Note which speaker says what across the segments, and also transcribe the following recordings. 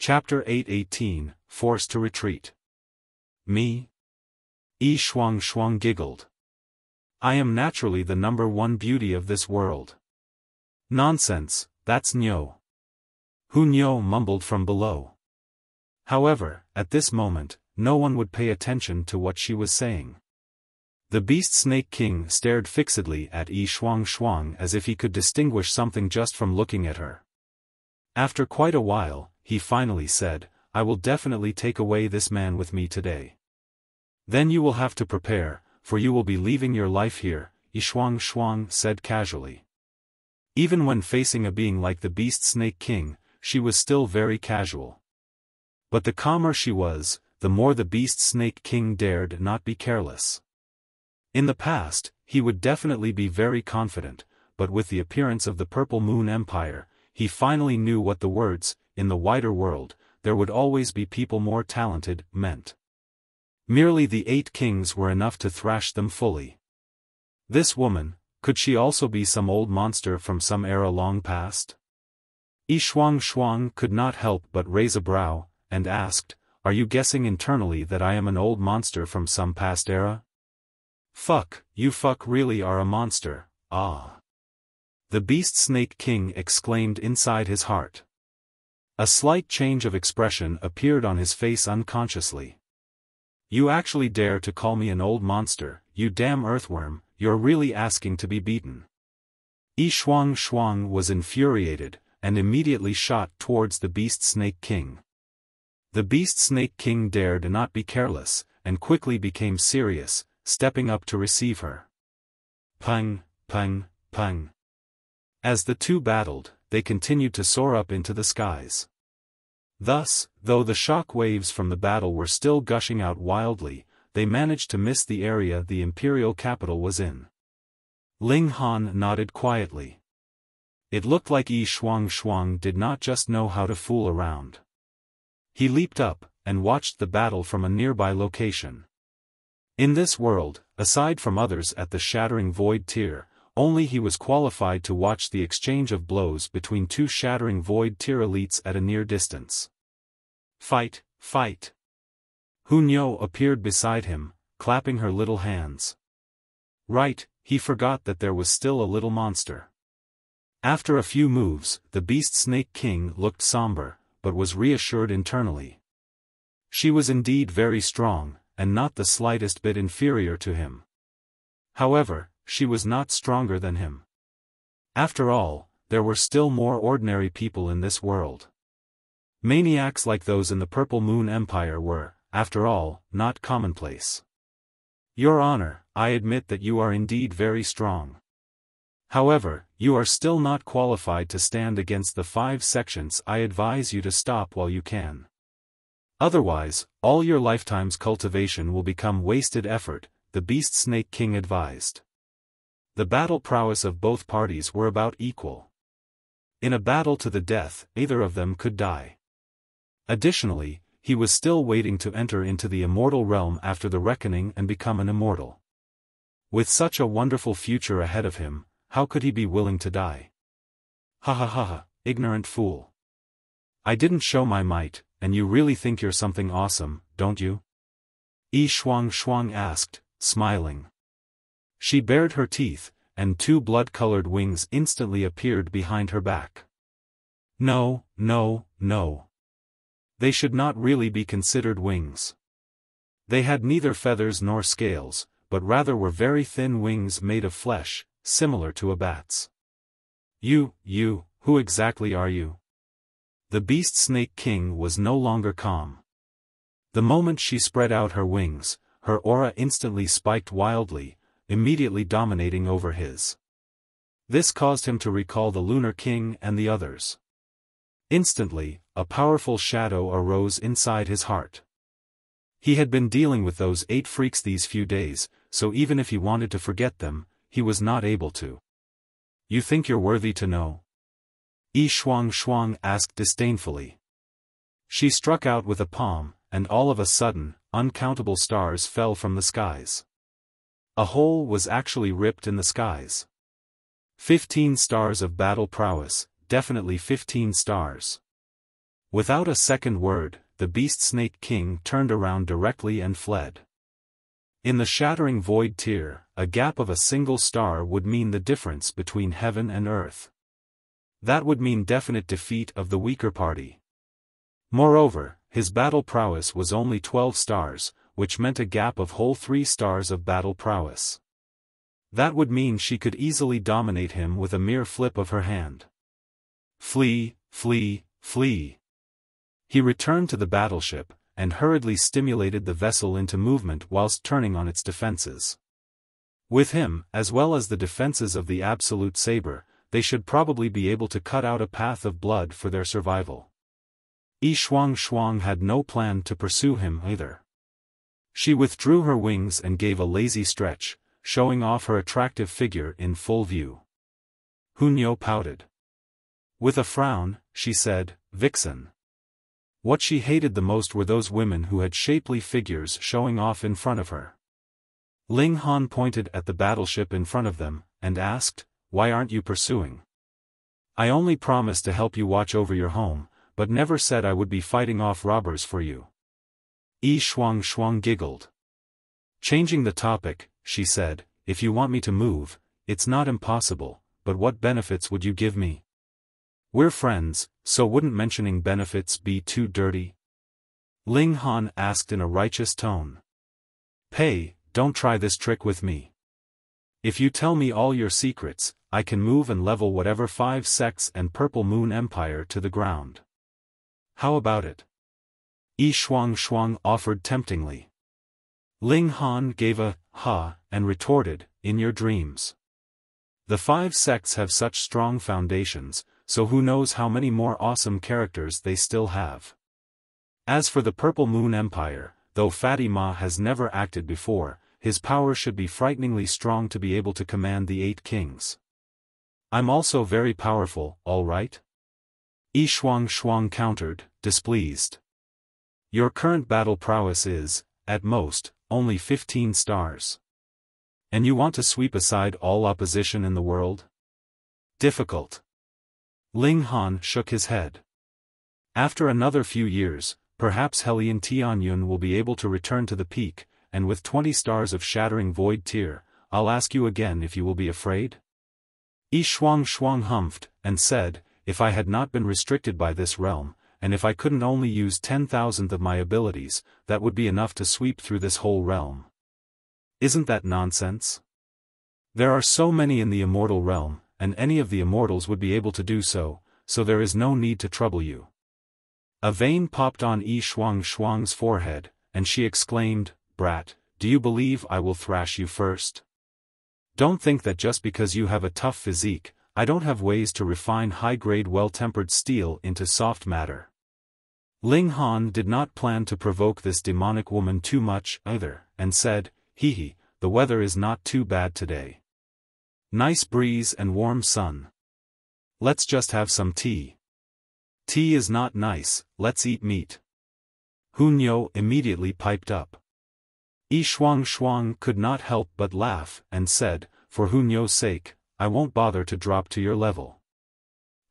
Speaker 1: Chapter 818, Forced to Retreat. Me? Shuang giggled. I am naturally the number one beauty of this world. Nonsense, that's Nyo. Hu Nyo mumbled from below. However, at this moment, no one would pay attention to what she was saying. The Beast Snake King stared fixedly at Shuang as if he could distinguish something just from looking at her. After quite a while, he finally said, I will definitely take away this man with me today. Then you will have to prepare, for you will be leaving your life here, Shuang said casually. Even when facing a being like the Beast Snake King, she was still very casual. But the calmer she was, the more the Beast Snake King dared not be careless. In the past, he would definitely be very confident, but with the appearance of the Purple Moon Empire, he finally knew what the words, in the wider world, there would always be people more talented, meant. Merely the 8 kings were enough to thrash them fully. This woman, could she also be some old monster from some era long past? Shuang could not help but raise a brow, and asked, Are you guessing internally that I am an old monster from some past era? You really are a monster, ah. The Beast Snake King exclaimed inside his heart. A slight change of expression appeared on his face unconsciously. You actually dare to call me an old monster, you damn earthworm, you're really asking to be beaten. Shuang was infuriated, and immediately shot towards the Beast Snake King. The Beast Snake King dared not be careless, and quickly became serious, stepping up to receive her. Pung. As the two battled, they continued to soar up into the skies. Thus, though the shock waves from the battle were still gushing out wildly, they managed to miss the area the imperial capital was in. Ling Han nodded quietly. It looked like Shuang did not just know how to fool around. He leaped up, and watched the battle from a nearby location. In this world, aside from others at the Shattering Void tier, only he was qualified to watch the exchange of blows between 2 Shattering Void tier elites at a near distance. Fight! Hu Nyo appeared beside him, clapping her little hands. Right, he forgot that there was still a little monster. After a few moves, the Beast Snake King looked somber, but was reassured internally. She was indeed very strong, and not the slightest bit inferior to him. However, she was not stronger than him. After all, there were still more ordinary people in this world. Maniacs like those in the Purple Moon Empire were, after all, not commonplace. Your Honor, I admit that you are indeed very strong. However, you are still not qualified to stand against the 5 sections. I advise you to stop while you can. Otherwise, all your lifetime's cultivation will become wasted effort, the Beast Snake King advised. The battle prowess of both parties were about equal. In a battle to the death, either of them could die. Additionally, he was still waiting to enter into the immortal realm after the reckoning and become an immortal. With such a wonderful future ahead of him, how could he be willing to die? Ha, ignorant fool. I didn't show my might, and you really think you're something awesome, don't you? Shuang asked, smiling. She bared her teeth, and 2 blood-colored wings instantly appeared behind her back. No. They should not really be considered wings. They had neither feathers nor scales, but rather were very thin wings made of flesh, similar to a bat's. You, who exactly are you? The Beast Snake King was no longer calm. The moment she spread out her wings, her aura instantly spiked wildly, immediately dominating over his. This caused him to recall the Lunar King and the others. Instantly, a powerful shadow arose inside his heart. He had been dealing with those 8 freaks these few days, so even if he wanted to forget them, he was not able to. You think you're worthy to know? Shuang asked disdainfully. She struck out with a palm, and all of a sudden, uncountable stars fell from the skies. A hole was actually ripped in the skies. 15 stars of battle prowess, definitely 15 stars. Without a second word, the Beast Snake King turned around directly and fled. In the shattering void tier, a gap of a single star would mean the difference between heaven and earth. That would mean definite defeat of the weaker party. Moreover, his battle prowess was only 12 stars, which meant a gap of whole 3 stars of battle prowess. That would mean she could easily dominate him with a mere flip of her hand. Flee, flee, flee. He returned to the battleship, and hurriedly stimulated the vessel into movement whilst turning on its defenses. With him, as well as the defenses of the Absolute Saber, they should probably be able to cut out a path of blood for their survival. Shuang had no plan to pursue him either. She withdrew her wings and gave a lazy stretch, showing off her attractive figure in full view. Hunyo pouted. With a frown, she said, "Vixen." What she hated the most were those women who had shapely figures showing off in front of her. Ling Han pointed at the battleship in front of them, and asked, "Why aren't you pursuing? I only promised to help you watch over your home, but never said I would be fighting off robbers for you." Shuang giggled. Changing the topic, she said, "If you want me to move, it's not impossible, but what benefits would you give me? We're friends, so wouldn't mentioning benefits be too dirty?" Ling Han asked in a righteous tone. "Hey, don't try this trick with me. If you tell me all your secrets, I can move and level whatever 5 sects and Purple Moon Empire to the ground. How about it?" Shuang offered temptingly. Ling Han gave a ha and retorted, "In your dreams. The 5 sects have such strong foundations, so who knows how many more awesome characters they still have. As for the Purple Moon Empire, though Fatty Ma has never acted before, his power should be frighteningly strong to be able to command the 8 kings. I'm also very powerful, all right?" Shuang countered, displeased. "Your current battle prowess is, at most, only 15 stars. And you want to sweep aside all opposition in the world? Difficult." Ling Han shook his head. "After another few years, perhaps Hellion Tianyun will be able to return to the peak, and with 20 stars of shattering void tier, I'll ask you again if you will be afraid?" Shuang humphed, and said, "If I had not been restricted by this realm, and if I couldn't only use 10,000th of my abilities, that would be enough to sweep through this whole realm. Isn't that nonsense? There are so many in the immortal realm, and any of the immortals would be able to do so, so there is no need to trouble you." A vein popped on Shuang's forehead, and she exclaimed, "Brat, do you believe I will thrash you first? Don't think that just because you have a tough physique, I don't have ways to refine high-grade well-tempered steel into soft matter." Ling Han did not plan to provoke this demonic woman too much either, and said, "Hee, the weather is not too bad today. Nice breeze and warm sun. Let's just have some tea." "Tea is not nice, let's eat meat." Hunyo immediately piped up. Shuang could not help but laugh, and said, "For Hunyo's sake, I won't bother to drop to your level.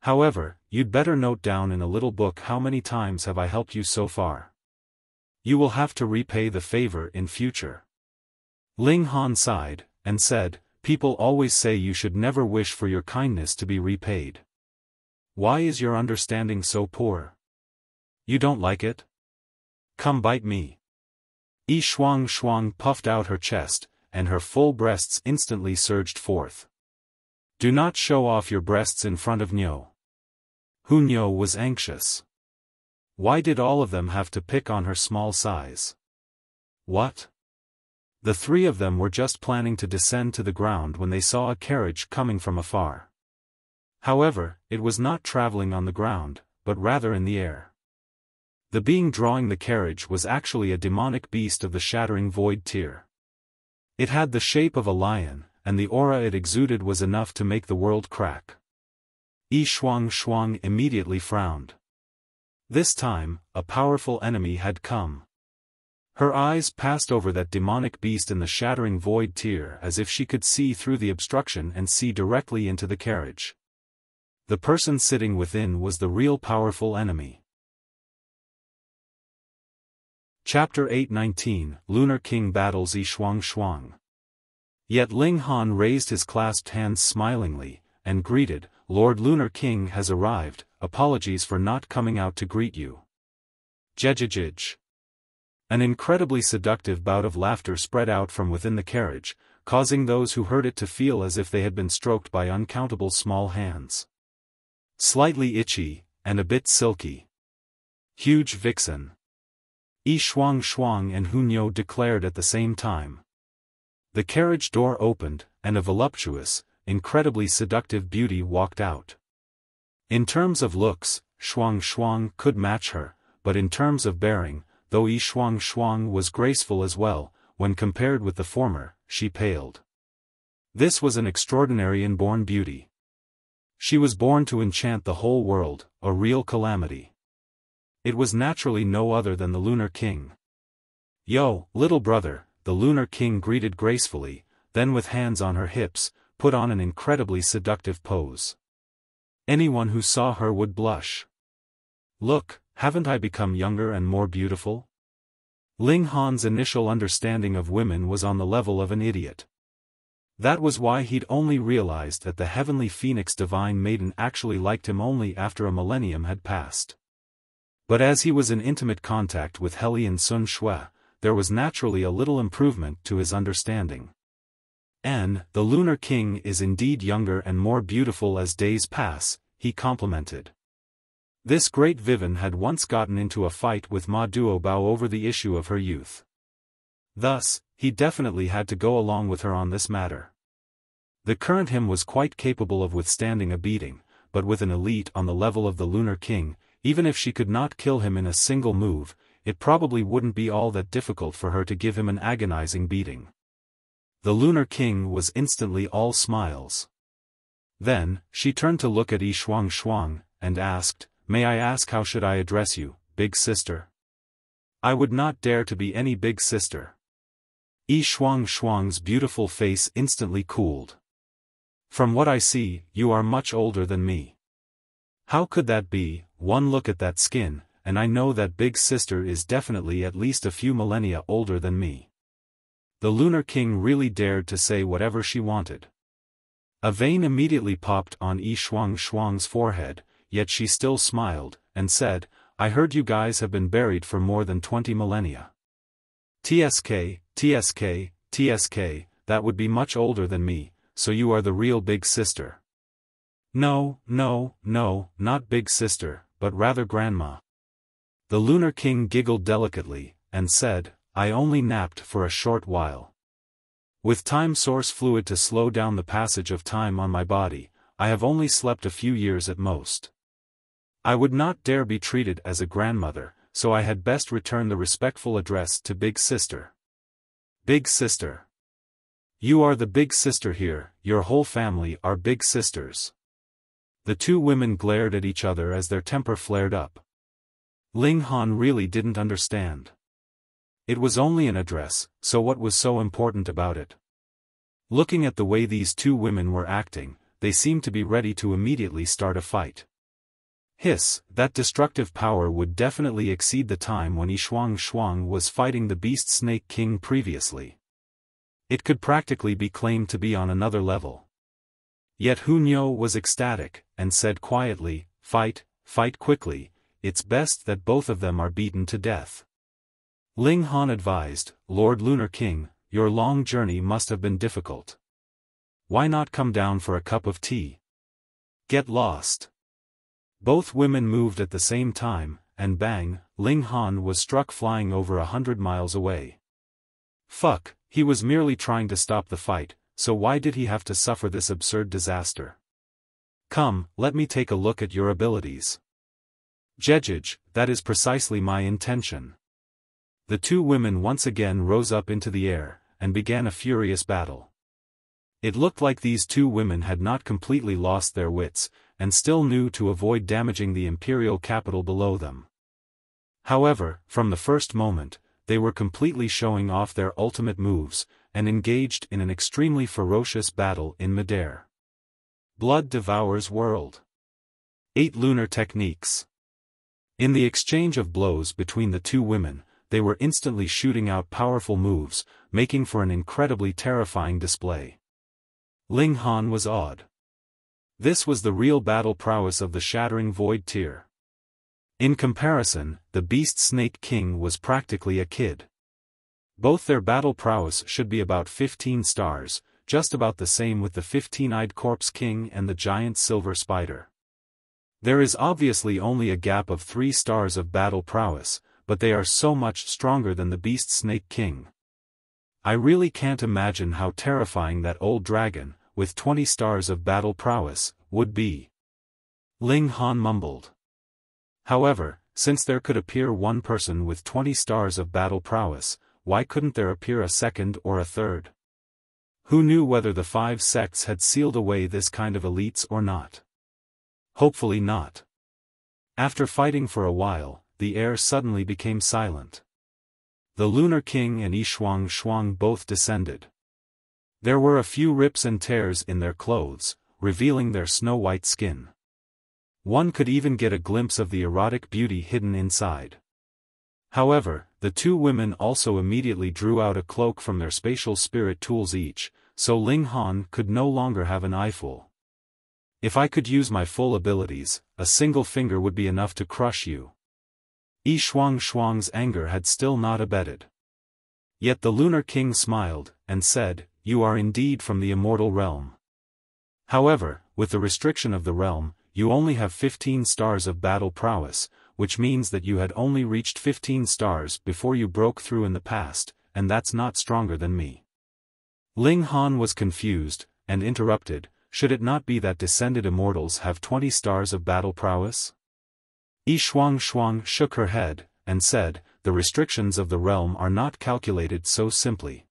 Speaker 1: However, you'd better note down in a little book how many times have I helped you so far. You will have to repay the favor in future." Ling Han sighed, and said, "People always say you should never wish for your kindness to be repaid. Why is your understanding so poor? You don't like it? Come bite me." Shuang puffed out her chest, and her full breasts instantly surged forth. "Do not show off your breasts in front of Nyo." Hunyo was anxious. Why did all of them have to pick on her small size? What? The 3 of them were just planning to descend to the ground when they saw a carriage coming from afar. However, it was not traveling on the ground, but rather in the air. The being drawing the carriage was actually a demonic beast of the shattering void tier. It had the shape of a lion, and the aura it exuded was enough to make the world crack. Shuang immediately frowned. This time, a powerful enemy had come. Her eyes passed over that demonic beast in the shattering void tier as if she could see through the obstruction and see directly into the carriage. The person sitting within was the real powerful enemy. Chapter 819, Lunar King Battles Shuang. Yet Ling Han raised his clasped hands smilingly, and greeted, Lord Lunar King has arrived, apologies for not coming out to greet you. Jejejij. An incredibly seductive bout of laughter spread out from within the carriage, causing those who heard it to feel as if they had been stroked by uncountable small hands. Slightly itchy, and a bit silky. Huge vixen. Shuang and Hunyo declared at the same time. The carriage door opened, and a voluptuous, incredibly seductive beauty walked out. In terms of looks, Shuang could match her, but in terms of bearing, though Shuang was graceful as well, when compared with the former, she paled. This was an extraordinary inborn beauty. She was born to enchant the whole world, a real calamity. It was naturally no other than the Lunar King. Yo, little brother, the Lunar King greeted gracefully, then with hands on her hips, put on an incredibly seductive pose. Anyone who saw her would blush. Look, haven't I become younger and more beautiful? Ling Han's initial understanding of women was on the level of an idiot. That was why he'd only realized that the heavenly phoenix divine maiden actually liked him only after a millennium had passed. But as he was in intimate contact with Hellion Sun Shui, there was naturally a little improvement to his understanding. And, the Lunar King is indeed younger and more beautiful as days pass, he complimented. This great Vivin had once gotten into a fight with Ma Duobao over the issue of her youth. Thus, he definitely had to go along with her on this matter. The current him was quite capable of withstanding a beating, but with an elite on the level of the Lunar King, even if she could not kill him in a single move, it probably wouldn't be all that difficult for her to give him an agonizing beating. The Lunar King was instantly all smiles. Then, she turned to look at Shuang, and asked, May I ask how should I address you, big sister? I would not dare to be any big sister. Shuang's beautiful face instantly cooled. From what I see, you are much older than me. How could that be? One look at that skin, and I know that big sister is definitely at least a few millennia older than me. The Lunar King really dared to say whatever she wanted. A vein immediately popped on Shuang's forehead, yet she still smiled, and said, I heard you guys have been buried for more than 20 millennia. TSK, that would be much older than me, so you are the real big sister. No, not big sister, but rather grandma. The Lunar King giggled delicately, and said, I only napped for a short while. With time source fluid to slow down the passage of time on my body, I have only slept a few years at most. I would not dare be treated as a grandmother, so I had best return the respectful address to big sister. Big sister. You are the big sister here, your whole family are big sisters. The two women glared at each other as their temper flared up. Ling Han really didn't understand. It was only an address, so what was so important about it? Looking at the way these two women were acting, they seemed to be ready to immediately start a fight. Hiss, that destructive power would definitely exceed the time when Shuang was fighting the Beast Snake King previously. It could practically be claimed to be on another level. Yet Hunyo was ecstatic, and said quietly, fight quickly, it's best that both of them are beaten to death. Ling Han advised, Lord Lunar King, your long journey must have been difficult. Why not come down for a cup of tea? Get lost. Both women moved at the same time, and bang, Ling Han was struck flying over 100 miles away. Fuck, he was merely trying to stop the fight, so why did he have to suffer this absurd disaster? Come, let me take a look at your abilities. Jejej, that is precisely my intention. The two women once again rose up into the air, and began a furious battle. It looked like these two women had not completely lost their wits, and still knew to avoid damaging the imperial capital below them. However, from the first moment, they were completely showing off their ultimate moves, and engaged in an extremely ferocious battle in midair. Blood devours world. 8 lunar techniques. In the exchange of blows between the two women, they were instantly shooting out powerful moves, making for an incredibly terrifying display. Ling Han was awed. This was the real battle prowess of the Shattering Void tier. In comparison, the Beast Snake King was practically a kid. Both their battle prowess should be about 15 stars, just about the same with the 15-eyed Corpse King and the Giant Silver Spider. There is obviously only a gap of 3 stars of battle prowess, but they are so much stronger than the Beast Snake King. I really can't imagine how terrifying that old dragon, with 20 stars of battle prowess, would be. Ling Han mumbled. However, since there could appear one person with 20 stars of battle prowess, why couldn't there appear a second or a third? Who knew whether the 5 sects had sealed away this kind of elites or not? Hopefully not. After fighting for a while, the air suddenly became silent. The Lunar King and Shuang both descended. There were a few rips and tears in their clothes, revealing their snow-white skin. One could even get a glimpse of the erotic beauty hidden inside. However, the 2 women also immediately drew out a cloak from their spatial spirit tools each, so Ling Han could no longer have an eyeful. If I could use my full abilities, a single finger would be enough to crush you. Shuang's anger had still not abated. Yet the Lunar King smiled, and said, "You are indeed from the immortal realm. However, with the restriction of the realm, you only have 15 stars of battle prowess, which means that you had only reached 15 stars before you broke through in the past, and that's not stronger than me." Ling Han was confused, and interrupted, "Should it not be that descended immortals have 20 stars of battle prowess?" Shuang shook her head, and said, "The restrictions of the realm are not calculated so simply.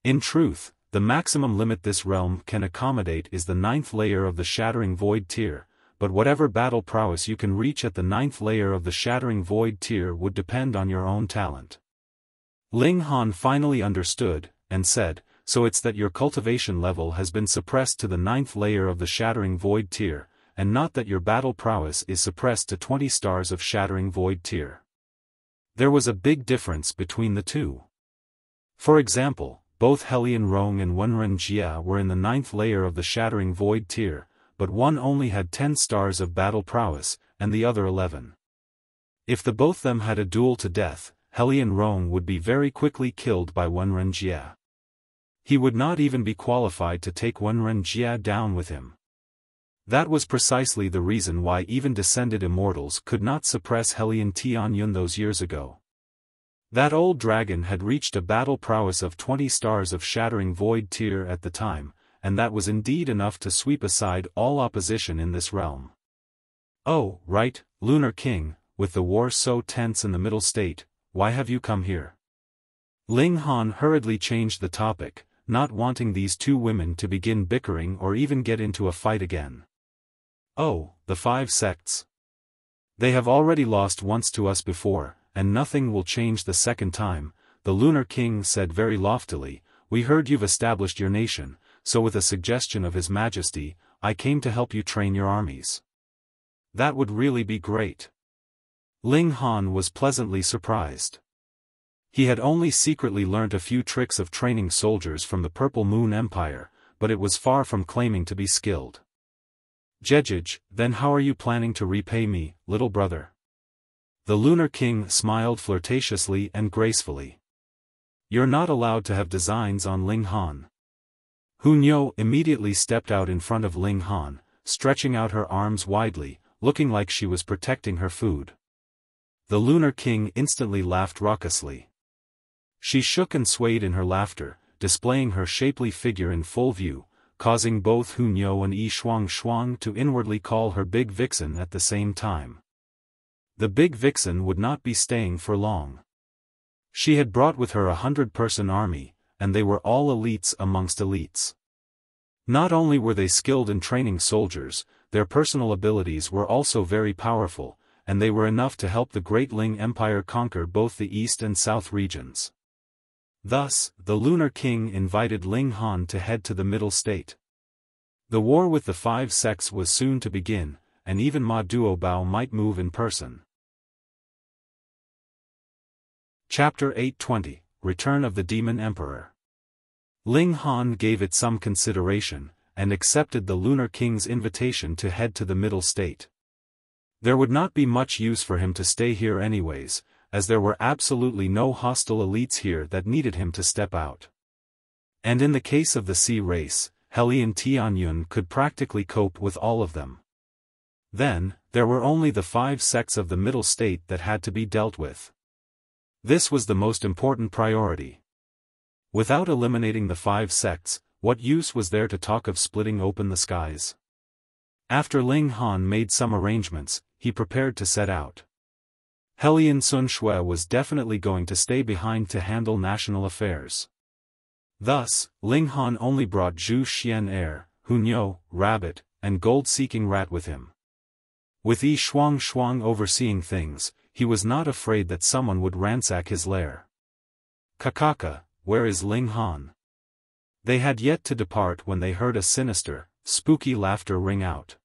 Speaker 1: In truth, the maximum limit this realm can accommodate is the 9th layer of the Shattering Void tier, but whatever battle prowess you can reach at the 9th layer of the Shattering Void tier would depend on your own talent." Ling Han finally understood, and said, "So it's that your cultivation level has been suppressed to the 9th layer of the Shattering Void tier, and not that your battle prowess is suppressed to 20 stars of Shattering Void tier." There was a big difference between the two. For example, both Helion Rong and Wenren Jia were in the 9th layer of the Shattering Void tier, but one only had 10 stars of battle prowess, and the other 11. If the both them had a duel to death, Helion Rong would be very quickly killed by Wenren Jia. He would not even be qualified to take Wenren Jia down with him. That was precisely the reason why even descended immortals could not suppress Helion Tianyun those years ago. That old dragon had reached a battle prowess of 20 stars of Shattering Void tier at the time, and that was indeed enough to sweep aside all opposition in this realm. "Oh, right, Lunar King, with the war so tense in the middle state, why have you come here?" Ling Han hurriedly changed the topic, not wanting these 2 women to begin bickering or even get into a fight again. "Oh, the 5 sects. They have already lost once to us before, and nothing will change the second time," the Lunar King said very loftily. "We heard you've established your nation, so with a suggestion of His Majesty, I came to help you train your armies." "That would really be great." Ling Han was pleasantly surprised. He had only secretly learnt a few tricks of training soldiers from the Purple Moon Empire, but it was far from claiming to be skilled. "Jejij, then how are you planning to repay me, little brother?" The Lunar King smiled flirtatiously and gracefully. "You're not allowed to have designs on Ling Han." Hunyo immediately stepped out in front of Ling Han, stretching out her arms widely, looking like she was protecting her food. The Lunar King instantly laughed raucously. She shook and swayed in her laughter, displaying her shapely figure in full view, causing both Hunyo and Shuang to inwardly call her Big Vixen at the same time. The Big Vixen would not be staying for long. She had brought with her 100-person army, and they were all elites amongst elites. Not only were they skilled in training soldiers, their personal abilities were also very powerful, and they were enough to help the Great Ling Empire conquer both the East and South regions. Thus, the Lunar King invited Ling Han to head to the Middle State. The war with the 5 sects was soon to begin, and even Ma Duobao might move in person. Chapter 820, Return of the Demon Emperor. Ling Han gave it some consideration, and accepted the Lunar King's invitation to head to the Middle State. There would not be much use for him to stay here anyways, as there were absolutely no hostile elites here that needed him to step out. And in the case of the Sea race, Hellion Tianyun could practically cope with all of them. Then, there were only the 5 sects of the Middle State that had to be dealt with. This was the most important priority. Without eliminating the 5 sects, what use was there to talk of splitting open the skies? After Ling Han made some arrangements, he prepared to set out. Hellion Sun Shui was definitely going to stay behind to handle national affairs. Thus, Ling Han only brought Zhu Xian Heir, Hunyo, Rabbit, and Gold-Seeking Rat with him. With Shuang overseeing things, he was not afraid that someone would ransack his lair. Kakaka, where is Ling Han? They had yet to depart when they heard a sinister, spooky laughter ring out.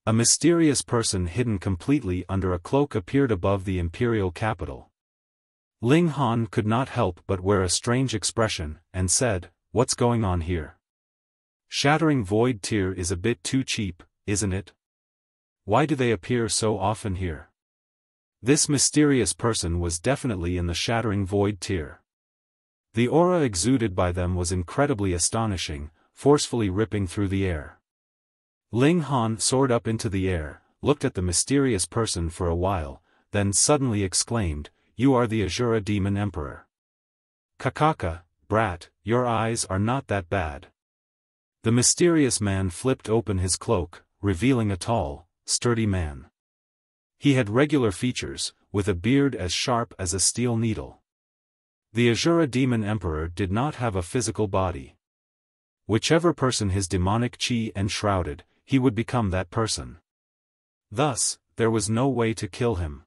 Speaker 1: A mysterious person hidden completely under a cloak appeared above the imperial capital. Ling Han could not help but wear a strange expression, and said, "What's going on here? Shattering Void Tear is a bit too cheap, isn't it? Why do they appear so often here?" This mysterious person was definitely in the Shattering Void Tier. The aura exuded by them was incredibly astonishing, forcefully ripping through the air. Ling Han soared up into the air, looked at the mysterious person for a while, then suddenly exclaimed, "You are the Azura Demon Emperor. Kakaka, brat, your eyes are not that bad." The mysterious man flipped open his cloak, revealing a tall, sturdy man. He had regular features, with a beard as sharp as a steel needle. The Azura Demon Emperor did not have a physical body. Whichever person his demonic chi enshrouded, he would become that person. Thus, there was no way to kill him.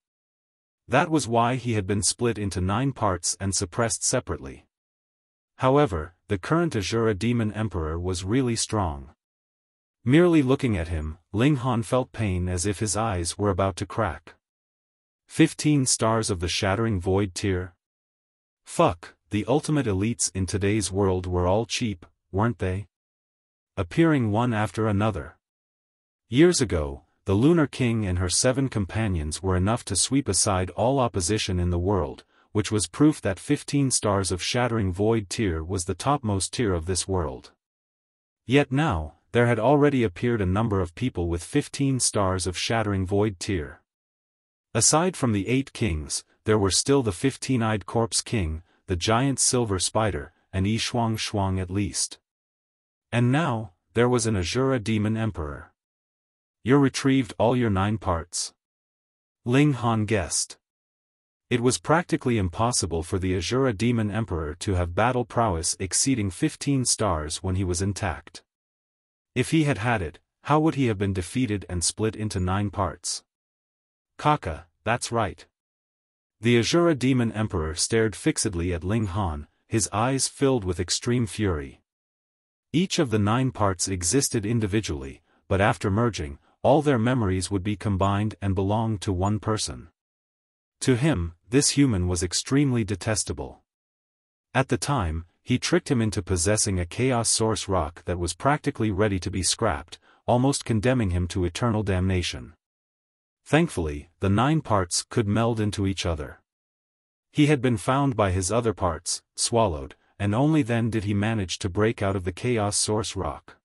Speaker 1: That was why he had been split into 9 parts and suppressed separately. However, the current Azura Demon Emperor was really strong. Merely looking at him, Ling Han felt pain as if his eyes were about to crack. 15 stars of the Shattering Void Tier? Fuck, the ultimate elites in today's world were all cheap, weren't they? Appearing one after another. Years ago, the Lunar King and her 7 companions were enough to sweep aside all opposition in the world, which was proof that 15 stars of Shattering Void Tier was the topmost tier of this world. Yet now, there had already appeared a number of people with 15 stars of Shattering Void Tier. Aside from the 8 kings, there were still the 15-eyed Corpse King, the giant Silver Spider, and Shuang at least. And now, there was an Azura Demon Emperor. You retrieved all your 9 parts? Ling Han guessed. It was practically impossible for the Azura Demon Emperor to have battle prowess exceeding 15 stars when he was intact. If he had had it, how would he have been defeated and split into 9 parts? Kaka, that's right. The Azura Demon Emperor stared fixedly at Ling Han, his eyes filled with extreme fury. Each of the 9 parts existed individually, but after merging, all their memories would be combined and belong to one person. To him, this human was extremely detestable. At the time, he tricked him into possessing a Chaos Source rock that was practically ready to be scrapped, almost condemning him to eternal damnation. Thankfully, the 9 parts could meld into each other. He had been found by his other parts, swallowed, and only then did he manage to break out of the Chaos Source rock.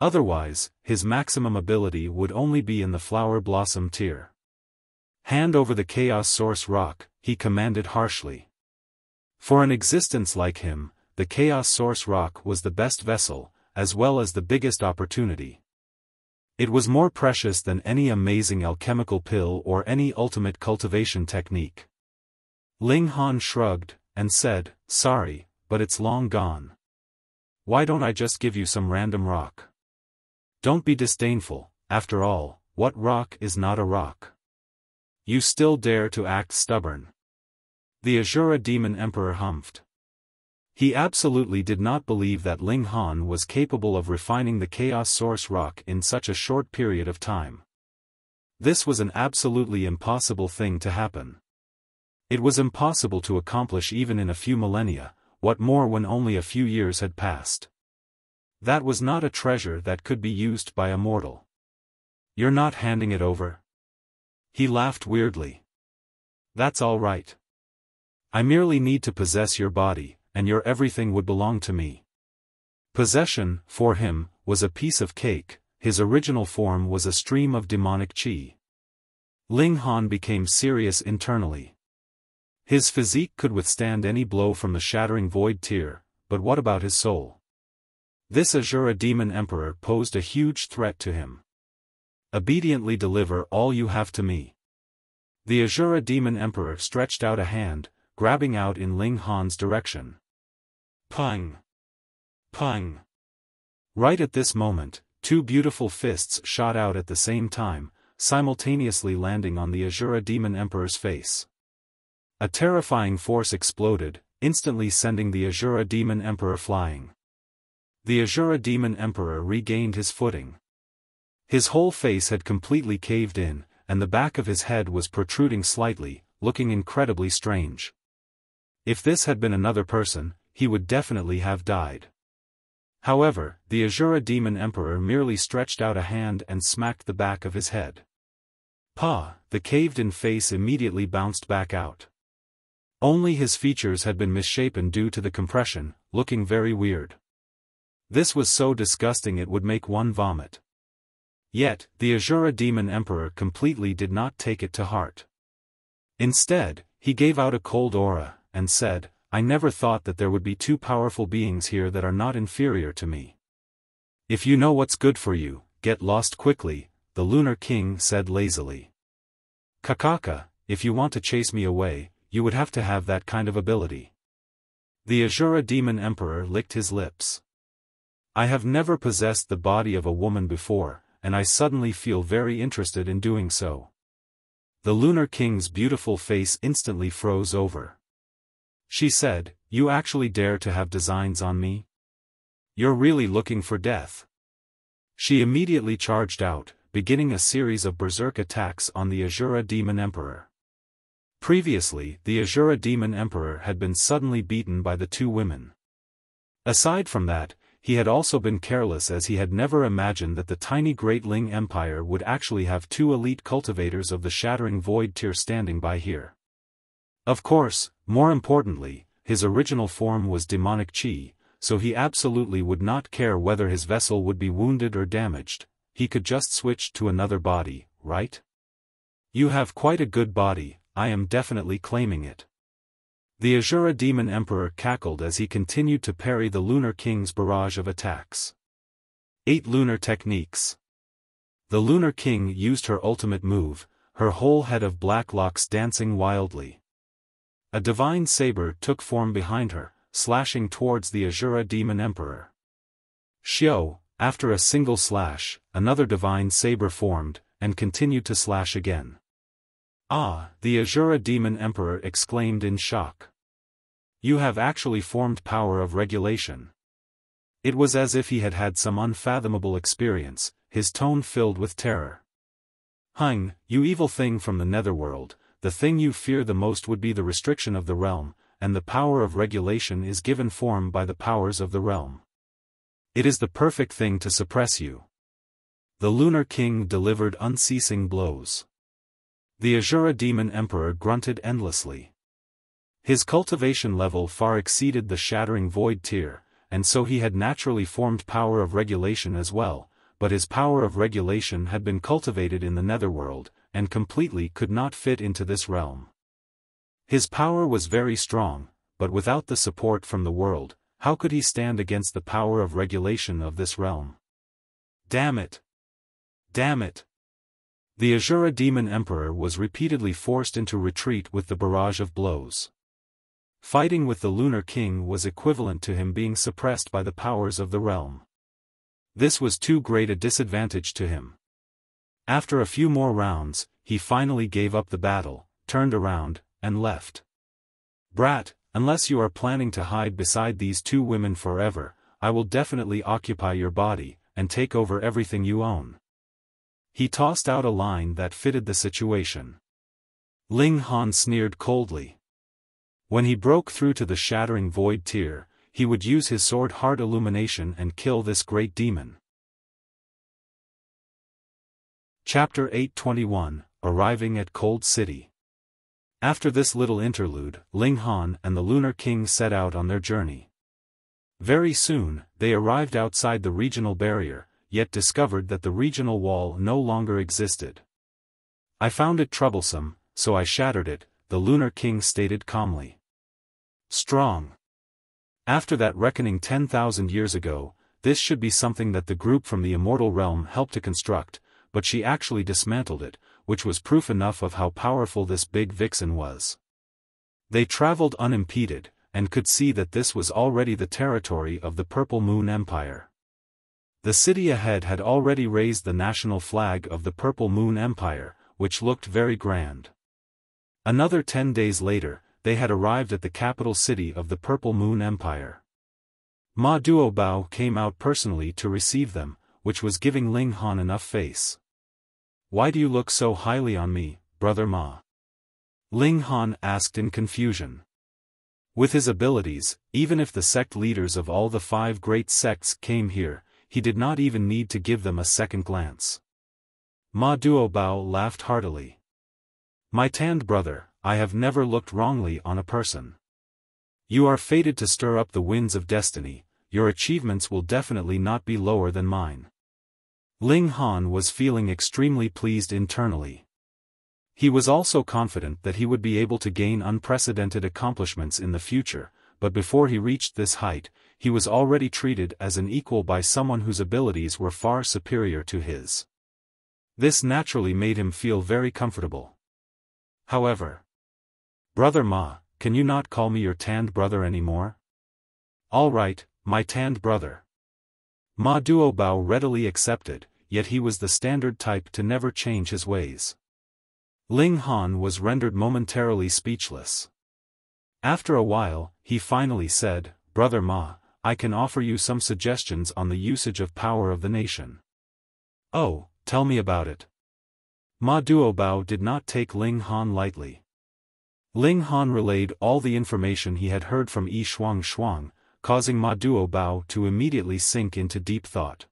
Speaker 1: Otherwise, his maximum ability would only be in the Flower Blossom tier. Hand over the Chaos Source rock, he commanded harshly. For an existence like him, the Chaos Source rock was the best vessel, as well as the biggest opportunity. It was more precious than any amazing alchemical pill or any ultimate cultivation technique. Ling Han shrugged, and said, "Sorry, but it's long gone. Why don't I just give you some random rock? Don't be disdainful, after all, what rock is not a rock? You still dare to act stubborn." The Azura Demon Emperor humphed. He absolutely did not believe that Ling Han was capable of refining the Chaos Source rock in such a short period of time. This was an absolutely impossible thing to happen. It was impossible to accomplish even in a few millennia, what more when only a few years had passed. That was not a treasure that could be used by a mortal. You're not handing it over? He laughed weirdly. That's all right. I merely need to possess your body, and your everything would belong to me. Possession, for him, was a piece of cake. His original form was a stream of demonic qi. Ling Han became serious internally. His physique could withstand any blow from the shattering void tear, but what about his soul? This Azura demon emperor posed a huge threat to him. Obediently deliver all you have to me. The Azura demon emperor stretched out a hand, grabbing out in Ling Han's direction. Pang! Pang! Right at this moment, two beautiful fists shot out at the same time, simultaneously landing on the Azura demon emperor's face. A terrifying force exploded, instantly sending the Azura demon emperor flying. The Azura demon emperor regained his footing. His whole face had completely caved in, and the back of his head was protruding slightly, looking incredibly strange. If this had been another person, he would definitely have died. However, the Azura demon emperor merely stretched out a hand and smacked the back of his head. Pa! The caved-in face immediately bounced back out. Only his features had been misshapen due to the compression, looking very weird. This was so disgusting it would make one vomit. Yet, the Azura demon emperor completely did not take it to heart. Instead, he gave out a cold aura, and said, I never thought that there would be two powerful beings here that are not inferior to me. If you know what's good for you, get lost quickly, the Lunar King said lazily. Kakaka, if you want to chase me away, you would have to have that kind of ability. The Azura demon emperor licked his lips. I have never possessed the body of a woman before, and I suddenly feel very interested in doing so. The Lunar King's beautiful face instantly froze over. She said, you actually dare to have designs on me? You're really looking for death. She immediately charged out, beginning a series of berserk attacks on the Azura demon emperor. Previously, the Azura demon emperor had been suddenly beaten by the two women. Aside from that, he had also been careless as he had never imagined that the tiny Great Ling Empire would actually have two elite cultivators of the shattering void tier standing by here. Of course, more importantly, his original form was demonic qi, so he absolutely would not care whether his vessel would be wounded or damaged, he could just switch to another body, right? You have quite a good body, I am definitely claiming it. The Azura demon emperor cackled as he continued to parry the Lunar King's barrage of attacks. 8 lunar techniques. The Lunar King used her ultimate move, her whole head of black locks dancing wildly. A divine saber took form behind her, slashing towards the Azura demon emperor. Xiao, after a single slash, another divine saber formed, and continued to slash again. Ah, the Azura demon emperor exclaimed in shock. You have actually formed power of regulation. It was as if he had had some unfathomable experience, his tone filled with terror. Hein, you evil thing from the netherworld, the thing you fear the most would be the restriction of the realm, and the power of regulation is given form by the powers of the realm. It is the perfect thing to suppress you. The Lunar King delivered unceasing blows. The Azura demon emperor grunted endlessly. His cultivation level far exceeded the shattering void tier, and so he had naturally formed power of regulation as well, but his power of regulation had been cultivated in the netherworld, and completely could not fit into this realm. His power was very strong, but without the support from the world, how could he stand against the power of regulation of this realm? Damn it! Damn it! The Azura demon emperor was repeatedly forced into retreat with the barrage of blows. Fighting with the Lunar King was equivalent to him being suppressed by the powers of the realm. This was too great a disadvantage to him. After a few more rounds, he finally gave up the battle, turned around, and left. Brat, unless you are planning to hide beside these two women forever, I will definitely occupy your body, and take over everything you own. He tossed out a line that fitted the situation. Ling Han sneered coldly. When he broke through to the shattering void tier, he would use his sword Heart Illumination and kill this great demon. Chapter 821, Arriving at Cold City. After this little interlude, Ling Han and the Lunar King set out on their journey. Very soon, they arrived outside the regional barrier, yet discovered that the regional wall no longer existed. I found it troublesome, so I shattered it, the Lunar King stated calmly. Strong. After that reckoning 10,000 years ago, this should be something that the group from the immortal realm helped to construct, but she actually dismantled it, which was proof enough of how powerful this big vixen was. They traveled unimpeded, and could see that this was already the territory of the Purple Moon Empire. The city ahead had already raised the national flag of the Purple Moon Empire, which looked very grand. Another 10 days later, they had arrived at the capital city of the Purple Moon Empire. Ma Duobao came out personally to receive them, which was giving Ling Han enough face. Why do you look so highly on me, brother Ma? Ling Han asked in confusion. With his abilities, even if the sect leaders of all the 5 great sects came here, he did not even need to give them a second glance. Ma Duobao laughed heartily. My tanned brother, I have never looked wrongly on a person. You are fated to stir up the winds of destiny, your achievements will definitely not be lower than mine. Ling Han was feeling extremely pleased internally. He was also confident that he would be able to gain unprecedented accomplishments in the future, but before he reached this height, he was already treated as an equal by someone whose abilities were far superior to his. This naturally made him feel very comfortable. However, Brother Ma, can you not call me your tanned brother anymore? All right, my tanned brother. Ma Duobao readily accepted, yet he was the standard type to never change his ways. Ling Han was rendered momentarily speechless. After a while, he finally said, Brother Ma, I can offer you some suggestions on the usage of power of the nation. Oh, tell me about it. Ma Duobao did not take Ling Han lightly. Ling Han relayed all the information he had heard from Shuang, causing Ma Duobao to immediately sink into deep thought.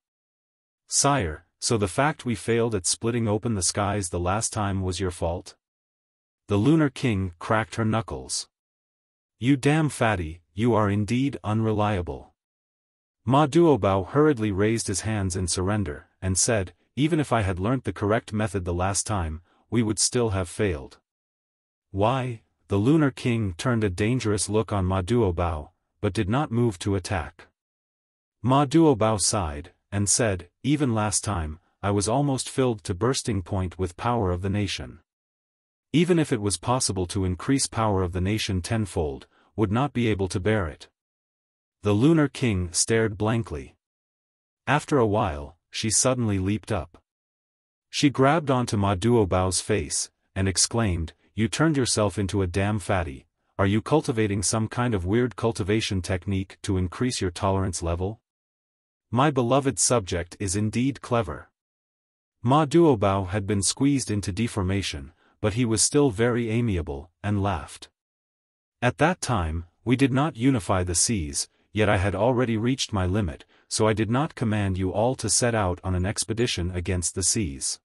Speaker 1: Sire, so the fact we failed at splitting open the skies the last time was your fault? The Lunar King cracked her knuckles. You damn fatty, you are indeed unreliable. Ma Duobao hurriedly raised his hands in surrender, and said, even if I had learnt the correct method the last time, we would still have failed. Why? The Lunar King turned a dangerous look on Ma Duobao, but did not move to attack. Ma Duobao sighed, and said, even last time, I was almost filled to bursting point with power of the nation. Even if it was possible to increase power of the nation tenfold, would not be able to bear it. The Lunar King stared blankly. After a while, she suddenly leaped up. She grabbed onto Ma Duobao's face, and exclaimed, you turned yourself into a damn fatty. Are you cultivating some kind of weird cultivation technique to increase your tolerance level? My beloved subject is indeed clever. Ma Duobao had been squeezed into deformation, but he was still very amiable, and laughed. At that time, we did not unify the seas, yet I had already reached my limit, so I did not command you all to set out on an expedition against the seas.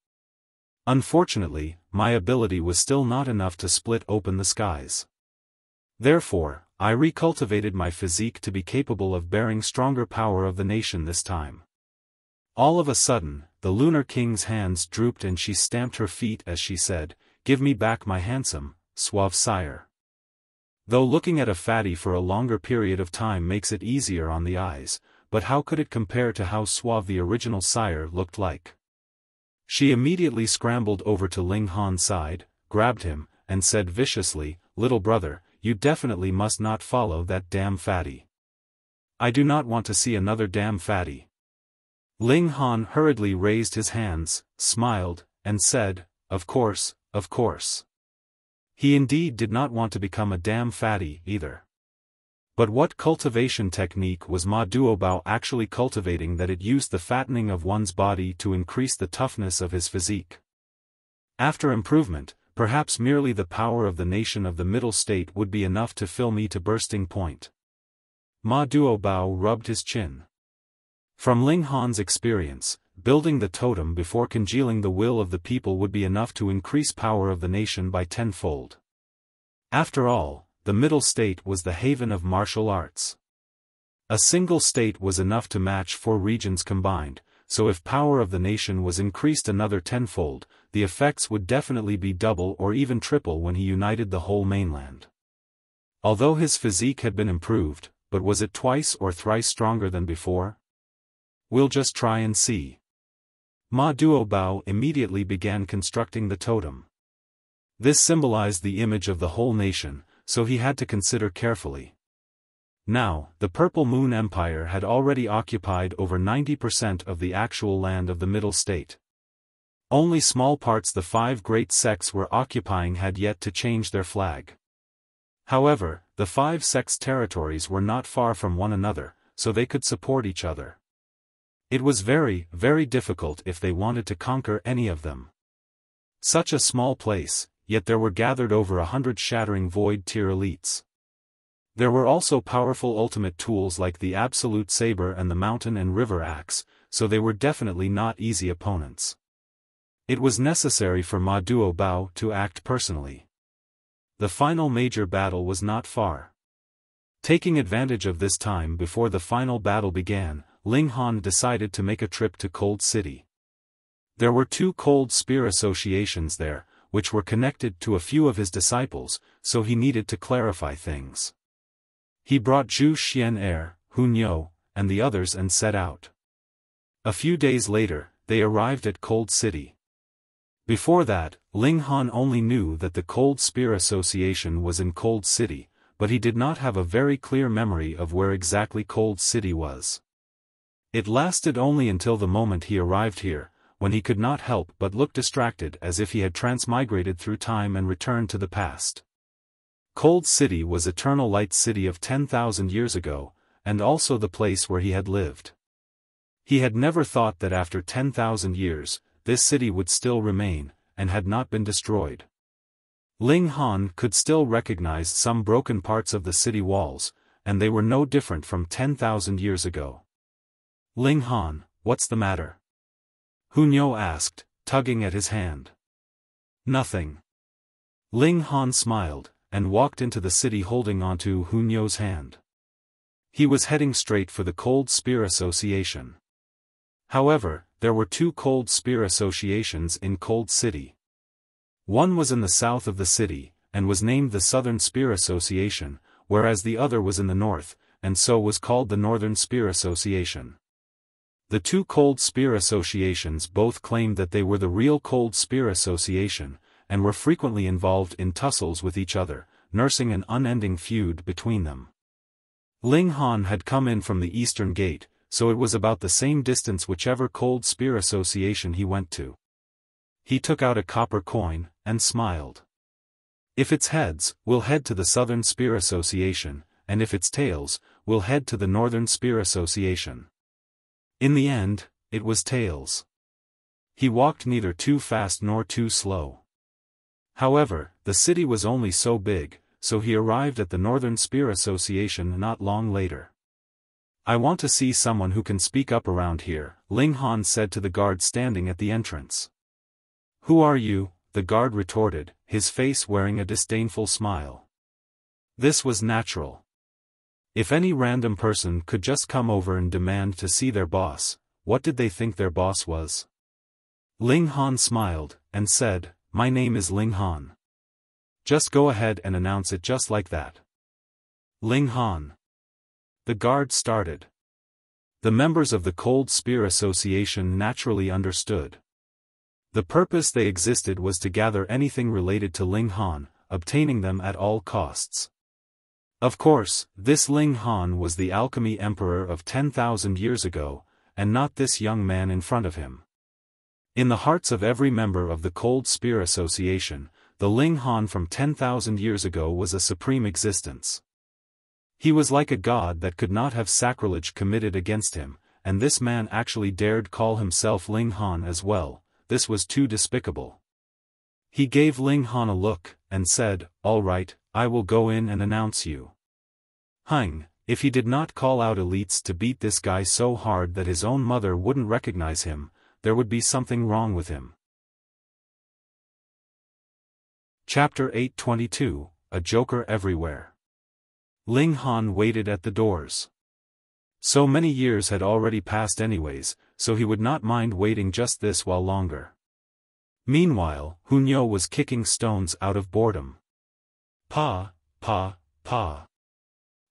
Speaker 1: Unfortunately, my ability was still not enough to split open the skies. Therefore, I recultivated my physique to be capable of bearing stronger power of the nation this time. All of a sudden, the Lunar King's hands drooped and she stamped her feet as she said, give me back my handsome, suave sire. Though looking at a fatty for a longer period of time makes it easier on the eyes, but how could it compare to how suave the original sire looked like? She immediately scrambled over to Ling Han's side, grabbed him, and said viciously, little brother, you definitely must not follow that damn fatty. I do not want to see another damn fatty. Ling Han hurriedly raised his hands, smiled, and said, of course, of course. He indeed did not want to become a damn fatty either. But what cultivation technique was Ma Duobao actually cultivating that it used the fattening of one's body to increase the toughness of his physique? After improvement, perhaps merely the power of the nation of the middle state would be enough to fill me to bursting point. Ma Duobao rubbed his chin. From Ling Han's experience, building the totem before congealing the will of the people would be enough to increase power of the nation by tenfold. After all, the middle state was the haven of martial arts. A single state was enough to match 4 regions combined, so if power of the nation was increased another tenfold, the effects would definitely be double or even triple when he united the whole mainland. Although his physique had been improved, but was it twice or thrice stronger than before? We'll just try and see. Ma Duobao immediately began constructing the totem. This symbolized the image of the whole nation, so he had to consider carefully. Now, the Purple Moon Empire had already occupied over 90% of the actual land of the Middle State. Only small parts the 5 great sects were occupying had yet to change their flag. However, the 5 sects' territories were not far from one another, so they could support each other. It was very, very difficult if they wanted to conquer any of them. Such a small place, yet there were gathered over 100 shattering void tier elites. There were also powerful ultimate tools like the Absolute Saber and the Mountain and River Axe, so they were definitely not easy opponents. It was necessary for Ma Duobao to act personally. The final major battle was not far. Taking advantage of this time before the final battle began, Ling Han decided to make a trip to Cold City. There were 2 cold spear associations there, which were connected to a few of his disciples, so he needed to clarify things. He brought Zhu Xian'er, Hun Yo, and the others and set out. A few days later, they arrived at Cold City. Before that, Ling Han only knew that the Cold Spear Association was in Cold City, but he did not have a very clear memory of where exactly Cold City was. It lasted only until the moment he arrived here, when he could not help but look distracted as if he had transmigrated through time and returned to the past. Cold City was Eternal Light's city of 10,000 years ago, and also the place where he had lived. He had never thought that after 10,000 years, this city would still remain, and had not been destroyed. Ling Han could still recognize some broken parts of the city walls, and they were no different from 10,000 years ago. Ling Han, what's the matter? Hun Yo asked, tugging at his hand. Nothing. Ling Han smiled, and walked into the city holding onto Hun Yo's hand. He was heading straight for the Cold Spear Association. However, there were 2 Cold Spear Associations in Cold City. One was in the south of the city, and was named the Southern Spear Association, whereas the other was in the north, and so was called the Northern Spear Association. The 2 Cold Spear Associations both claimed that they were the real Cold Spear Association, and were frequently involved in tussles with each other, nursing an unending feud between them. Ling Han had come in from the Eastern Gate, so it was about the same distance whichever Cold Spear Association he went to. He took out a copper coin, and smiled. If it's heads, we'll head to the Southern Spear Association, and if it's tails, we'll head to the Northern Spear Association. In the end, it was tails. He walked neither too fast nor too slow. However, the city was only so big, so he arrived at the Northern Spear Association not long later. I want to see someone who can speak up around here, Ling Han said to the guard standing at the entrance. Who are you? The guard retorted, his face wearing a disdainful smile. This was natural. If any random person could just come over and demand to see their boss, what did they think their boss was? Ling Han smiled, and said, My name is Ling Han. Just go ahead and announce it just like that. Ling Han. The guard started. The members of the Cold Spear Association naturally understood. The purpose they existed was to gather anything related to Ling Han, obtaining them at all costs. Of course, this Ling Han was the Alchemy Emperor of 10,000 years ago, and not this young man in front of him. In the hearts of every member of the Cold Spear Association, the Ling Han from 10,000 years ago was a supreme existence. He was like a god that could not have sacrilege committed against him, and this man actually dared call himself Ling Han as well. This was too despicable. He gave Ling Han a look, and said, "All right, I will go in and announce you." If he did not call out elites to beat this guy so hard that his own mother wouldn't recognize him, there would be something wrong with him. Chapter 822, A Joker Everywhere. Ling Han waited at the doors. So many years had already passed anyways, so he would not mind waiting just this while longer. Meanwhile, Hunyo was kicking stones out of boredom. Pa, pa, pa.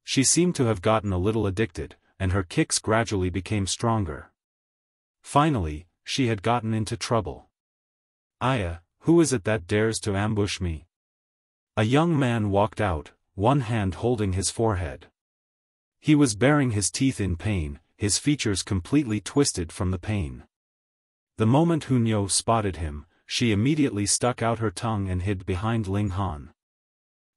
Speaker 1: She seemed to have gotten a little addicted, and her kicks gradually became stronger. Finally, she had gotten into trouble. "Aya, who is it that dares to ambush me?" A young man walked out, one hand holding his forehead. He was baring his teeth in pain, his features completely twisted from the pain. The moment Hunyo spotted him, she immediately stuck out her tongue and hid behind Ling Han.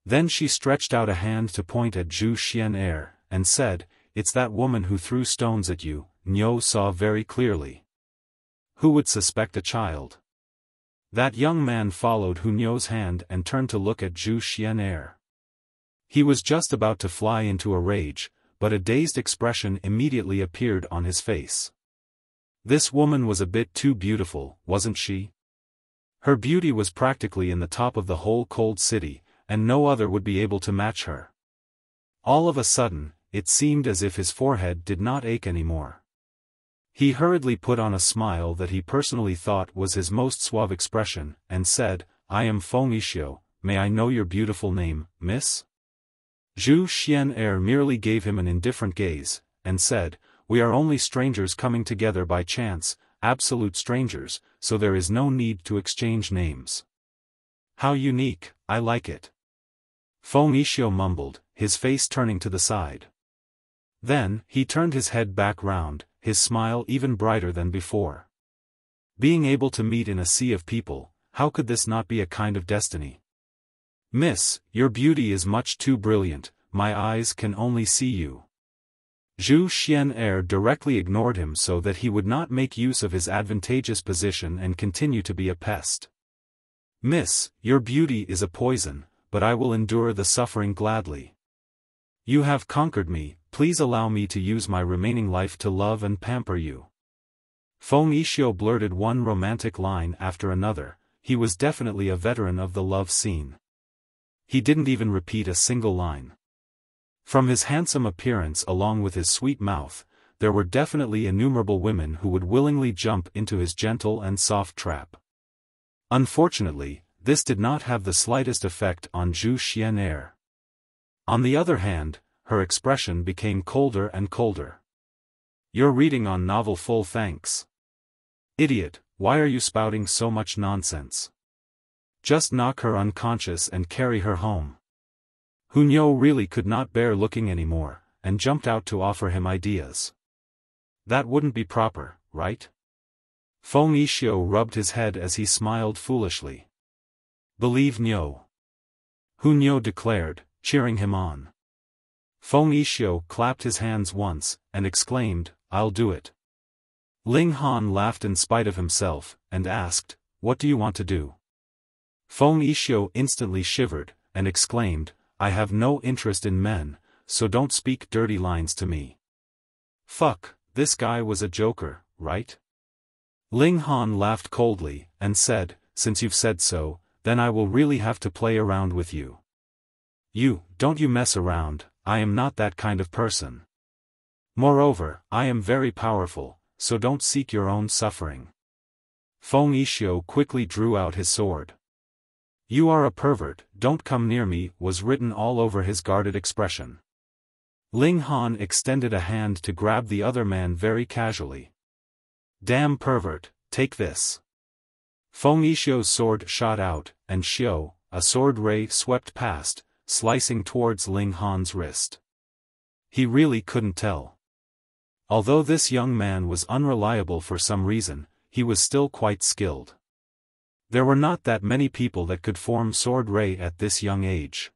Speaker 1: Then she stretched out a hand to point at Zhu Xian'er, and said, "It's that woman who threw stones at you." Nyo saw very clearly. Who would suspect a child? That young man followed Hunyo's hand and turned to look at Zhu Xian'er. He was just about to fly into a rage, but a dazed expression immediately appeared on his face. This woman was a bit too beautiful, wasn't she? Her beauty was practically in the top of the whole cold city, and no other would be able to match her. All of a sudden, it seemed as if his forehead did not ache anymore. He hurriedly put on a smile that he personally thought was his most suave expression, and said, "I am Feng Yixio, may I know your beautiful name, miss?" Zhu Xian'er merely gave him an indifferent gaze, and said, "We are only strangers coming together by chance, absolute strangers, so there is no need to exchange names." "How unique, I like it." Feng Yixio mumbled, his face turning to the side. Then, he turned his head back round, his smile even brighter than before. Being able to meet in a sea of people, how could this not be a kind of destiny? "Miss, your beauty is much too brilliant, my eyes can only see you." Zhu Xian'er directly ignored him so that he would not make use of his advantageous position and continue to be a pest. "Miss, your beauty is a poison, but I will endure the suffering gladly. You have conquered me, please allow me to use my remaining life to love and pamper you." Feng Yixio blurted one romantic line after another. He was definitely a veteran of the love scene. He didn't even repeat a single line. From his handsome appearance along with his sweet mouth, there were definitely innumerable women who would willingly jump into his gentle and soft trap. Unfortunately, this did not have the slightest effect on Zhu Xian'er. On the other hand, her expression became colder and colder. "You're reading on novel full thanks. Idiot, why are you spouting so much nonsense? Just knock her unconscious and carry her home." Hunyo really could not bear looking anymore, and jumped out to offer him ideas. "That wouldn't be proper, right?" Feng Yixio rubbed his head as he smiled foolishly. "Believe Nyo," Hunyo declared, cheering him on. Feng Yixio clapped his hands once, and exclaimed, "I'll do it." Ling Han laughed in spite of himself, and asked, "What do you want to do?" Feng Yixio instantly shivered, and exclaimed, "I have no interest in men, so don't speak dirty lines to me." Fuck, this guy was a joker, right? Ling Han laughed coldly, and said, "Since you've said so, then I will really have to play around with you." Don't you mess around, I am not that kind of person. Moreover, I am very powerful, so don't seek your own suffering. Feng Yixio quickly drew out his sword. "You are a pervert, don't come near me," was written all over his guarded expression. Ling Han extended a hand to grab the other man very casually. "Damn pervert, take this." Feng Yixio's sword shot out, and Xiao, a sword ray swept past, slicing towards Ling Han's wrist. He really couldn't tell. Although this young man was unreliable for some reason, he was still quite skilled. There were not that many people that could form sword ray at this young age.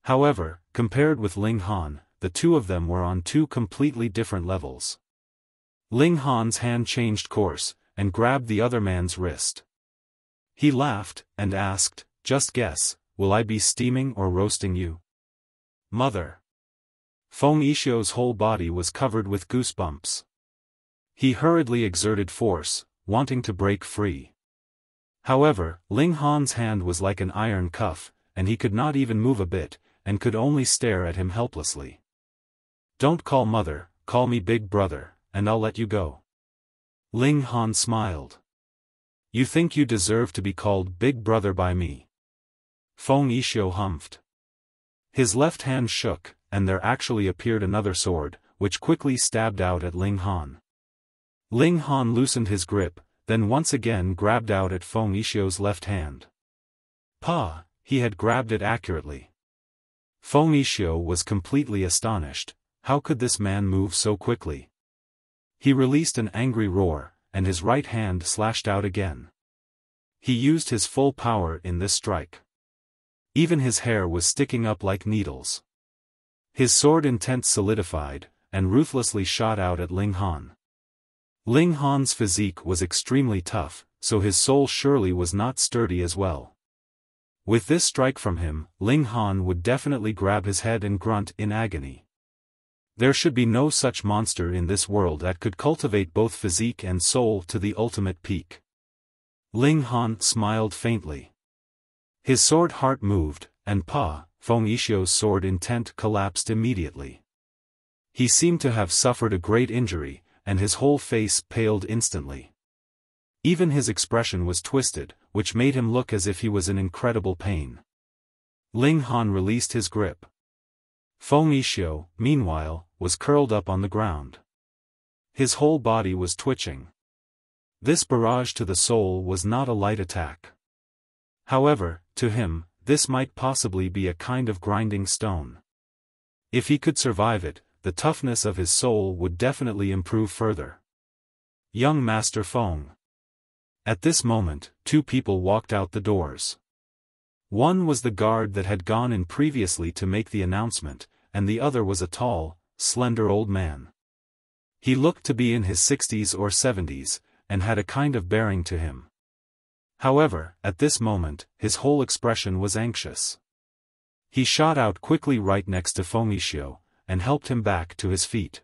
Speaker 1: However, compared with Ling Han, the two of them were on two completely different levels. Ling Han's hand changed course, and grabbed the other man's wrist. He laughed, and asked, "Just guess, will I be steaming or roasting you?" "Mother." Feng Yixio's whole body was covered with goosebumps. He hurriedly exerted force, wanting to break free. However, Ling Han's hand was like an iron cuff, and he could not even move a bit, and could only stare at him helplessly. "Don't call mother, call me big brother, and I'll let you go." Ling Han smiled. "You think you deserve to be called big brother by me?" Feng Yixio humphed. His left hand shook, and there actually appeared another sword, which quickly stabbed out at Ling Han. Ling Han loosened his grip, then once again grabbed out at Feng Yixio's left hand. Pa! He had grabbed it accurately. Feng Yixio was completely astonished. How could this man move so quickly? He released an angry roar, and his right hand slashed out again. He used his full power in this strike. Even his hair was sticking up like needles. His sword intent solidified, and ruthlessly shot out at Ling Han. Ling Han's physique was extremely tough, so his soul surely was not sturdy as well. With this strike from him, Ling Han would definitely grab his head and grunt in agony. There should be no such monster in this world that could cultivate both physique and soul to the ultimate peak. Ling Han smiled faintly. His sword heart moved, and Feng Yixio's sword intent collapsed immediately. He seemed to have suffered a great injury, and his whole face paled instantly. Even his expression was twisted, which made him look as if he was in incredible pain. Ling Han released his grip. Feng Yixio, meanwhile, was curled up on the ground. His whole body was twitching. This barrage to the soul was not a light attack. However, to him, this might possibly be a kind of grinding stone. If he could survive it, the toughness of his soul would definitely improve further. Young Master Feng. At this moment, two people walked out the doors. One was the guard that had gone in previously to make the announcement, and the other was a tall, slender old man. He looked to be in his 60s or 70s, and had a kind of bearing to him. However, at this moment, his whole expression was anxious. He shot out quickly right next to Feng Yixio, and helped him back to his feet.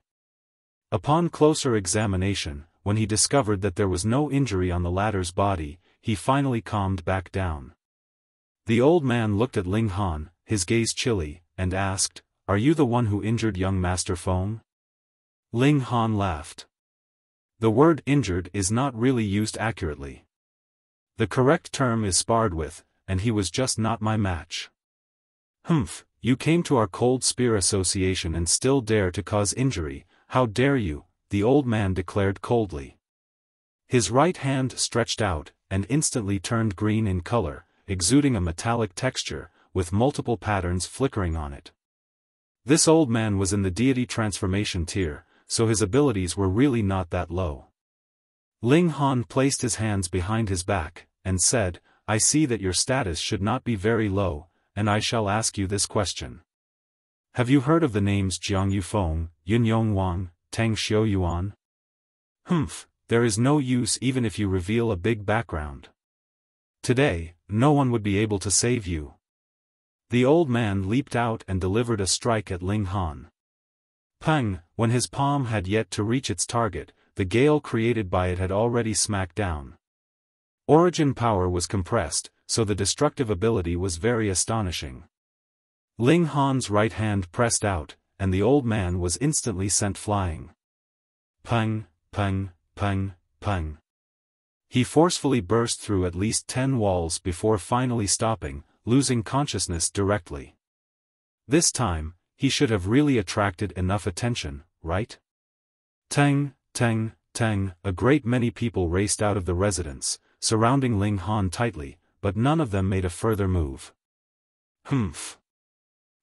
Speaker 1: Upon closer examination, when he discovered that there was no injury on the latter's body, he finally calmed back down. The old man looked at Ling Han, his gaze chilly, and asked, "Are you the one who injured young Master Feng?" Ling Han laughed. The word injured is not really used accurately. The correct term is sparred with, and he was just not my match. "Humph, you came to our Cold Spear Association and still dare to cause injury, how dare you," the old man declared coldly. His right hand stretched out, and instantly turned green in color, exuding a metallic texture, with multiple patterns flickering on it. This old man was in the deity transformation tier, so his abilities were really not that low. Ling Han placed his hands behind his back, and said, "I see that your status should not be very low, and I shall ask you this question. Have you heard of the names Jiang Yufeng, Yun Yong Wang, Tang Xiu Yuan?" "Humph, there is no use even if you reveal a big background. Today, no one would be able to save you." The old man leaped out and delivered a strike at Ling Han. Pang! When his palm had yet to reach its target, the gale created by it had already smacked down. Origin power was compressed, so the destructive ability was very astonishing. Ling Han's right hand pressed out, and the old man was instantly sent flying. Pang, pang, pang, pang. He forcefully burst through at least 10 walls before finally stopping, losing consciousness directly. This time, he should have really attracted enough attention, right? Tang, tang, tang, a great many people raced out of the residence, surrounding Ling Han tightly, but none of them made a further move. Humph.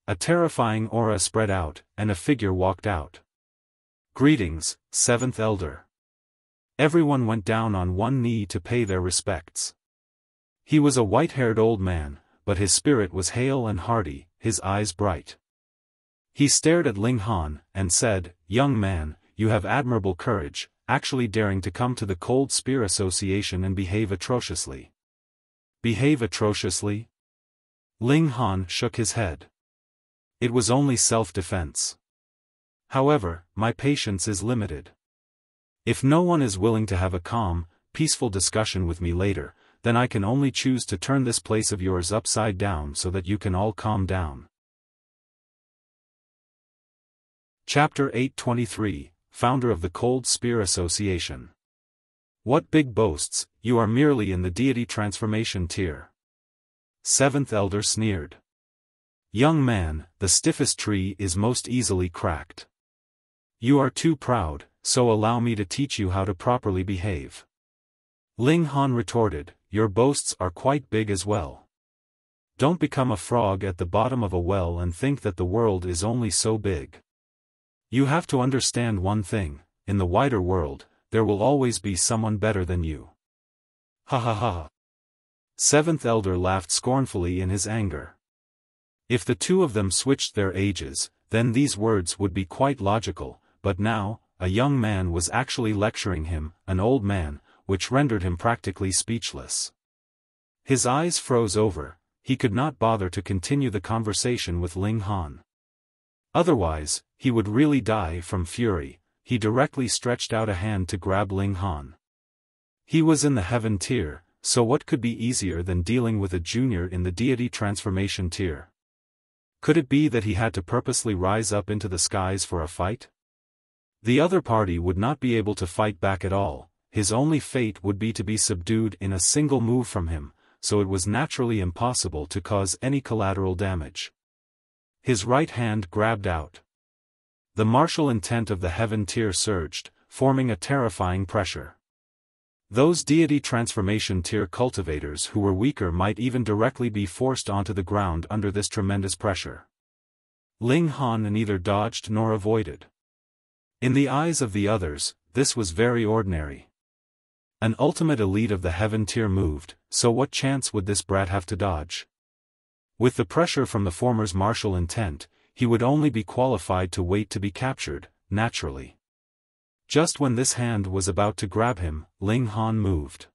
Speaker 1: A terrifying aura spread out, and a figure walked out. "Greetings, Seventh Elder." Everyone went down on one knee to pay their respects. He was a white-haired old man, but his spirit was hale and hearty, his eyes bright. He stared at Ling Han, and said, "Young man, you have admirable courage, actually daring to come to the Cold Spear Association and behave atrociously. Behave atrociously? Ling Han shook his head. It was only self-defense. However, my patience is limited. If no one is willing to have a calm, peaceful discussion with me later, then I can only choose to turn this place of yours upside down so that you can all calm down. Chapter 823, Founder of the Cold Spear Association. What big boasts, you are merely in the deity transformation tier. Seventh Elder sneered. Young man, the stiffest tree is most easily cracked. You are too proud, so allow me to teach you how to properly behave. Ling Han retorted, your boasts are quite big as well. Don't become a frog at the bottom of a well and think that the world is only so big. You have to understand one thing, in the wider world, there will always be someone better than you. Ha ha ha. Seventh Elder laughed scornfully in his anger. If the two of them switched their ages, then these words would be quite logical, but now, a young man was actually lecturing him, an old man, which rendered him practically speechless. His eyes froze over, he could not bother to continue the conversation with Ling Han. Otherwise, he would really die from fury. He directly stretched out a hand to grab Ling Han. He was in the heaven tier, so what could be easier than dealing with a junior in the deity transformation tier? Could it be that he had to purposely rise up into the skies for a fight? The other party would not be able to fight back at all, his only fate would be to be subdued in a single move from him, so it was naturally impossible to cause any collateral damage. His right hand grabbed out. The martial intent of the heaven tier surged, forming a terrifying pressure. Those deity transformation tier cultivators who were weaker might even directly be forced onto the ground under this tremendous pressure. Ling Han neither dodged nor avoided. In the eyes of the others, this was very ordinary. An ultimate elite of the heaven tier moved, so what chance would this brat have to dodge? With the pressure from the former's martial intent, he would only be qualified to wait to be captured, naturally. Just when this hand was about to grab him, Ling Han moved.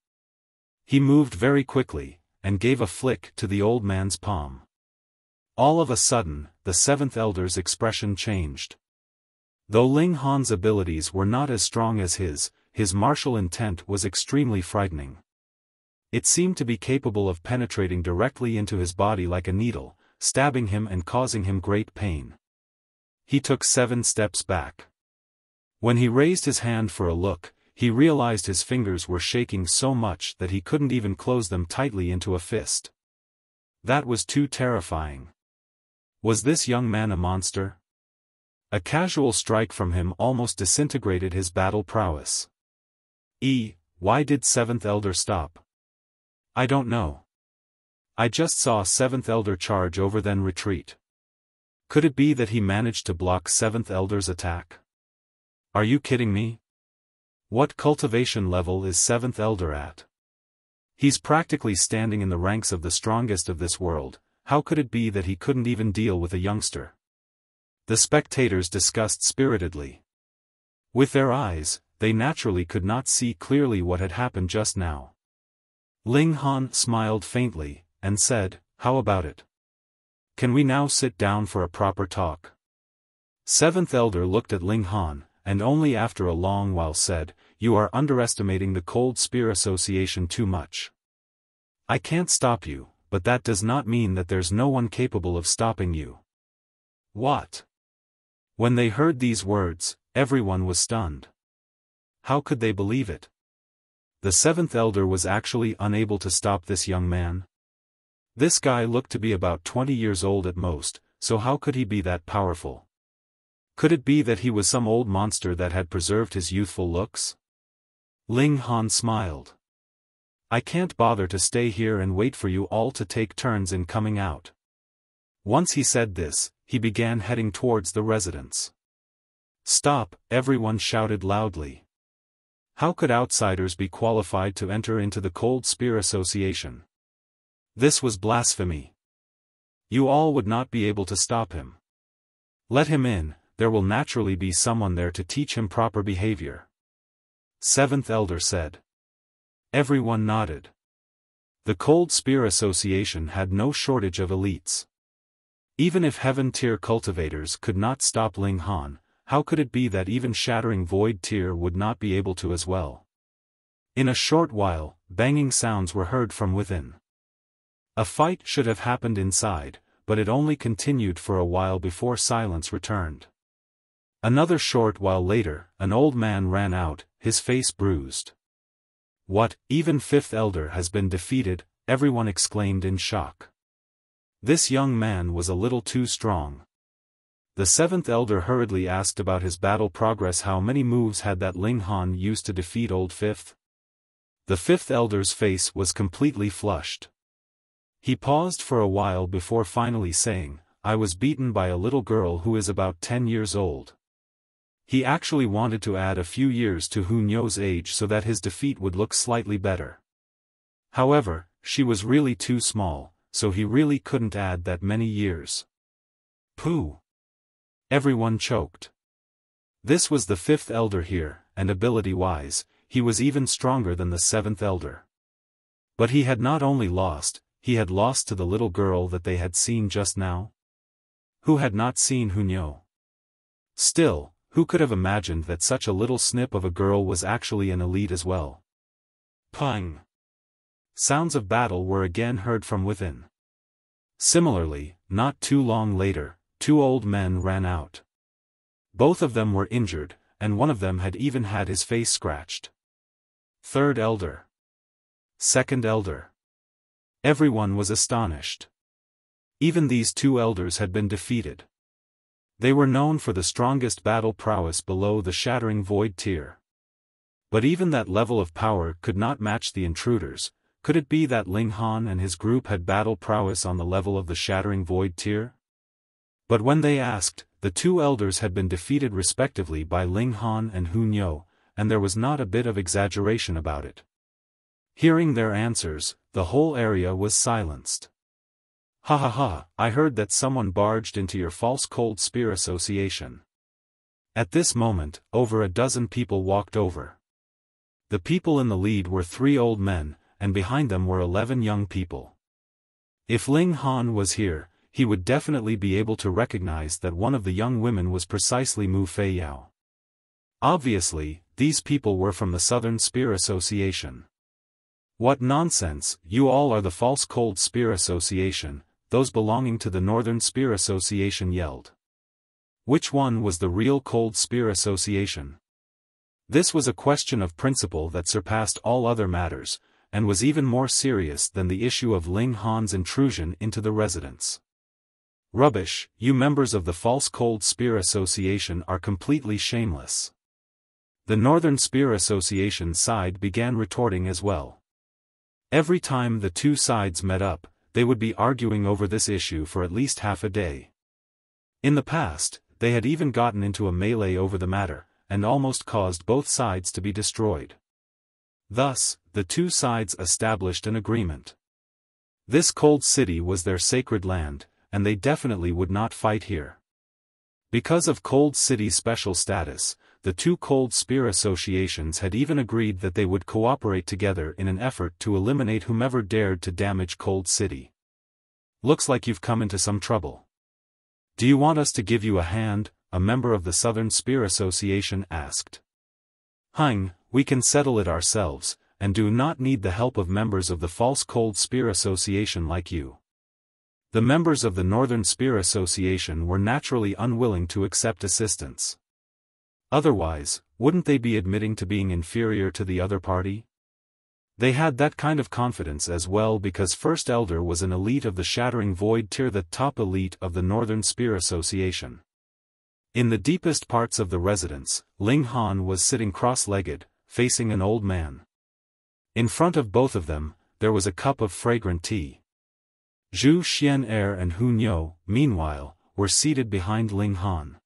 Speaker 1: He moved very quickly, and gave a flick to the old man's palm. All of a sudden, the seventh elder's expression changed. Though Ling Han's abilities were not as strong as his martial intent was extremely frightening. It seemed to be capable of penetrating directly into his body like a needle, stabbing him and causing him great pain. He took 7 steps back. When he raised his hand for a look, he realized his fingers were shaking so much that he couldn't even close them tightly into a fist. That was too terrifying. Was this young man a monster? A casual strike from him almost disintegrated his battle prowess. Why did 7th Elder stop? I don't know. I just saw 7th Elder charge over then retreat. Could it be that he managed to block 7th Elder's attack? Are you kidding me? What cultivation level is 7th Elder at? He's practically standing in the ranks of the strongest of this world, how could it be that he couldn't even deal with a youngster? The spectators discussed spiritedly. With their eyes, they naturally could not see clearly what had happened just now. Ling Han smiled faintly, and said, how about it? Can we now sit down for a proper talk? 7th Elder looked at Ling Han, and only after a long while said, you are underestimating the Cold Spear Association too much. I can't stop you, but that does not mean that there's no one capable of stopping you. What? When they heard these words, everyone was stunned. How could they believe it? The 7th Elder was actually unable to stop this young man? This guy looked to be about 20 years old at most, so how could he be that powerful? Could it be that he was some old monster that had preserved his youthful looks? Ling Han smiled. I can't bother to stay here and wait for you all to take turns in coming out. Once he said this, he began heading towards the residence. Stop, everyone shouted loudly. How could outsiders be qualified to enter into the Cold Spear Association? This was blasphemy. You all would not be able to stop him. Let him in, there will naturally be someone there to teach him proper behavior. 7th Elder said. Everyone nodded. The Cold Spear Association had no shortage of elites. Even if Heaven Tier cultivators could not stop Ling Han, how could it be that even Shattering Void Tier would not be able to as well? In a short while, banging sounds were heard from within. A fight should have happened inside, but it only continued for a while before silence returned. Another short while later, an old man ran out, his face bruised. "What, even Fifth Elder has been defeated?" everyone exclaimed in shock. This young man was a little too strong. The Seventh Elder hurriedly asked about his battle progress. How many moves had that Ling Han used to defeat Old Fifth? The Fifth Elder's face was completely flushed. He paused for a while before finally saying, "I was beaten by a little girl who is about 10 years old." He actually wanted to add a few years to Hu Nyo's age so that his defeat would look slightly better. However, she was really too small, so he really couldn't add that many years. Pooh! Everyone choked. This was the Fifth Elder here, and ability-wise, he was even stronger than the Seventh Elder. But he had not only lost, he had lost to the little girl that they had seen just now. Who had not seen Hu Nyo? Still, who could have imagined that such a little snip of a girl was actually an elite as well? Pang! Sounds of battle were again heard from within. Similarly, not too long later, 2 old men ran out. Both of them were injured, and one of them had even had his face scratched. Third Elder. Second Elder. Everyone was astonished. Even these 2 elders had been defeated. They were known for the strongest battle prowess below the Shattering Void Tier. But even that level of power could not match the intruders. Could it be that Ling Han and his group had battle prowess on the level of the Shattering Void Tier? But when they asked, the 2 elders had been defeated respectively by Ling Han and Hu Nyo, and there was not a bit of exaggeration about it. Hearing their answers, the whole area was silenced. "Ha ha ha, I heard that someone barged into your false Cold Spear Association." At this moment, over a dozen people walked over. The people in the lead were 3 old men, and behind them were 11 young people. If Ling Han was here, he would definitely be able to recognize that one of the young women was precisely Mu Fei Yao. Obviously, these people were from the Southern Spear Association. "What nonsense, you all are the false Cold Spear Association," those belonging to the Northern Spear Association yelled. Which one was the real Cold Spear Association? This was a question of principle that surpassed all other matters, and was even more serious than the issue of Ling Han's intrusion into the residence. "Rubbish, you members of the false Cold Spear Association are completely shameless." The Northern Spear Association side began retorting as well. Every time the 2 sides met up, they would be arguing over this issue for at least half a day. In the past, they had even gotten into a melee over the matter, and almost caused both sides to be destroyed. Thus, the 2 sides established an agreement. This cold city was their sacred land, and they definitely would not fight here. Because of Cold City's special status, the 2 Cold Spear Associations had even agreed that they would cooperate together in an effort to eliminate whomever dared to damage Cold City. "Looks like you've come into some trouble. Do you want us to give you a hand?" a member of the Southern Spear Association asked. We can settle it ourselves, and do not need the help of members of the false Cold Spear Association like you." The members of the Northern Spear Association were naturally unwilling to accept assistance. Otherwise, wouldn't they be admitting to being inferior to the other party? They had that kind of confidence as well because First Elder was an elite of the Shattering Void Tier, the top elite of the Northern Spear Association. In the deepest parts of the residence, Ling Han was sitting cross-legged, facing an old man. In front of both of them, there was a cup of fragrant tea. Zhu Xian'er and Hu Nyo, meanwhile, were seated behind Ling Han.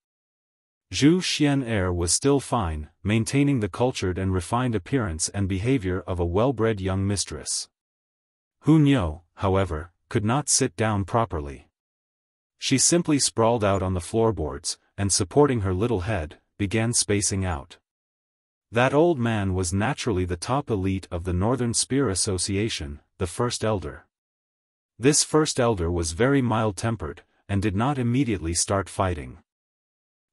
Speaker 1: Zhu Xian'er was still fine, maintaining the cultured and refined appearance and behavior of a well-bred young mistress. Hu Nyo, however, could not sit down properly. She simply sprawled out on the floorboards, and supporting her little head, began spacing out. That old man was naturally the top elite of the Northern Spear Association, the first elder. This first elder was very mild-tempered, and did not immediately start fighting.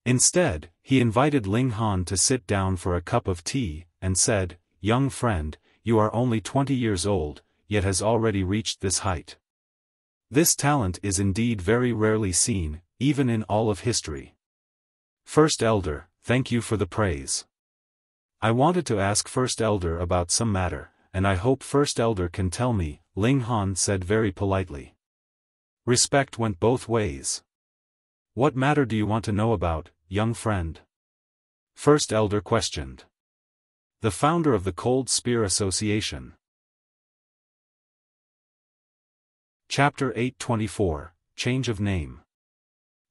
Speaker 1: Instead, he invited Ling Han to sit down for a cup of tea, and said, "Young friend, you are only 20 years old, yet has already reached this height. This talent is indeed very rarely seen, even in all of history. First Elder, thank you for the praise. I wanted to ask First Elder about some matter, and I hope First Elder can tell me," Ling Han said very politely. Respect went both ways. "What matter do you want to know about, young friend?" First Elder questioned. The founder of the Cold Spear Association. Chapter 824, Change of Name.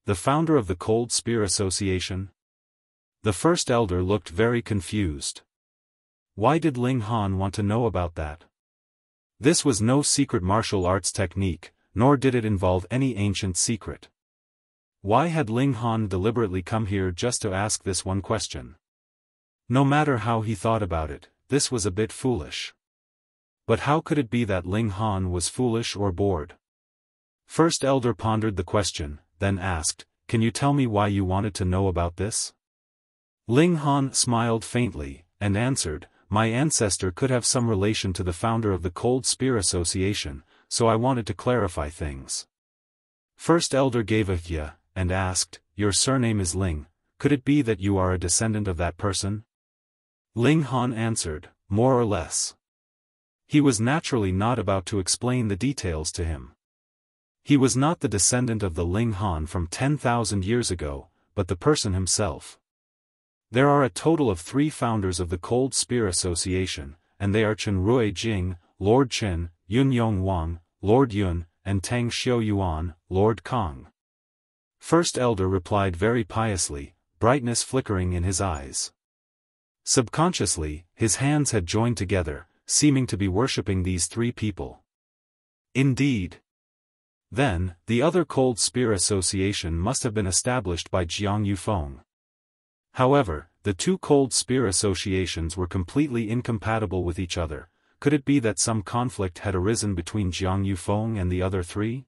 Speaker 1: The founder of the Cold Spear Association? The first elder looked very confused. Why did Ling Han want to know about that? This was no secret martial arts technique, nor did it involve any ancient secret. Why had Ling Han deliberately come here just to ask this one question? No matter how he thought about it, this was a bit foolish. But how could it be that Ling Han was foolish or bored? First Elder pondered the question, then asked, "Can you tell me why you wanted to know about this?" Ling Han smiled faintly, and answered, "My ancestor could have some relation to the founder of the Cold Spear Association, so I wanted to clarify things." First Elder gave a "yeah," and asked, "Your surname is Ling, could it be that you are a descendant of that person?" Ling Han answered, "More or less." He was naturally not about to explain the details to him. He was not the descendant of the Ling Han from 10,000 years ago, but the person himself. There are a total of 3 founders of the Cold Spear Association, and they are Chen Rui Jing, Lord Chen, Yun Yong Wang, Lord Yun, and Tang Xiu Yuan, Lord Kong. First Elder replied very piously, brightness flickering in his eyes. Subconsciously, his hands had joined together, seeming to be worshipping these 3 people. Indeed. Then, the other Cold Spear Association must have been established by Jiang Yufeng. However, the 2 Cold Spear Associations were completely incompatible with each other. Could it be that some conflict had arisen between Jiang Yufeng and the other 3?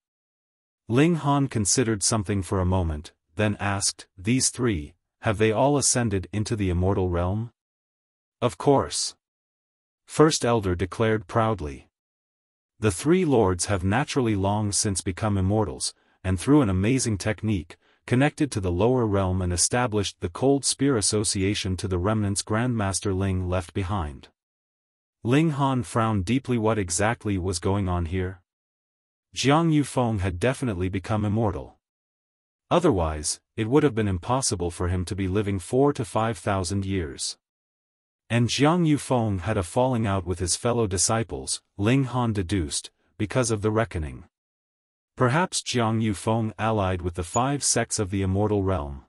Speaker 1: Ling Han considered something for a moment, then asked, "These 3, have they all ascended into the immortal realm?" "Of course." First Elder declared proudly. The 3 lords have naturally long since become immortals, and through an amazing technique, connected to the lower realm and established the Cold Spear Association to the remnants Grandmaster Ling left behind. Ling Han frowned deeply. What exactly was going on here? Jiang Yufeng had definitely become immortal. Otherwise, it would have been impossible for him to be living 4,000 to 5,000 years. And Jiang Yufeng had a falling out with his fellow disciples, Ling Han deduced, because of the reckoning. Perhaps Jiang Yufeng allied with the 5 sects of the immortal realm.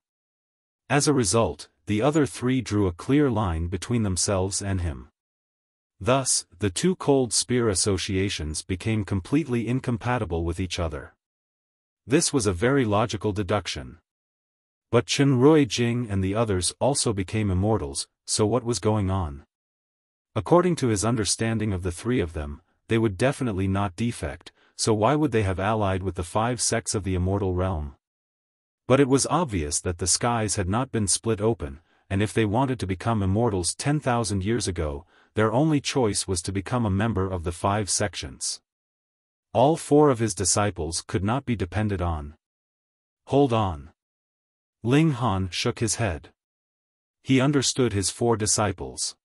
Speaker 1: As a result, the other 3 drew a clear line between themselves and him. Thus, the 2 Cold Spear Associations became completely incompatible with each other. This was a very logical deduction. But Chen Rui Jing and the others also became immortals, so what was going on? According to his understanding of the 3 of them, they would definitely not defect, so why would they have allied with the 5 sects of the immortal realm? But it was obvious that the skies had not been split open, and if they wanted to become immortals 10,000 years ago, their only choice was to become a member of the 5 sections. All 4 of his disciples could not be depended on. Hold on. Ling Han shook his head. He understood his 4 disciples.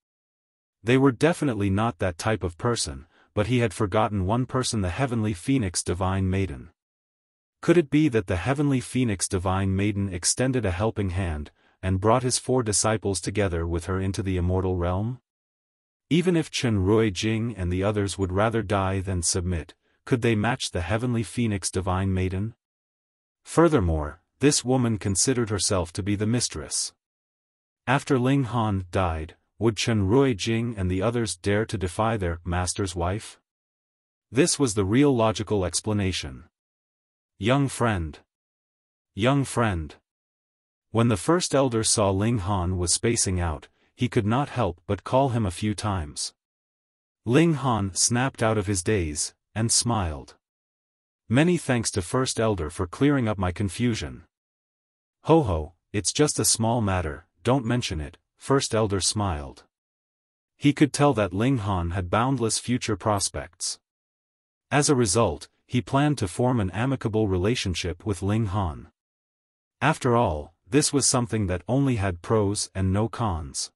Speaker 1: They were definitely not that type of person, but he had forgotten one person, the Heavenly Phoenix Divine Maiden. Could it be that the Heavenly Phoenix Divine Maiden extended a helping hand, and brought his 4 disciples together with her into the immortal realm? Even if Chen Rui Jing and the others would rather die than submit, could they match the Heavenly Phoenix Divine Maiden? Furthermore, this woman considered herself to be the mistress. After Ling Han died, would Chen Rui Jing and the others dare to defy their master's wife? This was the real logical explanation. Young friend. Young friend. When the first elder saw Ling Han was spacing out, he could not help but call him a few times. Ling Han snapped out of his daze, and smiled. Many thanks to First Elder for clearing up my confusion. Ho ho, it's just a small matter, don't mention it, First Elder smiled. He could tell that Ling Han had boundless future prospects. As a result, he planned to form an amicable relationship with Ling Han. After all, this was something that only had pros and no cons.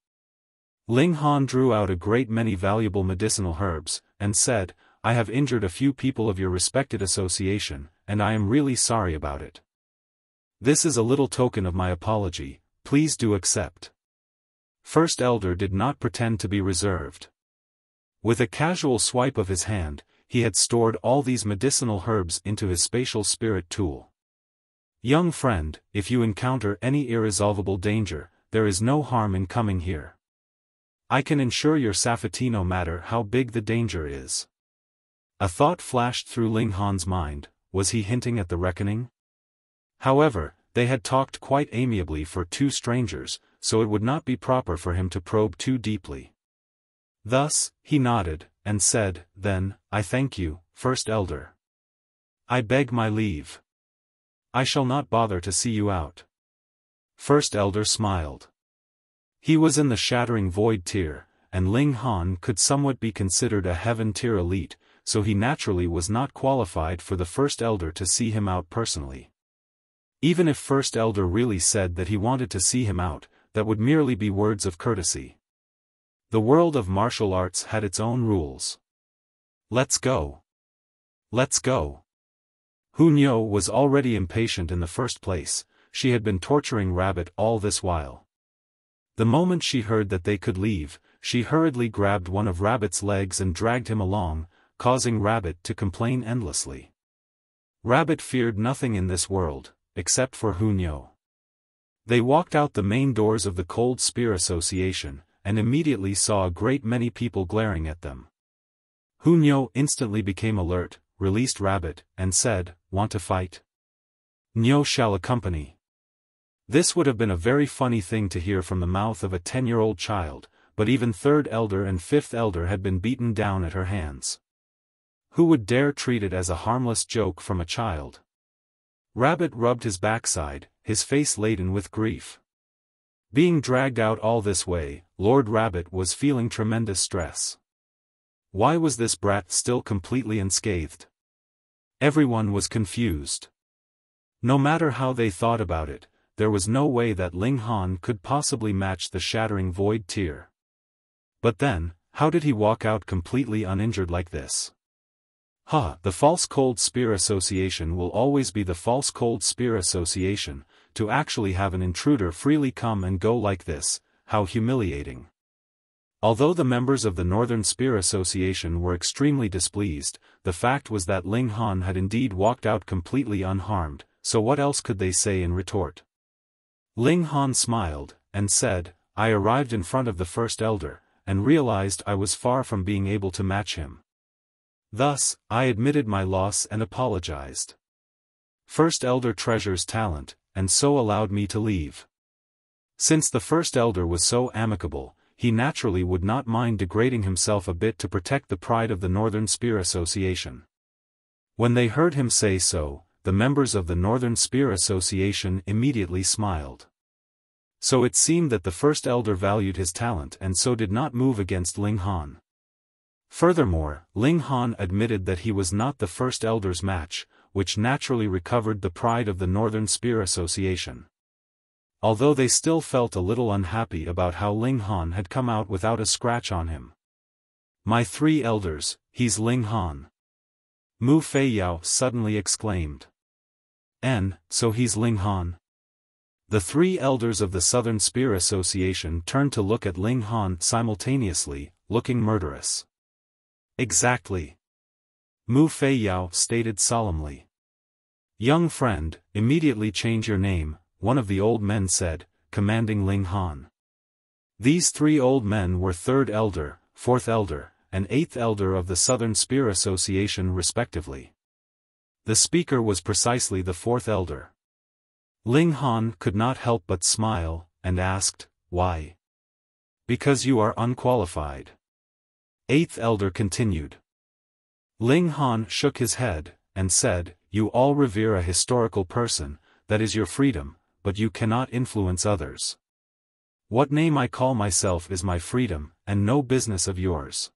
Speaker 1: Ling Han drew out a great many valuable medicinal herbs, and said, I have injured a few people of your respected association, and I am really sorry about it. This is a little token of my apology, please do accept. First Elder did not pretend to be reserved. With a casual swipe of his hand, he had stored all these medicinal herbs into his spatial spirit tool. Young friend, if you encounter any irresolvable danger, there is no harm in coming here. I can ensure your safety no matter how big the danger is. A thought flashed through Ling Han's mind, was he hinting at the reckoning? However, they had talked quite amiably for two strangers, so it would not be proper for him to probe too deeply. Thus, he nodded, and said, then, I thank you, First Elder. I beg my leave. I shall not bother to see you out. First Elder smiled. He was in the Shattering Void tier, and Ling Han could somewhat be considered a Heaven tier elite, so he naturally was not qualified for the First Elder to see him out personally. Even if First Elder really said that he wanted to see him out, that would merely be words of courtesy. The world of martial arts had its own rules. Let's go. Let's go. Hunyo was already impatient in the first place, she had been torturing Rabbit all this while. The moment she heard that they could leave, she hurriedly grabbed one of Rabbit's legs and dragged him along, causing Rabbit to complain endlessly. Rabbit feared nothing in this world, except for Hunyo. They walked out the main doors of the Cold Spear Association, and immediately saw a great many people glaring at them. Hunyo instantly became alert, released Rabbit, and said, want to fight? Nyo shall accompany. This would have been a very funny thing to hear from the mouth of a 10-year-old child, but even Third Elder and Fifth Elder had been beaten down at her hands. Who would dare treat it as a harmless joke from a child? Rabbit rubbed his backside, his face laden with grief. Being dragged out all this way, Lord Rabbit was feeling tremendous stress. Why was this brat still completely unscathed? Everyone was confused. No matter how they thought about it, there was no way that Ling Han could possibly match the Shattering Void tier. But then, how did he walk out completely uninjured like this? The False Cold Spear Association will always be the False Cold Spear Association. To actually have an intruder freely come and go like this, how humiliating. Although the members of the Northern Spear Association were extremely displeased, the fact was that Ling Han had indeed walked out completely unharmed, so what else could they say in retort? Ling Han smiled, and said, I arrived in front of the First Elder, and realized I was far from being able to match him. Thus, I admitted my loss and apologized. First Elder treasures talent, and so allowed me to leave. Since the First Elder was so amicable, he naturally would not mind degrading himself a bit to protect the pride of the Northern Spear Association. When they heard him say so, the members of the Northern Spear Association immediately smiled. So it seemed that the First Elder valued his talent and so did not move against Ling Han. Furthermore, Ling Han admitted that he was not the First Elder's match, which naturally recovered the pride of the Northern Spear Association. Although they still felt a little unhappy about how Ling Han had come out without a scratch on him. My 3 elders, he's Ling Han. Mu Feiyao suddenly exclaimed. So he's Ling Han? The 3 elders of the Southern Spear Association turned to look at Ling Han simultaneously, looking murderous. Exactly. Mu Feiyao stated solemnly. Young friend, immediately change your name, one of the old men said, commanding Ling Han. These 3 old men were 3rd Elder, 4th Elder, and 8th Elder of the Southern Spear Association respectively. The speaker was precisely the 4th Elder. Ling Han could not help but smile, and asked, why? Because you are unqualified. Eighth Elder continued. Ling Han shook his head, and said, "You all revere a historical person, that is your freedom, but you cannot influence others. What name I call myself is my freedom, and no business of yours.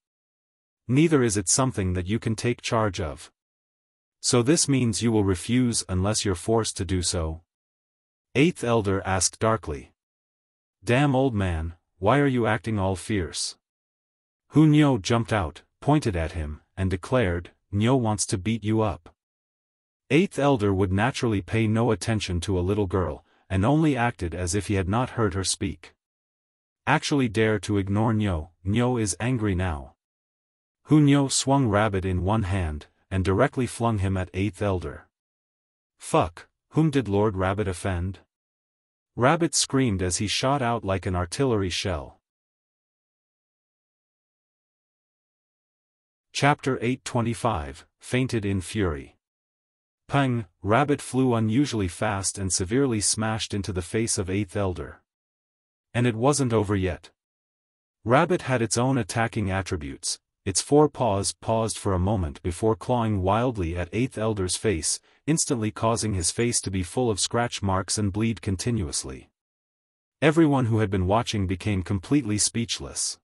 Speaker 1: Neither is it something that you can take charge of. So this means you will refuse unless you're forced to do so?" Eighth Elder asked darkly. "Damn old man, why are you acting all fierce?" Hu Niu jumped out, pointed at him, and declared, "Niu wants to beat you up." Eighth Elder would naturally pay no attention to a little girl, and only acted as if he had not heard her speak. Actually dare to ignore Niu, Niu is angry now. Hu Niu swung Rabbit in one hand, and directly flung him at Eighth Elder. "Fuck, whom did Lord Rabbit offend?" Rabbit screamed as he shot out like an artillery shell. Chapter 825, Fainted in Fury. Pang, Rabbit flew unusually fast and severely smashed into the face of Eighth Elder. And it wasn't over yet. Rabbit had its own attacking attributes. Its four paws paused for a moment before clawing wildly at Eighth Elder's face, instantly causing his face to be full of scratch marks and bleed continuously. Everyone who had been watching became completely speechless.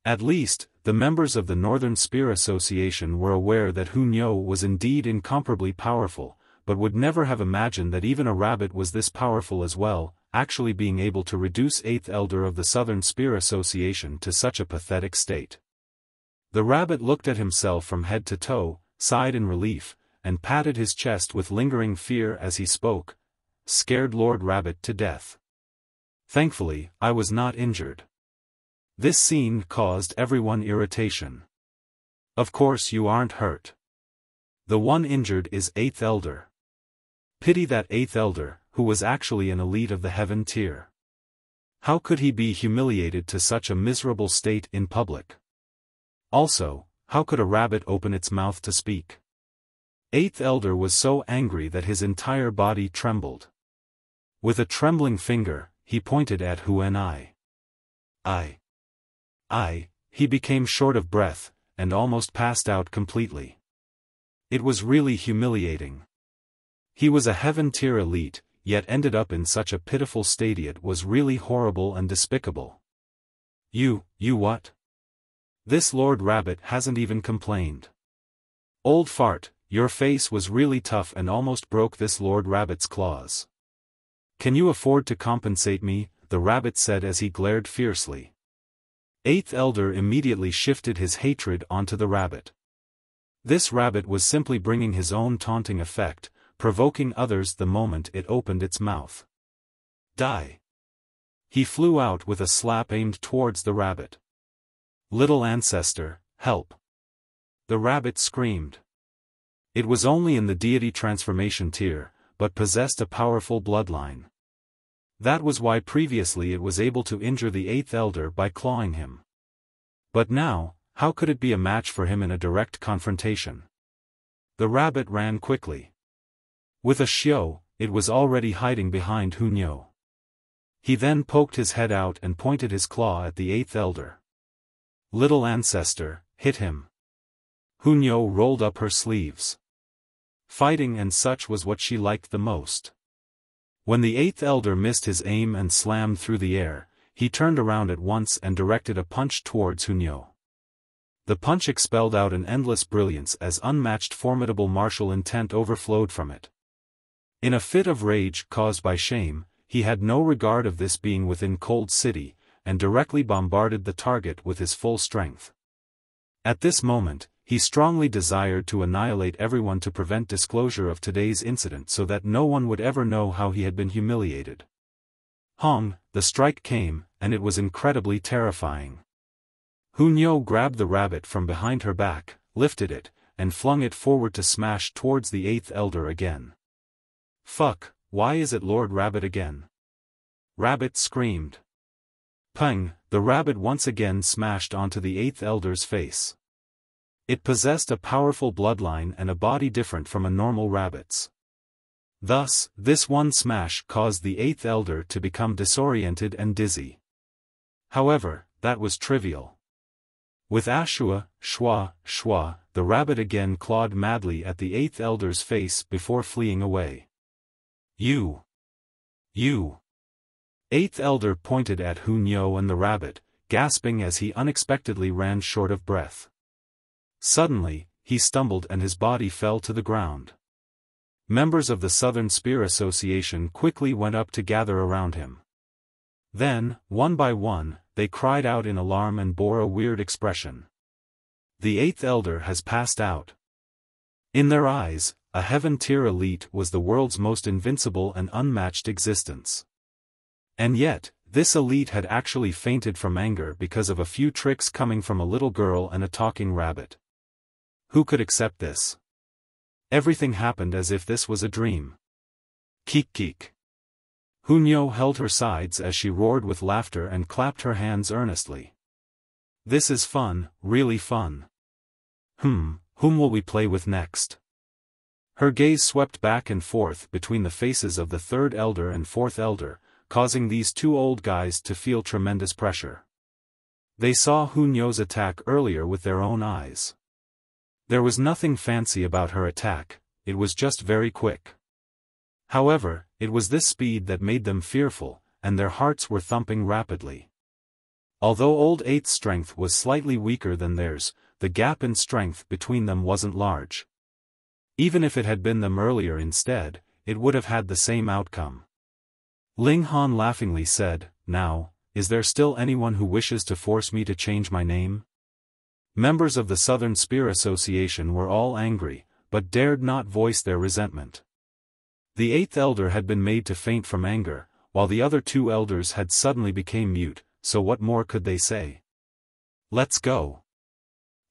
Speaker 1: At least, the members of the Northern Spear Association were aware that Hu Niu was indeed incomparably powerful, but would never have imagined that even a rabbit was this powerful as well, actually being able to reduce Eighth Elder of the Southern Spear Association to such a pathetic state. The rabbit looked at himself from head to toe, sighed in relief, and patted his chest with lingering fear as he spoke. "Scared Lord Rabbit to death. Thankfully, I was not injured." This scene caused everyone irritation. "Of course you aren't hurt. The one injured is Eighth Elder. Pity that Eighth Elder, who was actually an elite of the Heaven tier. How could he be humiliated to such a miserable state in public? Also, how could a rabbit open its mouth to speak?" Eighth Elder was so angry that his entire body trembled. With a trembling finger, he pointed at Hu Ni. He became short of breath, and almost passed out completely. It was really humiliating. He was a Heaven tier elite, yet ended up in such a pitiful state. It was really horrible and despicable. You what? This Lord Rabbit hasn't even complained. Old fart, your face was really tough and almost broke this Lord Rabbit's claws. Can you afford to compensate me? The rabbit said as he glared fiercely. Eighth Elder immediately shifted his hatred onto the rabbit. This rabbit was simply bringing his own taunting effect, provoking others the moment it opened its mouth. Die! He flew out with a slap aimed towards the rabbit. "Little ancestor, help!" The rabbit screamed. It was only in the deity transformation tier, but possessed a powerful bloodline. That was why previously it was able to injure the Eighth Elder by clawing him. But now, how could it be a match for him in a direct confrontation? The rabbit ran quickly. With a xiao, it was already hiding behind Hu Niu. He then poked his head out and pointed his claw at the Eighth Elder. "Little ancestor, hit him." Hu Niu rolled up her sleeves. Fighting and such was what she liked the most. When the Eighth Elder missed his aim and slammed through the air, he turned around at once and directed a punch towards Hu Niu. The punch expelled out an endless brilliance as unmatched formidable martial intent overflowed from it. In a fit of rage caused by shame, he had no regard of this being within Cold City, and directly bombarded the target with his full strength. At this moment, he strongly desired to annihilate everyone to prevent disclosure of today's incident so that no one would ever know how he had been humiliated. Hong, the strike came, and it was incredibly terrifying. Hu Niu grabbed the rabbit from behind her back, lifted it, and flung it forward to smash towards the Eighth Elder again. "Fuck, why is it Lord Rabbit again?" Rabbit screamed. Pang, the rabbit once again smashed onto the Eighth Elder's face. It possessed a powerful bloodline and a body different from a normal rabbit's. Thus, this one smash caused the Eighth Elder to become disoriented and dizzy. However, that was trivial. With Ashua, Shua, the rabbit again clawed madly at the eighth elder's face before fleeing away. You! Eighth elder pointed at Hunyo and the rabbit, gasping as he unexpectedly ran short of breath. Suddenly, he stumbled and his body fell to the ground. Members of the Southern Spear Association quickly went up to gather around him. Then, one by one, they cried out in alarm and bore a weird expression. The eighth elder has passed out. In their eyes, a heaven-tier elite was the world's most invincible and unmatched existence. And yet, this elite had actually fainted from anger because of a few tricks coming from a little girl and a talking rabbit. Who could accept this? Everything happened as if this was a dream. Keek. Hunyo held her sides as she roared with laughter and clapped her hands earnestly. This is fun, really fun. Whom will we play with next? Her gaze swept back and forth between the faces of the third elder and fourth elder, causing these two old guys to feel tremendous pressure. They saw Hunyo's attack earlier with their own eyes. There was nothing fancy about her attack, it was just very quick. However, it was this speed that made them fearful, and their hearts were thumping rapidly. Although Old Eighth's strength was slightly weaker than theirs, the gap in strength between them wasn't large. Even if it had been them earlier instead, it would have had the same outcome. Ling Han laughingly said, "Now, is there still anyone who wishes to force me to change my name?" Members of the Southern Spear Association were all angry, but dared not voice their resentment. The eighth elder had been made to faint from anger, while the other two elders had suddenly become mute, so what more could they say? Let's go.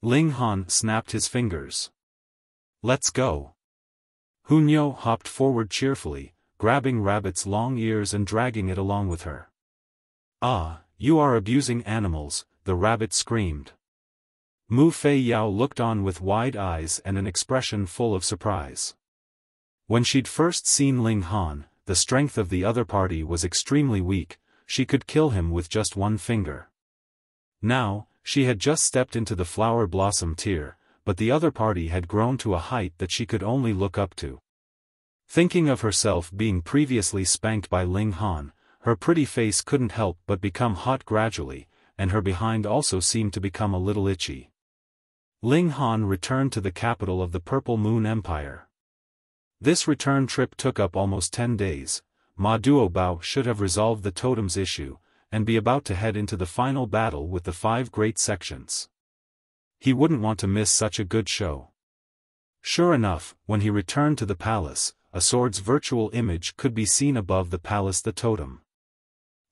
Speaker 1: Ling Han snapped his fingers. Let's go. Hunyo hopped forward cheerfully, grabbing Rabbit's long ears and dragging it along with her. Ah, you are abusing animals, the rabbit screamed. Mu Fei Yao looked on with wide eyes and an expression full of surprise. When she'd first seen Ling Han, the strength of the other party was extremely weak, she could kill him with just one finger. Now, she had just stepped into the flower blossom tier, but the other party had grown to a height that she could only look up to. Thinking of herself being previously spanked by Ling Han, her pretty face couldn't help but become hot gradually, and her behind also seemed to become a little itchy. Ling Han returned to the capital of the Purple Moon Empire. This return trip took up almost 10 days. Ma Duobao should have resolved the totem's issue, and be about to head into the final battle with the 5 great sections. He wouldn't want to miss such a good show. Sure enough, when he returned to the palace, a sword's virtual image could be seen above the palace, the totem.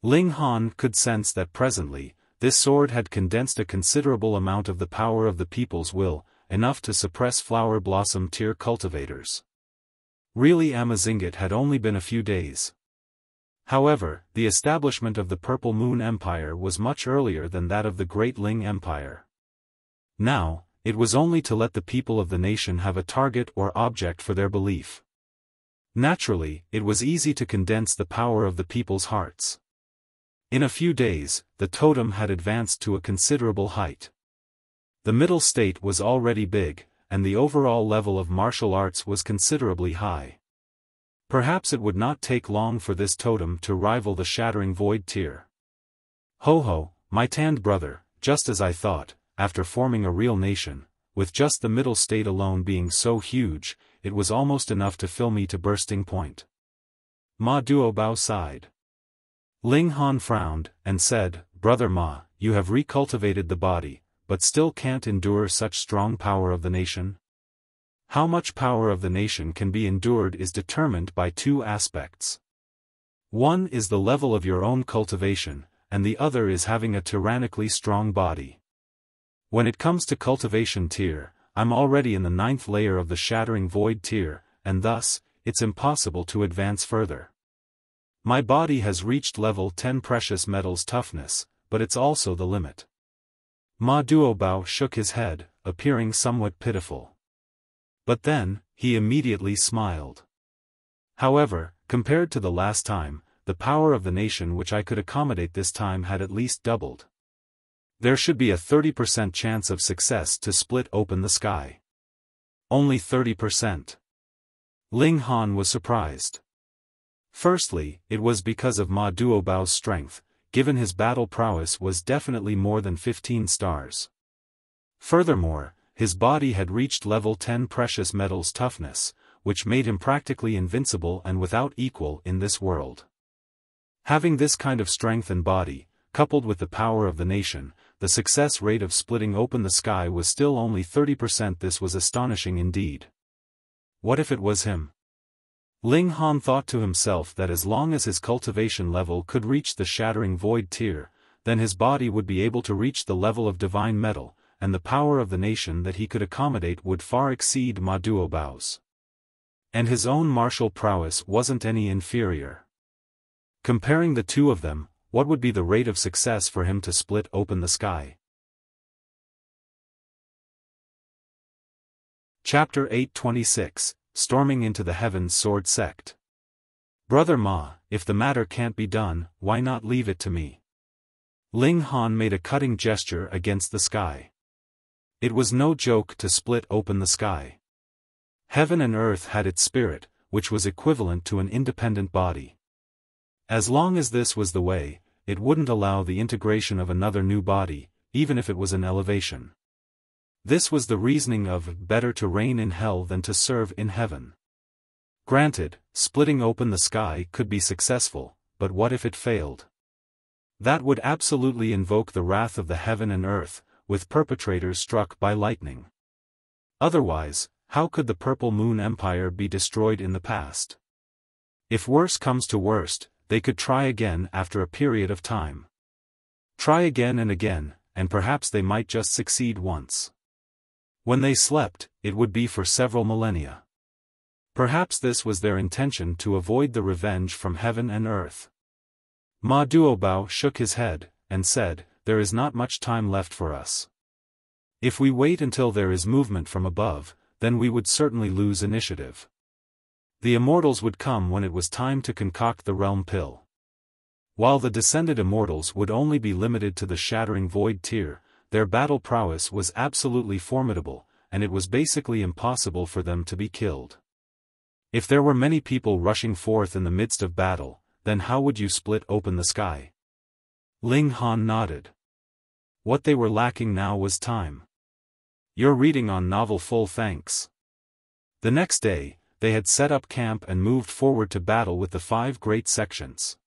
Speaker 1: Ling Han could sense that presently, this sword had condensed a considerable amount of the power of the people's will, enough to suppress flower blossom tier cultivators. Really, Amazingat had only been a few days. However, the establishment of the Purple Moon Empire was much earlier than that of the Great Ling Empire. Now, it was only to let the people of the nation have a target or object for their belief. Naturally, it was easy to condense the power of the people's hearts. In a few days, the totem had advanced to a considerable height. The middle state was already big, and the overall level of martial arts was considerably high. Perhaps it would not take long for this totem to rival the Shattering Void tier. Ho, my tanned brother, just as I thought, after forming a real nation, with just the middle state alone being so huge, it was almost enough to fill me to bursting point. Ma Duobao sighed. Ling Han frowned, and said, Brother Ma, you have recultivated the body, but still can't endure such strong power of the nation? How much power of the nation can be endured is determined by 2 aspects. One is the level of your own cultivation, and the other is having a tyrannically strong body. When it comes to cultivation tier, I'm already in the 9th layer of the Shattering Void tier, and thus, it's impossible to advance further. My body has reached level 10 precious metals toughness, but it's also the limit. Ma Duobao shook his head, appearing somewhat pitiful. But then, he immediately smiled. However, compared to the last time, the power of the nation which I could accommodate this time had at least doubled. There should be a 30% chance of success to split open the sky. Only 30%. Ling Han was surprised. Firstly, it was because of Ma Duobao's strength, given his battle prowess was definitely more than 15 stars. Furthermore, his body had reached level 10 precious metals toughness, which made him practically invincible and without equal in this world. Having this kind of strength and body, coupled with the power of the nation, the success rate of splitting open the sky was still only 30%. This was astonishing indeed. What if it was him? Ling Han thought to himself that as long as his cultivation level could reach the shattering void tier, then his body would be able to reach the level of divine metal, and the power of the nation that he could accommodate would far exceed Ma Duobao's. And his own martial prowess wasn't any inferior. Comparing the two of them, what would be the rate of success for him to split open the sky? Chapter 826, Storming into the Heaven's Sword Sect. Brother Ma, if the matter can't be done, why not leave it to me? Ling Han made a cutting gesture against the sky. It was no joke to split open the sky. Heaven and earth had its spirit, which was equivalent to an independent body. As long as this was the way, it wouldn't allow the integration of another new body, even if it was an elevation. This was the reasoning of better to reign in hell than to serve in heaven. Granted, splitting open the sky could be successful, but what if it failed? That would absolutely invoke the wrath of the heaven and earth, with perpetrators struck by lightning. Otherwise, how could the Purple Moon Empire be destroyed in the past? If worse comes to worst, they could try again after a period of time. Try again, and perhaps they might just succeed once. When they slept, it would be for several millennia. Perhaps this was their intention to avoid the revenge from heaven and earth. Ma Duobao shook his head, and said, "There is not much time left for us. If we wait until there is movement from above, then we would certainly lose initiative. The immortals would come when it was time to concoct the realm pill. While the descended immortals would only be limited to the shattering void tier, their battle prowess was absolutely formidable, and it was basically impossible for them to be killed. If there were many people rushing forth in the midst of battle, then how would you split open the sky?" Ling Han nodded. What they were lacking now was time. "You're reading on novel full thanks." The next day, they had set up camp and moved forward to battle with the 5 great sections.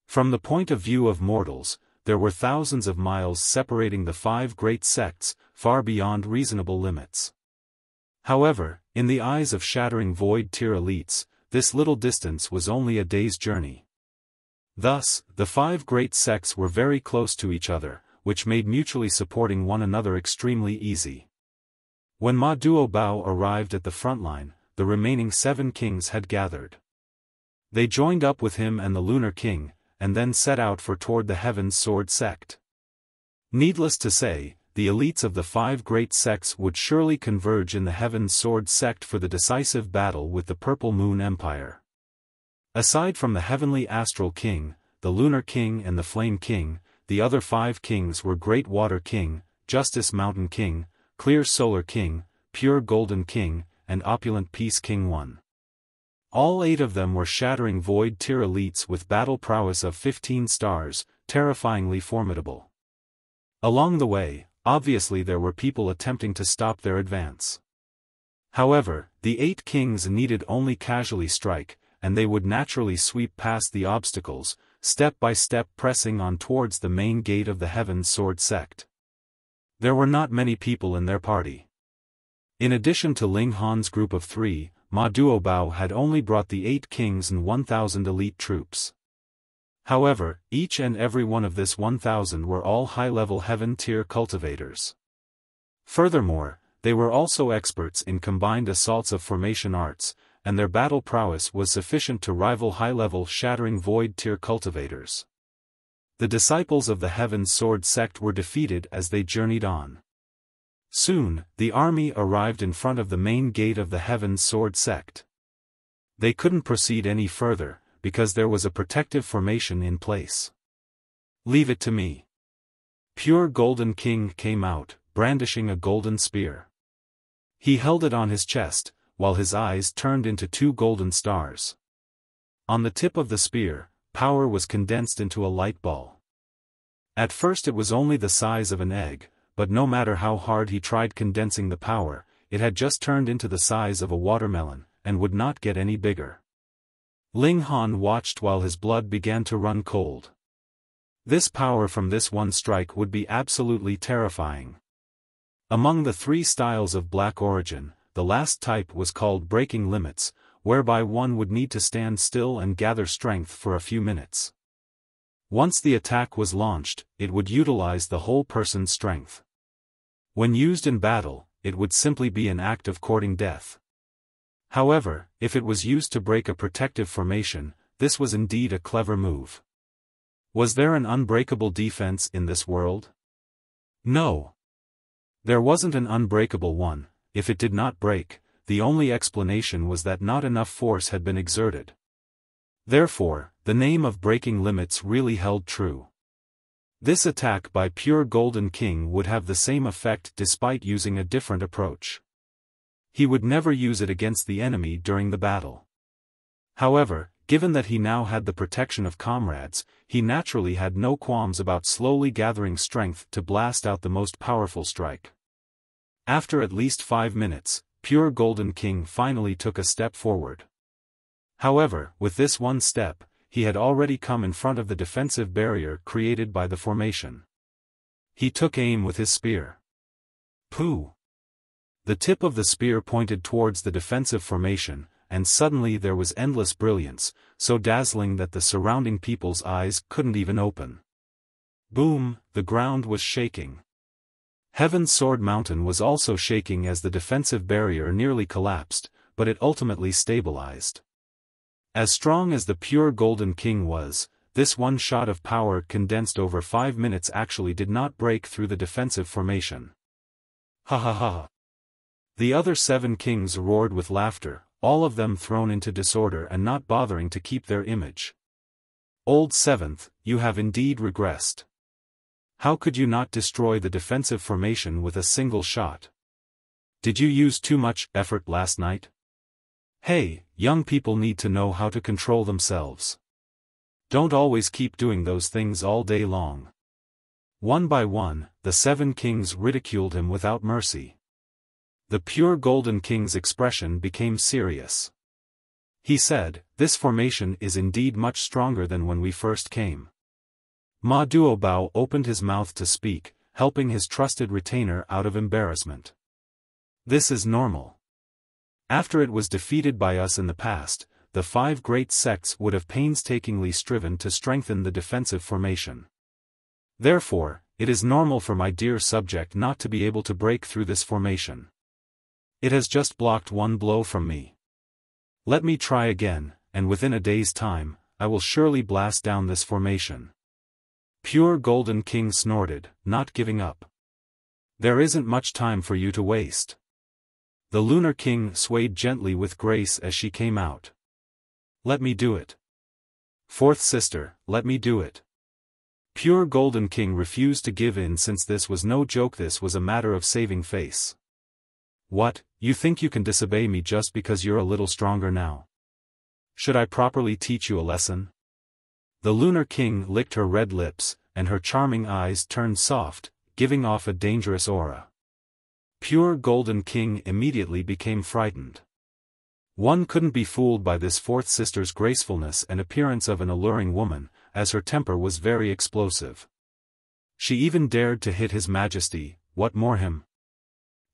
Speaker 1: From the point of view of mortals, there were thousands of miles separating the 5 great sects, far beyond reasonable limits. However, in the eyes of shattering void tier elites, this little distance was only a day's journey. Thus, the 5 great sects were very close to each other, which made mutually supporting one another extremely easy. When Ma Duobao arrived at the front line, the remaining 7 kings had gathered. They joined up with him and the Lunar King, and then set out for toward the Heaven's Sword Sect. Needless to say, the elites of the 5 great sects would surely converge in the Heaven's Sword Sect for the decisive battle with the Purple Moon Empire. Aside from the Heavenly Astral King, the Lunar King and the Flame King, the other 5 kings were Great Water King, Justice Mountain King, Clear Solar King, Pure Golden King, and Opulent Peace King 1. All 8 of them were shattering void tier elites with battle prowess of 15 stars, terrifyingly formidable. Along the way, obviously there were people attempting to stop their advance. However, the 8 kings needed only casually strike, and they would naturally sweep past the obstacles, step by step pressing on towards the main gate of the Heaven's Sword Sect. There were not many people in their party. In addition to Ling Han's group of 3, Ma Duobao had only brought the 8 kings and 1,000 elite troops. However, each and every one of this 1,000 were all high-level heaven-tier cultivators. Furthermore, they were also experts in combined assaults of formation arts, and their battle prowess was sufficient to rival high-level shattering void-tier cultivators. The disciples of the Heaven's Sword Sect were defeated as they journeyed on. Soon, the army arrived in front of the main gate of the Heaven's Sword Sect. They couldn't proceed any further, because there was a protective formation in place. "Leave it to me," Pure Golden King came out, brandishing a golden spear. He held it on his chest, while his eyes turned into two golden stars. On the tip of the spear, power was condensed into a light ball. At first it was only the size of an egg, but no matter how hard he tried condensing the power, it had just turned into the size of a watermelon, and would not get any bigger. Ling Han watched while his blood began to run cold. This power from this one strike would be absolutely terrifying. Among the three styles of black origin, the last type was called breaking limits, whereby one would need to stand still and gather strength for a few minutes. Once the attack was launched, it would utilize the whole person's strength. When used in battle, it would simply be an act of courting death. However, if it was used to break a protective formation, this was indeed a clever move. Was there an unbreakable defense in this world? No. There wasn't an unbreakable one. If it did not break, the only explanation was that not enough force had been exerted. Therefore, the name of breaking limits really held true. This attack by Pure Golden King would have the same effect despite using a different approach. He would never use it against the enemy during the battle. However, given that he now had the protection of comrades, he naturally had no qualms about slowly gathering strength to blast out the most powerful strike. After at least 5 minutes, Pure Golden King finally took a step forward. However, with this one step, he had already come in front of the defensive barrier created by the formation. He took aim with his spear. Pooh! The tip of the spear pointed towards the defensive formation, and suddenly there was endless brilliance, so dazzling that the surrounding people's eyes couldn't even open. Boom, the ground was shaking. Heaven's Sword Mountain was also shaking as the defensive barrier nearly collapsed, but it ultimately stabilized. As strong as the Pure Golden King was, this one shot of power condensed over 5 minutes actually did not break through the defensive formation. Ha ha ha. The other 7 kings roared with laughter, all of them thrown into disorder and not bothering to keep their image. Old Seventh, you have indeed regressed. How could you not destroy the defensive formation with a single shot? Did you use too much effort last night? Hey, young people need to know how to control themselves. Don't always keep doing those things all day long. One by one, the 7 kings ridiculed him without mercy. The Pure Golden King's expression became serious. He said, "This formation is indeed much stronger than when we first came." Ma Duobao opened his mouth to speak, helping his trusted retainer out of embarrassment. This is normal. After it was defeated by us in the past, the 5 great sects would have painstakingly striven to strengthen the defensive formation. Therefore, it is normal for my dear subject not to be able to break through this formation. It has just blocked one blow from me. Let me try again, and within a day's time, I will surely blast down this formation. Pure Golden King snorted, not giving up. There isn't much time for you to waste. The Lunar King swayed gently with grace as she came out. Let me do it. Fourth sister, let me do it. Pure Golden King refused to give in since this was no joke, this was a matter of saving face. What, you think you can disobey me just because you're a little stronger now? Should I properly teach you a lesson? The Lunar King licked her red lips, and her charming eyes turned soft, giving off a dangerous aura. Pure Golden King immediately became frightened. One couldn't be fooled by this fourth sister's gracefulness and appearance of an alluring woman, as her temper was very explosive. She even dared to hit His Majesty, what more him?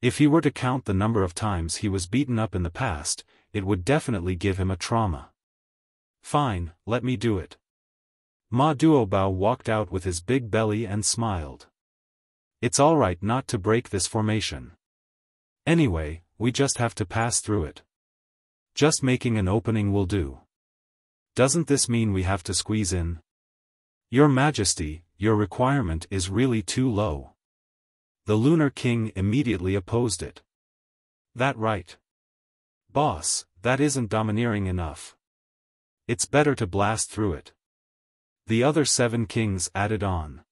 Speaker 1: If he were to count the number of times he was beaten up in the past, it would definitely give him a trauma. Fine, let me do it. Ma Duobao walked out with his big belly and smiled. It's alright not to break this formation. Anyway, we just have to pass through it. Just making an opening will do. Doesn't this mean we have to squeeze in? Your Majesty, your requirement is really too low. The Lunar King immediately opposed it. That right? Boss, that isn't domineering enough. It's better to blast through it. The other 7 kings added on.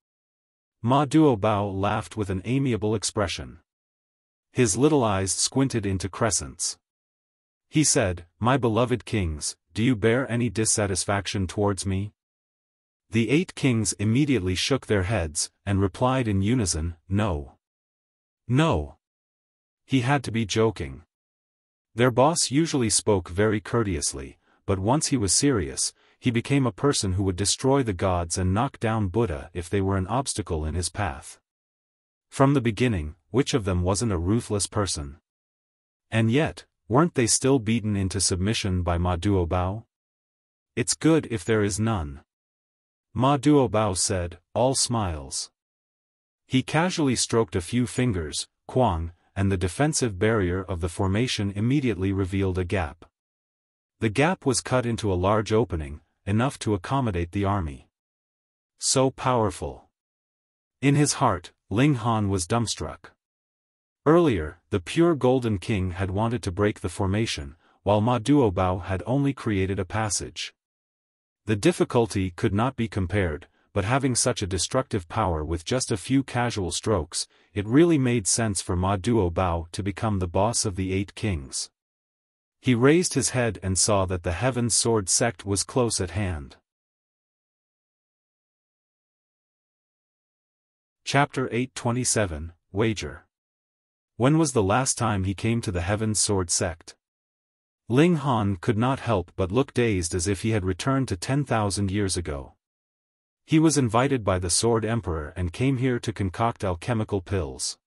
Speaker 1: Ma Duobao laughed with an amiable expression. His little eyes squinted into crescents. He said, "My beloved kings, do you bear any dissatisfaction towards me?" The 8 kings immediately shook their heads, and replied in unison, "No. No." He had to be joking. Their boss usually spoke very courteously, but once he was serious, he became a person who would destroy the gods and knock down Buddha if they were an obstacle in his path. From the beginning, which of them wasn't a ruthless person? And yet, weren't they still beaten into submission by Ma Duobao? "It's good if there is none," Ma Duobao said, all smiles. He casually stroked a few fingers, Quang, and the defensive barrier of the formation immediately revealed a gap. The gap was cut into a large opening, enough to accommodate the army. So powerful. In his heart, Ling Han was dumbstruck. Earlier, the pure Golden King had wanted to break the formation, while Ma Duobao had only created a passage. The difficulty could not be compared, but having such a destructive power with just a few casual strokes, it really made sense for Ma Duobao to become the boss of the 8 kings. He raised his head and saw that the Heaven's Sword sect was close at hand. Chapter 827, Wager. When was the last time he came to the Heaven's Sword sect? Ling Han could not help but look dazed as if he had returned to 10,000 years ago. He was invited by the Sword Emperor and came here to concoct alchemical pills.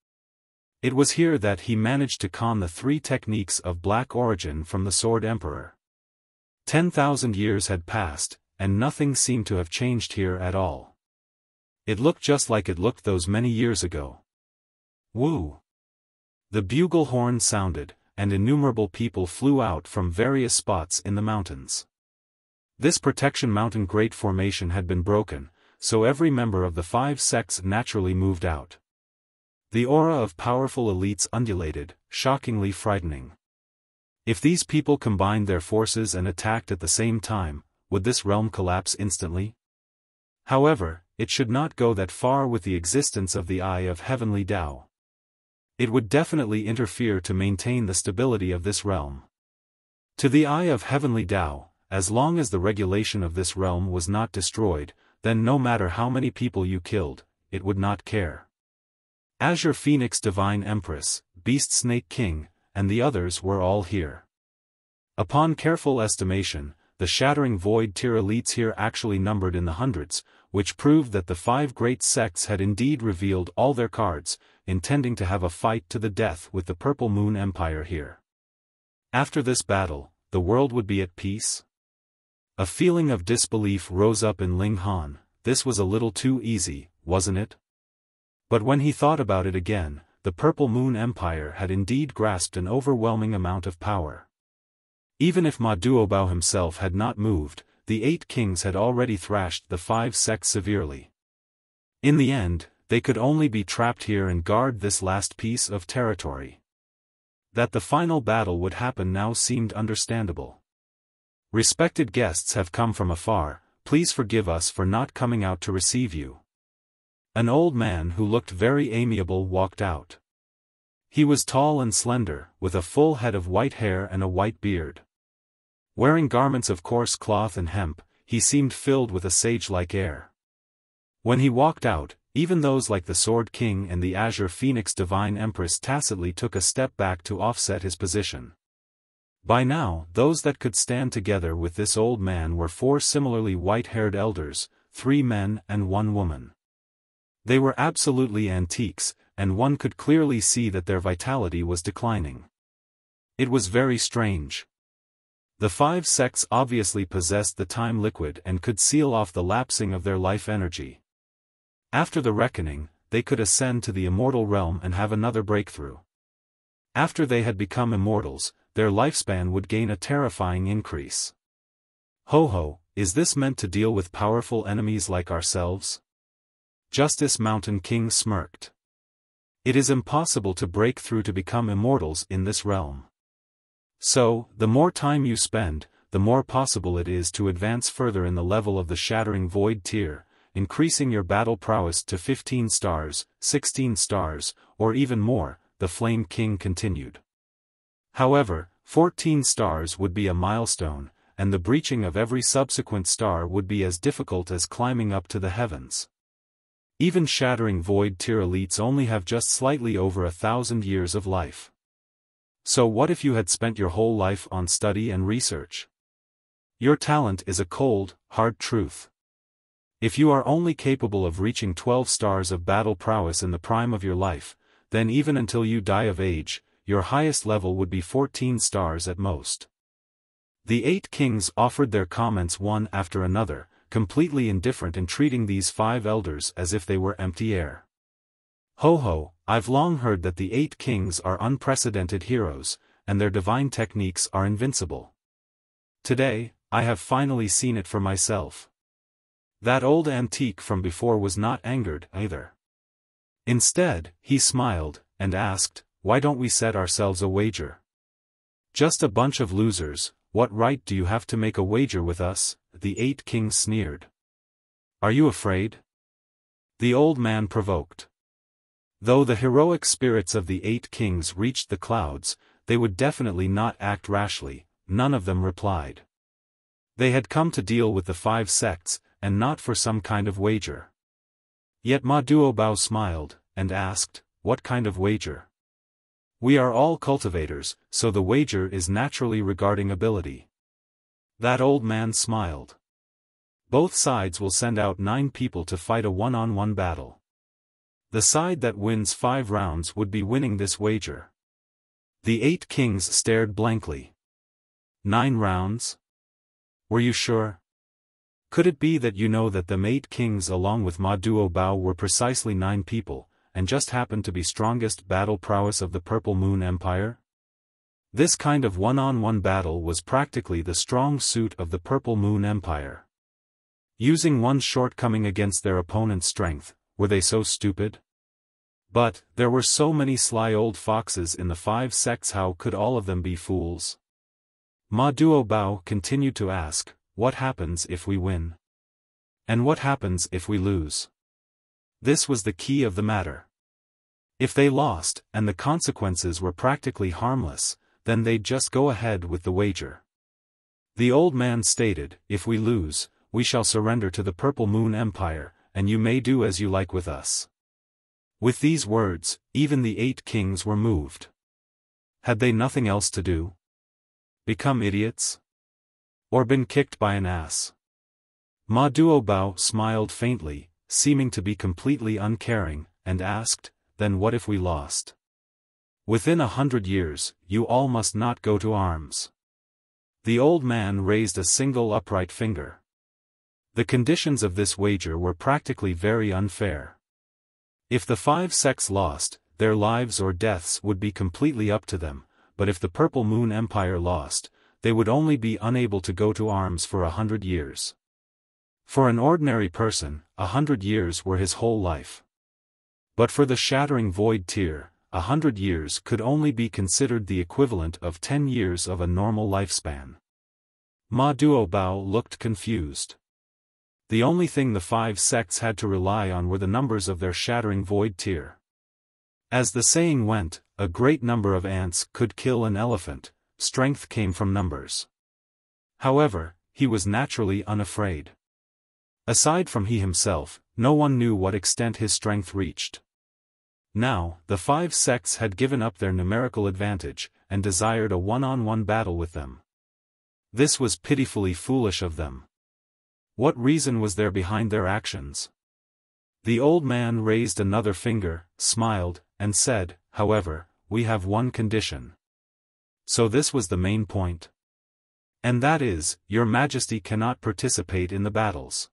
Speaker 1: It was here that he managed to con the 3 techniques of black origin from the Sword Emperor. 10,000 years had passed, and nothing seemed to have changed here at all. It looked just like it looked those many years ago. Woo! The bugle horn sounded, and innumerable people flew out from various spots in the mountains. This protection mountain great formation had been broken, so every member of the 5 sects naturally moved out. The aura of powerful elites undulated, shockingly frightening. If these people combined their forces and attacked at the same time, would this realm collapse instantly? However, it should not go that far with the existence of the Eye of Heavenly Tao. It would definitely interfere to maintain the stability of this realm. To the Eye of Heavenly Tao, as long as the regulation of this realm was not destroyed, then no matter how many people you killed, it would not care. Azure Phoenix Divine Empress, Beast Snake King, and the others were all here. Upon careful estimation, the Shattering Void tier elites here actually numbered in the hundreds, which proved that the 5 great sects had indeed revealed all their cards, intending to have a fight to the death with the Purple Moon Empire here. After this battle, the world would be at peace? A feeling of disbelief rose up in Ling Han. This was a little too easy, wasn't it? But when he thought about it again, the Purple Moon Empire had indeed grasped an overwhelming amount of power. Even if Ma Duobao himself had not moved, the 8 kings had already thrashed the 5 sects severely. In the end, they could only be trapped here and guard this last piece of territory. That the final battle would happen now seemed understandable. Respected guests have come from afar, please forgive us for not coming out to receive you. An old man who looked very amiable walked out. He was tall and slender, with a full head of white hair and a white beard. Wearing garments of coarse cloth and hemp, he seemed filled with a sage-like air. When he walked out, even those like the Sword King and the Azure Phoenix Divine Empress tacitly took a step back to offset his position. By now, those that could stand together with this old man were 4 similarly white-haired elders, 3 men and 1 woman. They were absolutely antiques, and one could clearly see that their vitality was declining. It was very strange. The 5 sects obviously possessed the time liquid and could seal off the lapsing of their life energy. After the reckoning, they could ascend to the immortal realm and have another breakthrough. After they had become immortals, their lifespan would gain a terrifying increase. Ho ho, is this meant to deal with powerful enemies like ourselves? Justice Mountain King smirked. It is impossible to break through to become immortals in this realm. So, the more time you spend, the more possible it is to advance further in the level of the Shattering Void tier, increasing your battle prowess to 15 stars, 16 stars, or even more, the Flame King continued. However, 14 stars would be a milestone, and the breaching of every subsequent star would be as difficult as climbing up to the heavens. Even Shattering Void tier elites only have just slightly over 1,000 years of life. So what if you had spent your whole life on study and research? Your talent is a cold, hard truth. If you are only capable of reaching 12 stars of battle prowess in the prime of your life, then even until you die of age, your highest level would be 14 stars at most. The 8 kings offered their comments one after another, completely indifferent in treating these 5 elders as if they were empty air. Ho ho, I've long heard that the 8 kings are unprecedented heroes, and their divine techniques are invincible. Today, I have finally seen it for myself. That old antique from before was not angered either. Instead, he smiled, and asked, "Why don't we set ourselves a wager?" "Just a bunch of losers, what right do you have to make a wager with us?" the 8 kings sneered. "Are you afraid?" the old man provoked. Though the heroic spirits of the 8 kings reached the clouds, they would definitely not act rashly, none of them replied. They had come to deal with the 5 sects, and not for some kind of wager. Yet Ma Duobao smiled, and asked, "What kind of wager?" "We are all cultivators, so the wager is naturally regarding ability." That old man smiled. "Both sides will send out 9 people to fight a one-on-one battle. The side that wins 5 rounds would be winning this wager." The 8 kings stared blankly. 9 rounds? Were you sure? Could it be that you know that the 8 kings along with Ma Duobao were precisely 9 people, and just happened to be strongest battle prowess of the Purple Moon Empire? This kind of one-on-one battle was practically the strong suit of the Purple Moon Empire. Using one shortcoming against their opponent's strength, were they so stupid? But, there were so many sly old foxes in the 5 sects, how could all of them be fools? Ma Duobao continued to ask, "What happens if we win? And what happens if we lose?" This was the key of the matter. If they lost, and the consequences were practically harmless, then they'd just go ahead with the wager. The old man stated, "If we lose, we shall surrender to the Purple Moon Empire, and you may do as you like with us." With these words, even the 8 kings were moved. Had they nothing else to do? Become idiots? Or been kicked by an ass? Ma Duobao smiled faintly, seeming to be completely uncaring, and asked, "Then what if we lost? Within 100 years, you all must not go to arms." The old man raised a single upright finger. The conditions of this wager were practically very unfair. If the 5 sects lost, their lives or deaths would be completely up to them, but if the Purple Moon Empire lost, they would only be unable to go to arms for 100 years. For an ordinary person, 100 years were his whole life. But for the Shattering Void tier, 100 years could only be considered the equivalent of 10 years of a normal lifespan. Ma Duobao looked confused. The only thing the 5 sects had to rely on were the numbers of their Shattering Void tier. As the saying went, a great number of ants could kill an elephant. Strength came from numbers. However, he was naturally unafraid. Aside from he himself, no one knew what extent his strength reached. Now, the 5 sects had given up their numerical advantage, and desired a one-on-one battle with them. This was pitifully foolish of them. What reason was there behind their actions? The old man raised another finger, smiled, and said, "However, we have one condition." So this was the main point. "And that is, your majesty cannot participate in the battles."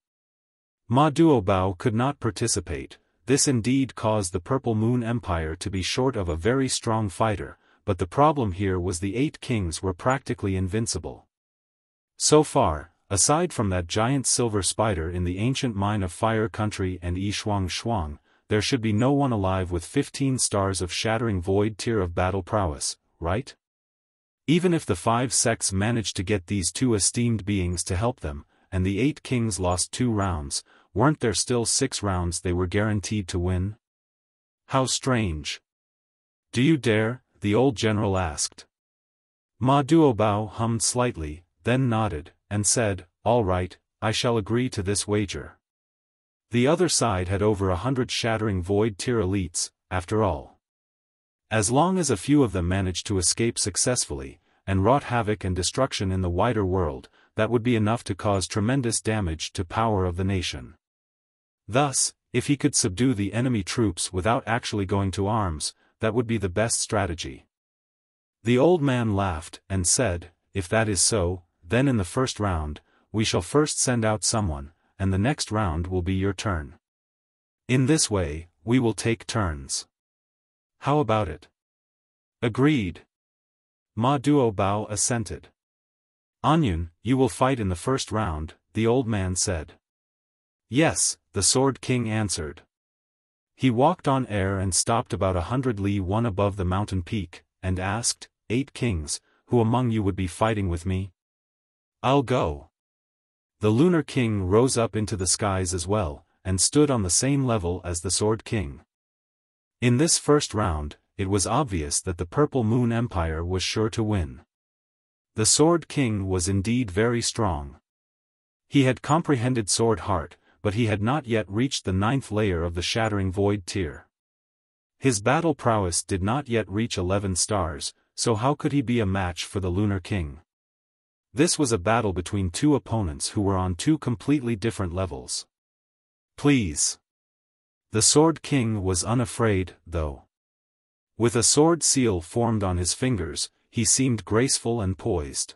Speaker 1: Ma Duobao could not participate. This indeed caused the Purple Moon Empire to be short of a very strong fighter, but the problem here was the 8 kings were practically invincible. So far, aside from that giant silver spider in the ancient mine of Fire Country and Shuang, there should be no one alive with 15 stars of Shattering Void tier of battle prowess, right? Even if the 5 sects managed to get these 2 esteemed beings to help them, and the 8 kings lost 2 rounds, weren't there still 6 rounds they were guaranteed to win? How strange. Do you dare? The old general asked. Ma Duobao hummed slightly, then nodded, and said, all right, I shall agree to this wager. The other side had over 100 shattering void tier elites, after all. As long as a few of them managed to escape successfully, and wrought havoc and destruction in the wider world, that would be enough to cause tremendous damage to power of the nation. Thus, if he could subdue the enemy troops without actually going to arms, that would be the best strategy. The old man laughed, and said, if that is so, then in the first round, we shall first send out someone, and the next round will be your turn. In this way, we will take turns. How about it? Agreed. Ma Duobao assented. Onion, you will fight in the first round, the old man said. Yes, the Sword King answered. He walked on air and stopped about 100 li one above the mountain peak, and asked, 8 kings, who among you would be fighting with me? I'll go. The Lunar King rose up into the skies as well, and stood on the same level as the Sword King. In this first round, it was obvious that the Purple Moon Empire was sure to win. The Sword King was indeed very strong. He had comprehended Sword Heart, but he had not yet reached the 9th layer of the Shattering Void tier. His battle prowess did not yet reach 11 stars, so how could he be a match for the Lunar King? This was a battle between 2 opponents who were on 2 completely different levels. Please. The Sword King was unafraid, though. With a sword seal formed on his fingers, he seemed graceful and poised.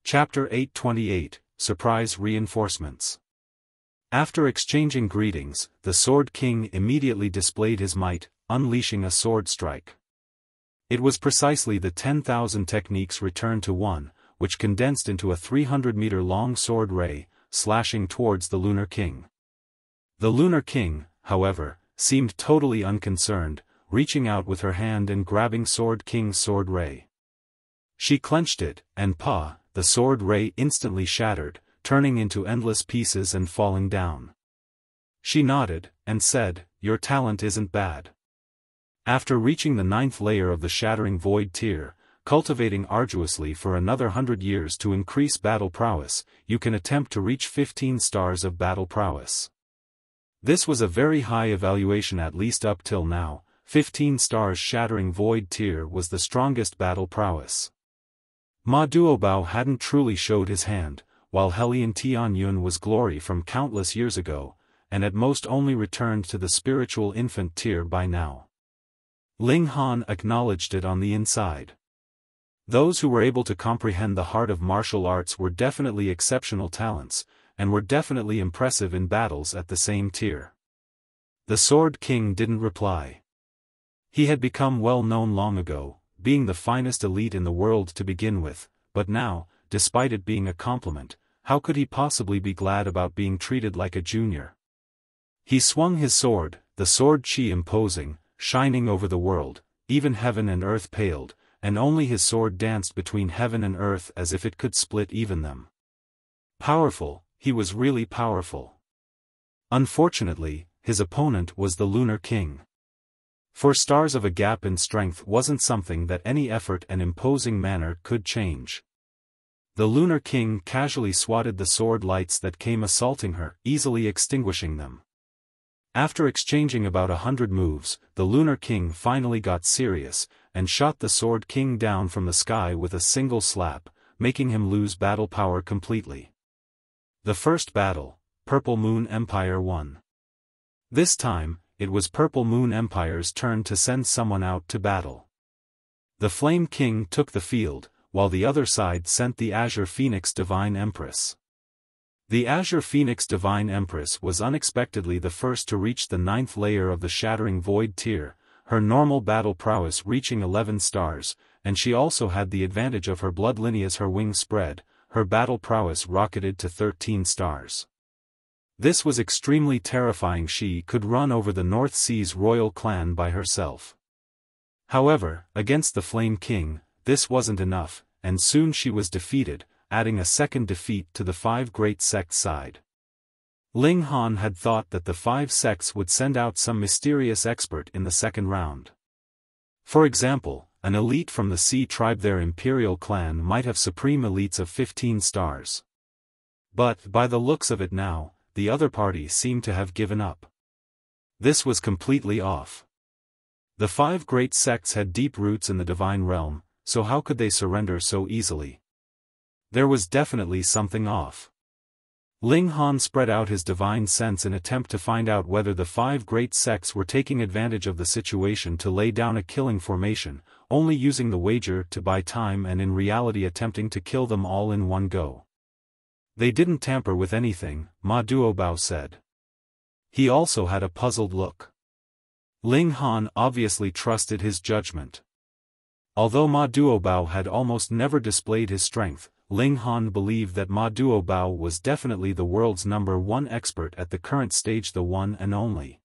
Speaker 1: Chapter 828, Surprise Reinforcements. After exchanging greetings, the Sword King immediately displayed his might, unleashing a sword strike. It was precisely the 10,000 techniques returned to 1, which condensed into a 300-meter-long sword ray, slashing towards the Lunar King. The Lunar King, however, seemed totally unconcerned, reaching out with her hand and grabbing Sword King's sword ray. She clenched it, and the sword ray instantly shattered, turning into endless pieces and falling down. She nodded, and said, your talent isn't bad. After reaching the 9th layer of the Shattering Void tier, cultivating arduously for another 100 years to increase battle prowess, you can attempt to reach 15 stars of battle prowess. This was a very high evaluation, at least up till now. 15 stars Shattering Void tier was the strongest battle prowess. Ma Duobao hadn't truly showed his hand, while Hellion Tianyun was glory from countless years ago, and at most only returned to the spiritual infant tier by now. Ling Han acknowledged it on the inside. Those who were able to comprehend the heart of martial arts were definitely exceptional talents, and were definitely impressive in battles at the same tier. The Sword King didn't reply. He had become well known long ago, being the finest elite in the world to begin with, but now, despite it being a compliment, how could he possibly be glad about being treated like a junior? He swung his sword, the sword chi imposing, shining over the world, even heaven and earth paled, and only his sword danced between heaven and earth as if it could split even them. Powerful, he was really powerful. Unfortunately, his opponent was the Lunar King. 4 stars of a gap in strength wasn't something that any effort and imposing manner could change. The Lunar King casually swatted the sword lights that came assaulting her, easily extinguishing them. After exchanging about 100 moves, the Lunar King finally got serious, and shot the Sword King down from the sky with a single slap, making him lose battle power completely. The first battle, Purple Moon Empire won. This time, it was Purple Moon Empire's turn to send someone out to battle. The Flame King took the field, while the other side sent the Azure Phoenix Divine Empress. The Azure Phoenix Divine Empress was unexpectedly the first to reach the 9th layer of the Shattering Void tier, her normal battle prowess reaching 11 stars, and she also had the advantage of her blood lineage as her wings spread, her battle prowess rocketed to 13 stars. This was extremely terrifying. She could run over the North Sea's royal clan by herself. However, against the Flame King, this wasn't enough, and soon she was defeated, adding a second defeat to the 5 great sects side. Ling Han had thought that the 5 sects would send out some mysterious expert in the second round. For example, an elite from the Sea tribe, their imperial clan might have supreme elites of 15 stars. But, by the looks of it now, the other party seemed to have given up. This was completely off. The 5 great sects had deep roots in the divine realm, so how could they surrender so easily? There was definitely something off. Ling Han spread out his divine sense in attempt to find out whether the 5 great sects were taking advantage of the situation to lay down a killing formation, only using the wager to buy time and in reality attempting to kill them all in one go. They didn't tamper with anything, Ma Duobao said. He also had a puzzled look. Ling Han obviously trusted his judgment. Although Ma Duobao had almost never displayed his strength, Ling Han believed that Ma Duobao was definitely the world's #1 expert at the current stage, the one and only.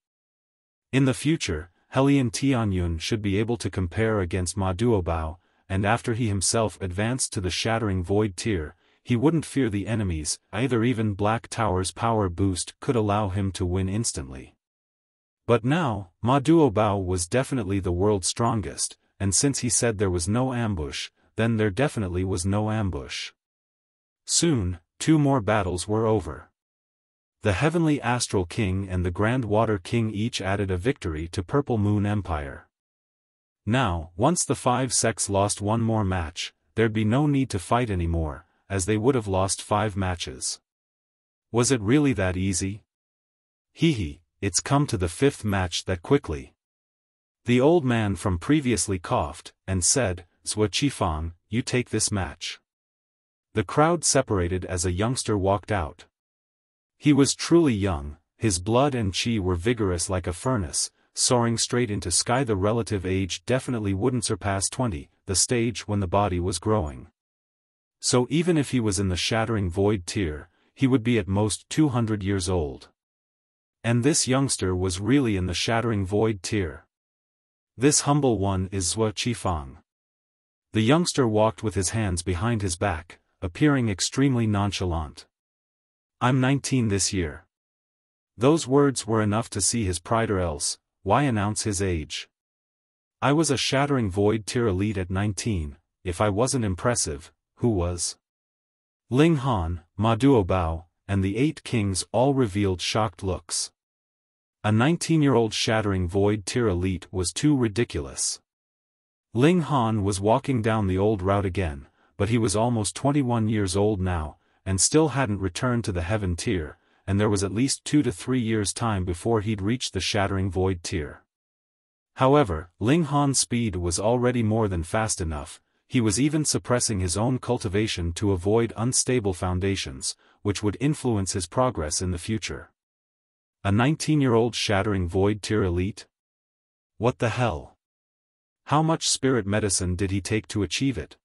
Speaker 1: In the future, Helian Tianyun should be able to compare against Ma Duobao, and after he himself advanced to the Shattering Void tier, he wouldn't fear the enemies, either even Black Tower's power boost could allow him to win instantly. But now, Ma Duobao was definitely the world's strongest, and since he said there was no ambush, then there definitely was no ambush. Soon, 2 more battles were over. The Heavenly Astral King and the Grand Water King each added a victory to Purple Moon Empire. Now, once the 5 sects lost one more match, there'd be no need to fight anymore, as they would have lost 5 matches. Was it really that easy? Hehe, it's come to the 5th match that quickly. The old man from previously coughed, and said, Xiaofan, you take this match. The crowd separated as a youngster walked out. He was truly young, his blood and chi were vigorous like a furnace, soaring straight into sky. The relative age definitely wouldn't surpass 20, the stage when the body was growing. So even if he was in the Shattering Void tier, he would be at most 200 years old. And this youngster was really in the Shattering Void tier. This humble one is Xiaofan. The youngster walked with his hands behind his back, appearing extremely nonchalant. I'm 19 this year. Those words were enough to see his pride, or else, why announce his age? I was a Shattering Void tier elite at 19, if I wasn't impressive, who was? Ling Han, Ma Duobao, and the 8 kings all revealed shocked looks. A 19-year-old Shattering Void tier elite was too ridiculous. Ling Han was walking down the old route again, but he was almost 21 years old now, and still hadn't returned to the Heaven tier, and there was at least 2 to 3 years' time before he'd reach the Shattering Void tier. However, Ling Han's speed was already more than fast enough. He was even suppressing his own cultivation to avoid unstable foundations, which would influence his progress in the future. A 19-year-old Shattering Void tier elite? What the hell? How much spirit medicine did he take to achieve it?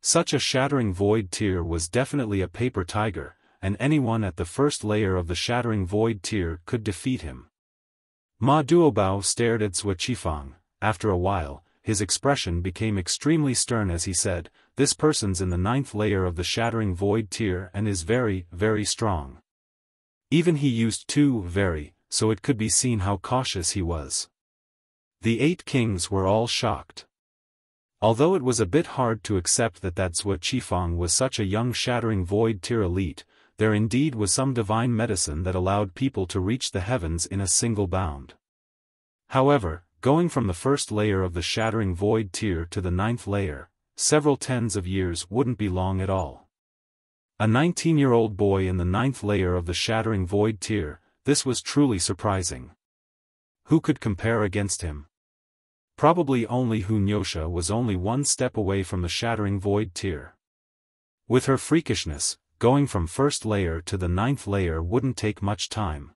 Speaker 1: Such a Shattering Void tier was definitely a paper tiger, and anyone at the first layer of the Shattering Void tier could defeat him. Ma Duobao stared at Xiaofan. After a while, his expression became extremely stern as he said, "This person's in the 9th layer of the Shattering Void tier and is very, very strong." Even he used very, so it could be seen how cautious he was. The 8 kings were all shocked. Although it was a bit hard to accept that Xiaofan was such a young Shattering Void tier elite, there indeed was some divine medicine that allowed people to reach the heavens in a single bound. However, going from the 1st layer of the Shattering Void tier to the 9th layer, several tens of years wouldn't be long at all. A 19-year-old boy in the 9th layer of the Shattering Void tier, this was truly surprising. Who could compare against him? Probably only Hunyosha was only 1 step away from the Shattering Void tier. With her freakishness, going from 1st layer to the 9th layer wouldn't take much time.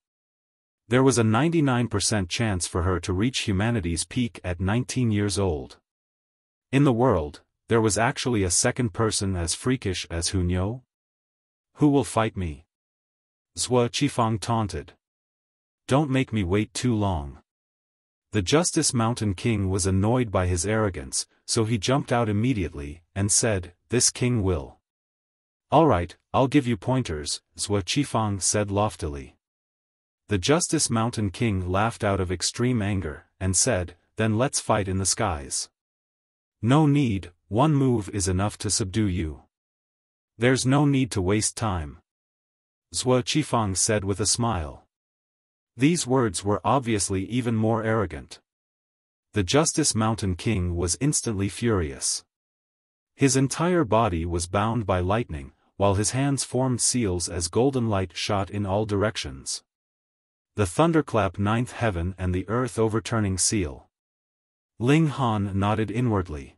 Speaker 1: There was a 99% chance for her to reach humanity's peak at 19 years old. In the world, there was actually a second person as freakish as Hunyo? Who will fight me? Xiaofan taunted. Don't make me wait too long. The Justice Mountain King was annoyed by his arrogance, so he jumped out immediately, and said, "This king will." Alright, I'll give you pointers, Zhuo Qifang said loftily. The Justice Mountain King laughed out of extreme anger, and said, then let's fight in the skies. No need, one move is enough to subdue you. There's no need to waste time. Zhuo Qifang said with a smile. These words were obviously even more arrogant. The Justice Mountain King was instantly furious. His entire body was bound by lightning, while his hands formed seals as golden light shot in all directions. The thunderclap ninth heaven and the earth overturning seal. Ling Han nodded inwardly.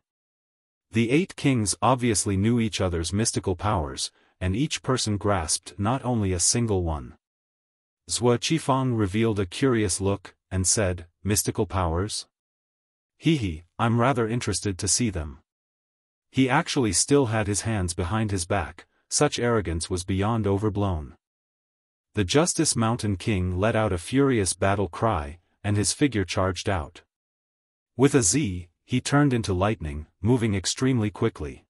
Speaker 1: The 8 kings obviously knew each other's mystical powers, and each person grasped not only a single one. Zhuo Qifang revealed a curious look, and said, mystical powers? Hehe, I'm rather interested to see them. He actually still had his hands behind his back, such arrogance was beyond overblown. The Justice Mountain King let out a furious battle cry, and his figure charged out. With a Z, he turned into lightning, moving extremely quickly.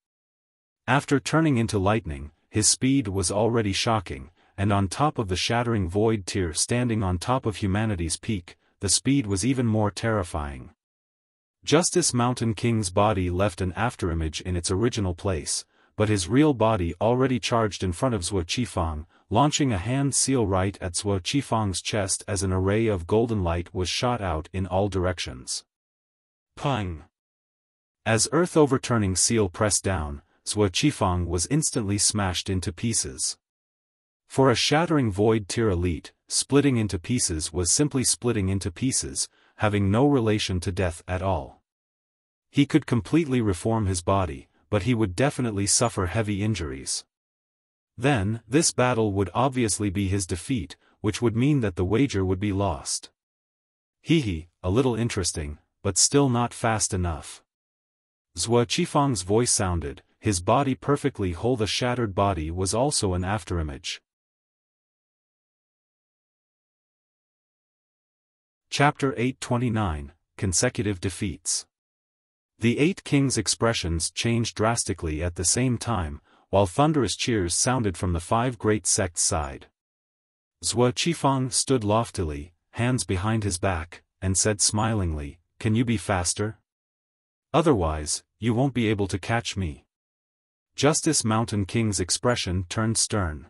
Speaker 1: After turning into lightning, his speed was already shocking, and on top of the shattering void tier standing on top of humanity's peak, the speed was even more terrifying. Justice Mountain King's body left an afterimage in its original place, but his real body already charged in front of Zhuo Qifang, launching a hand seal right at Zhuo Qifang's chest as an array of golden light was shot out in all directions. Pang! As earth overturning seal pressed down, Zhuo Qifang was instantly smashed into pieces. For a shattering void tier elite, splitting into pieces was simply splitting into pieces, having no relation to death at all. He could completely reform his body, but he would definitely suffer heavy injuries. Then, this battle would obviously be his defeat, which would mean that the wager would be lost. Hehe, a little interesting, but still not fast enough. Zhuo Qifang's voice sounded, his body perfectly whole. The shattered body was also an afterimage. Chapter 829, Consecutive Defeats. The 8 kings' expressions changed drastically at the same time, while thunderous cheers sounded from the 5 great sects' side. Zhuo Qifang stood loftily, hands behind his back, and said smilingly, can you be faster? Otherwise, you won't be able to catch me. Justice Mountain King's expression turned stern.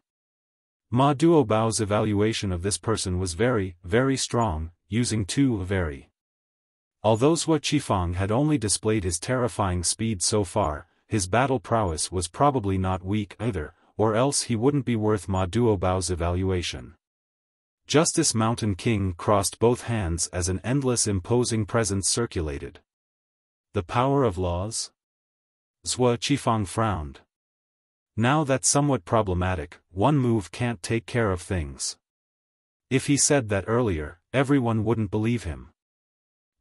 Speaker 1: Ma Duobao's evaluation of this person was very, very strong, using 2 very. Although Zhuo Qifang had only displayed his terrifying speed so far, his battle prowess was probably not weak either, or else he wouldn't be worth Ma Duobao's evaluation. Justice Mountain King crossed both hands as an endless imposing presence circulated. The power of laws? Zhuo Qifang frowned. Now that's somewhat problematic, one move can't take care of things. If he said that earlier, everyone wouldn't believe him.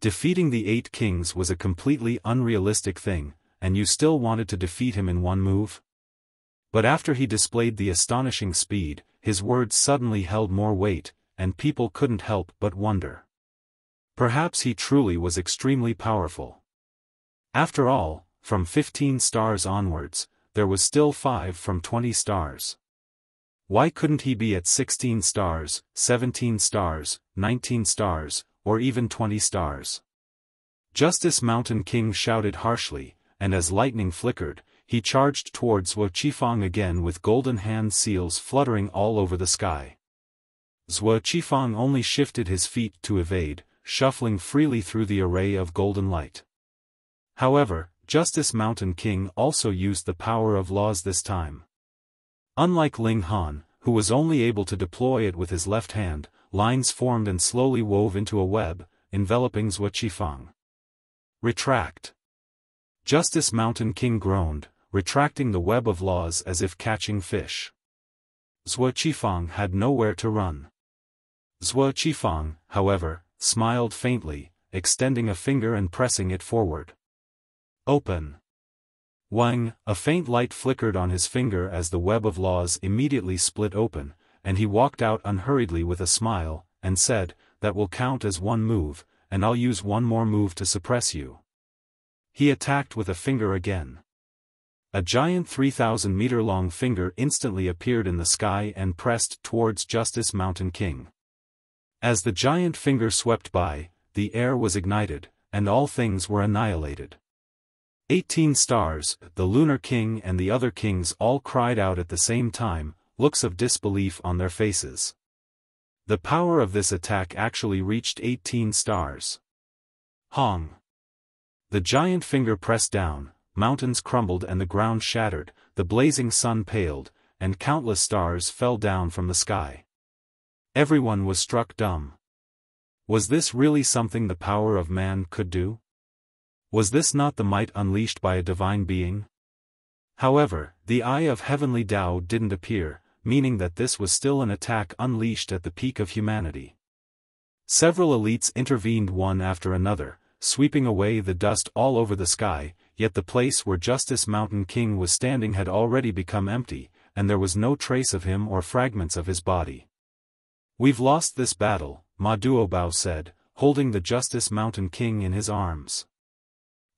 Speaker 1: Defeating the 8 kings was a completely unrealistic thing, and you still wanted to defeat him in one move? But after he displayed the astonishing speed, his words suddenly held more weight, and people couldn't help but wonder. Perhaps he truly was extremely powerful. After all, from 15 stars onwards, there was still 5 from 20 stars. Why couldn't he be at 16 stars, 17 stars, 19 stars, or even 20 stars? Justice Mountain King shouted harshly, and as lightning flickered, he charged towards Zhuo Qifang again with golden hand seals fluttering all over the sky. Zhuo Qifang only shifted his feet to evade, shuffling freely through the array of golden light. However, Justice Mountain King also used the power of laws this time. Unlike Ling Han, who was only able to deploy it with his left hand, lines formed and slowly wove into a web, enveloping Zhuo Qifang. Retract. Justice Mountain King groaned, retracting the web of laws as if catching fish. Zhuo Qifang had nowhere to run. Zhuo Qifang, however, smiled faintly, extending a finger and pressing it forward. Open. Wang, a faint light flickered on his finger as the web of laws immediately split open, and he walked out unhurriedly with a smile, and said, that will count as one move, and I'll use one more move to suppress you. He attacked with a finger again. A giant 3,000-meter-long finger instantly appeared in the sky and pressed towards Justice Mountain King. As the giant finger swept by, the air was ignited, and all things were annihilated. 18 stars, the Lunar King and the other kings all cried out at the same time, looks of disbelief on their faces. The power of this attack actually reached 18 stars. Hong! The giant finger pressed down, mountains crumbled and the ground shattered, the blazing sun paled, and countless stars fell down from the sky. Everyone was struck dumb. Was this really something the power of man could do? Was this not the might unleashed by a divine being? However, the eye of heavenly Tao didn't appear, meaning that this was still an attack unleashed at the peak of humanity. Several elites intervened one after another, sweeping away the dust all over the sky, yet the place where Justice Mountain King was standing had already become empty, and there was no trace of him or fragments of his body. "We've lost this battle," Ma Duobao said, holding the Justice Mountain King in his arms.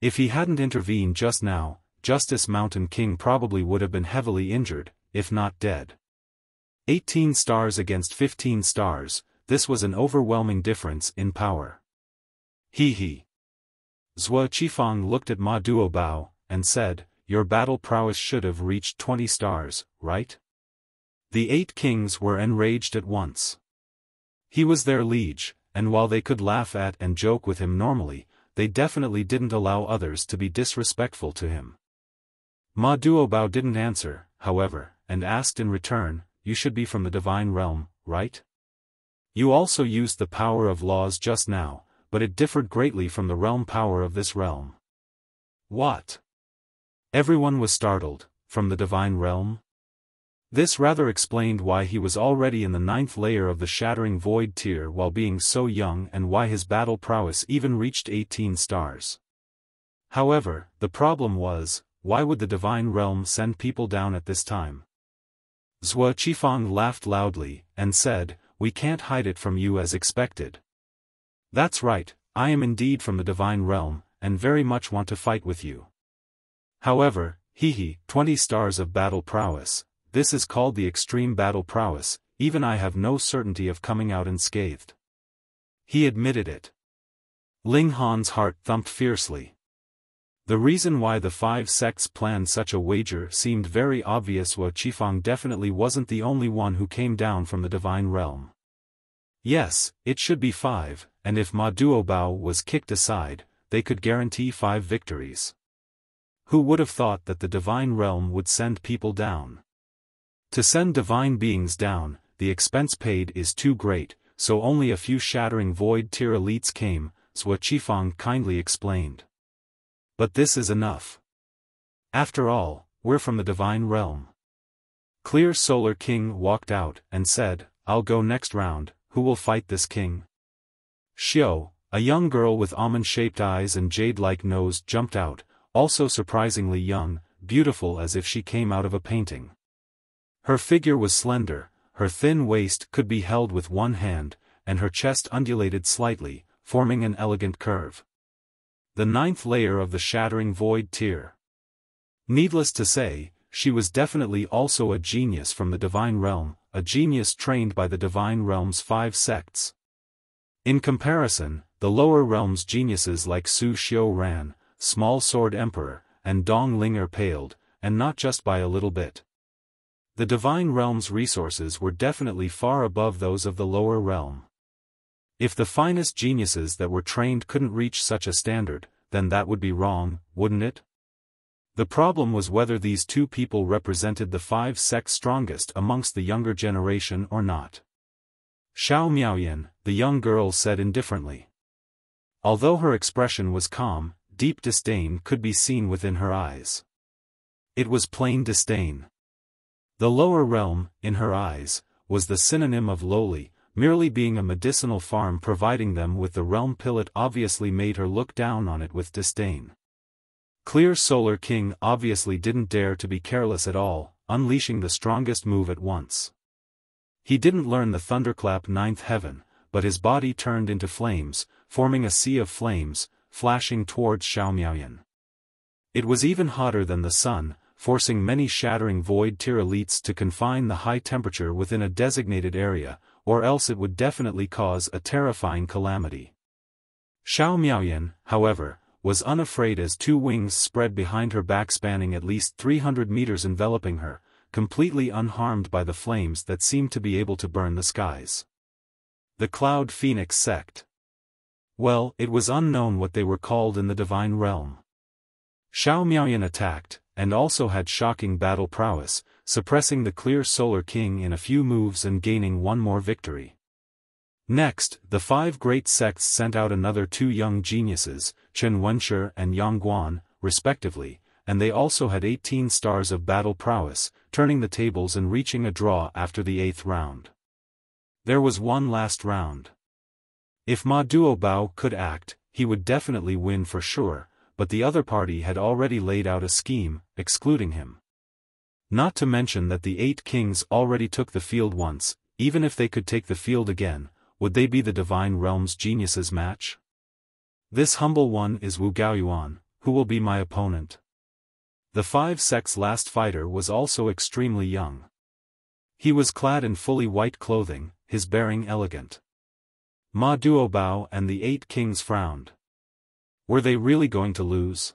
Speaker 1: If he hadn't intervened just now, Justice Mountain King probably would have been heavily injured, if not dead. 18 stars against 15 stars, this was an overwhelming difference in power. He. Zhuo Qifang looked at Ma Duobao, and said, "Your battle prowess should have reached 20 stars, right?" The 8 kings were enraged at once. He was their liege, and while they could laugh at and joke with him normally, they definitely didn't allow others to be disrespectful to him. Ma Duobao didn't answer, however, and asked in return, "You should be from the divine realm, right? You also used the power of laws just now, but it differed greatly from the realm power of this realm." What? Everyone was startled. From the divine realm? This rather explained why he was already in the 9th layer of the Shattering Void tier while being so young and why his battle prowess even reached 18 stars. However, the problem was, why would the divine realm send people down at this time? Zhuo Qifang laughed loudly, and said, "We can't hide it from you as expected." "That's right, I am indeed from the divine realm, and very much want to fight with you. However, 20 stars of battle prowess. This is called the extreme battle prowess, even I have no certainty of coming out unscathed." He admitted it. Ling Han's heart thumped fiercely. The reason why the 5 sects planned such a wager seemed very obvious. Zhuo Qifang definitely wasn't the only one who came down from the divine realm. Yes, it should be 5, and if Ma Duobao was kicked aside, they could guarantee 5 victories. Who would have thought that the divine realm would send people down? To send divine beings down, the expense paid is too great, so only a few Shattering Void tier elites came, Zhuo Qifang kindly explained. But this is enough. After all, we're from the divine realm. Clear Solar King walked out and said, "I'll go next round, who will fight this king?" Xiao, a young girl with almond-shaped eyes and jade-like nose, jumped out, also surprisingly young, beautiful as if she came out of a painting. Her figure was slender, her thin waist could be held with one hand, and her chest undulated slightly, forming an elegant curve. The 9th layer of the Shattering Void tier. Needless to say, she was definitely also a genius from the divine realm, a genius trained by the divine realm's 5 sects. In comparison, the lower realm's geniuses like Su Xiaoran, Small Sword Emperor, and Dong Linger paled, and not just by a little bit. The divine realm's resources were definitely far above those of the lower realm. If the finest geniuses that were trained couldn't reach such a standard, then that would be wrong, wouldn't it? The problem was whether these 2 people represented the 5 sects strongest amongst the younger generation or not. Xiao Miaoyan, the young girl said indifferently. Although her expression was calm, deep disdain could be seen within her eyes. It was plain disdain. The lower realm, in her eyes, was the synonym of lowly, merely being a medicinal farm providing them with the realm pill. It obviously made her look down on it with disdain. Clear Solar King obviously didn't dare to be careless at all, unleashing the strongest move at once. He didn't learn the thunderclap 9th heaven, but his body turned into flames, forming a sea of flames, flashing towards Xiao Miaoyan. It was even hotter than the sun, forcing many shattering void tier elites to confine the high temperature within a designated area, or else it would definitely cause a terrifying calamity. Xiao Miaoyan, however, was unafraid as two wings spread behind her back spanning at least 300 meters enveloping her, completely unharmed by the flames that seemed to be able to burn the skies. The Cloud Phoenix Sect. Well, it was unknown what they were called in the divine realm. Xiao Miaoyan attacked, and also had shocking battle prowess, suppressing the clear Solar King in a few moves and gaining one more victory. Next, the 5 great sects sent out another 2 young geniuses, Chen Wenshi and Yang Guan, respectively, and they also had 18 stars of battle prowess, turning the tables and reaching a draw after the 8th round. There was one last round. If Ma Duobao could act, he would definitely win for sure, but the other party had already laid out a scheme, excluding him. Not to mention that the 8 kings already took the field once. Even if they could take the field again, would they be the divine realm's geniuses' match? This humble one is Wu Gaoyuan, who will be my opponent. The 5 sects' last fighter was also extremely young. He was clad in fully white clothing, his bearing elegant. Ma Duobao and the 8 kings frowned. Were they really going to lose?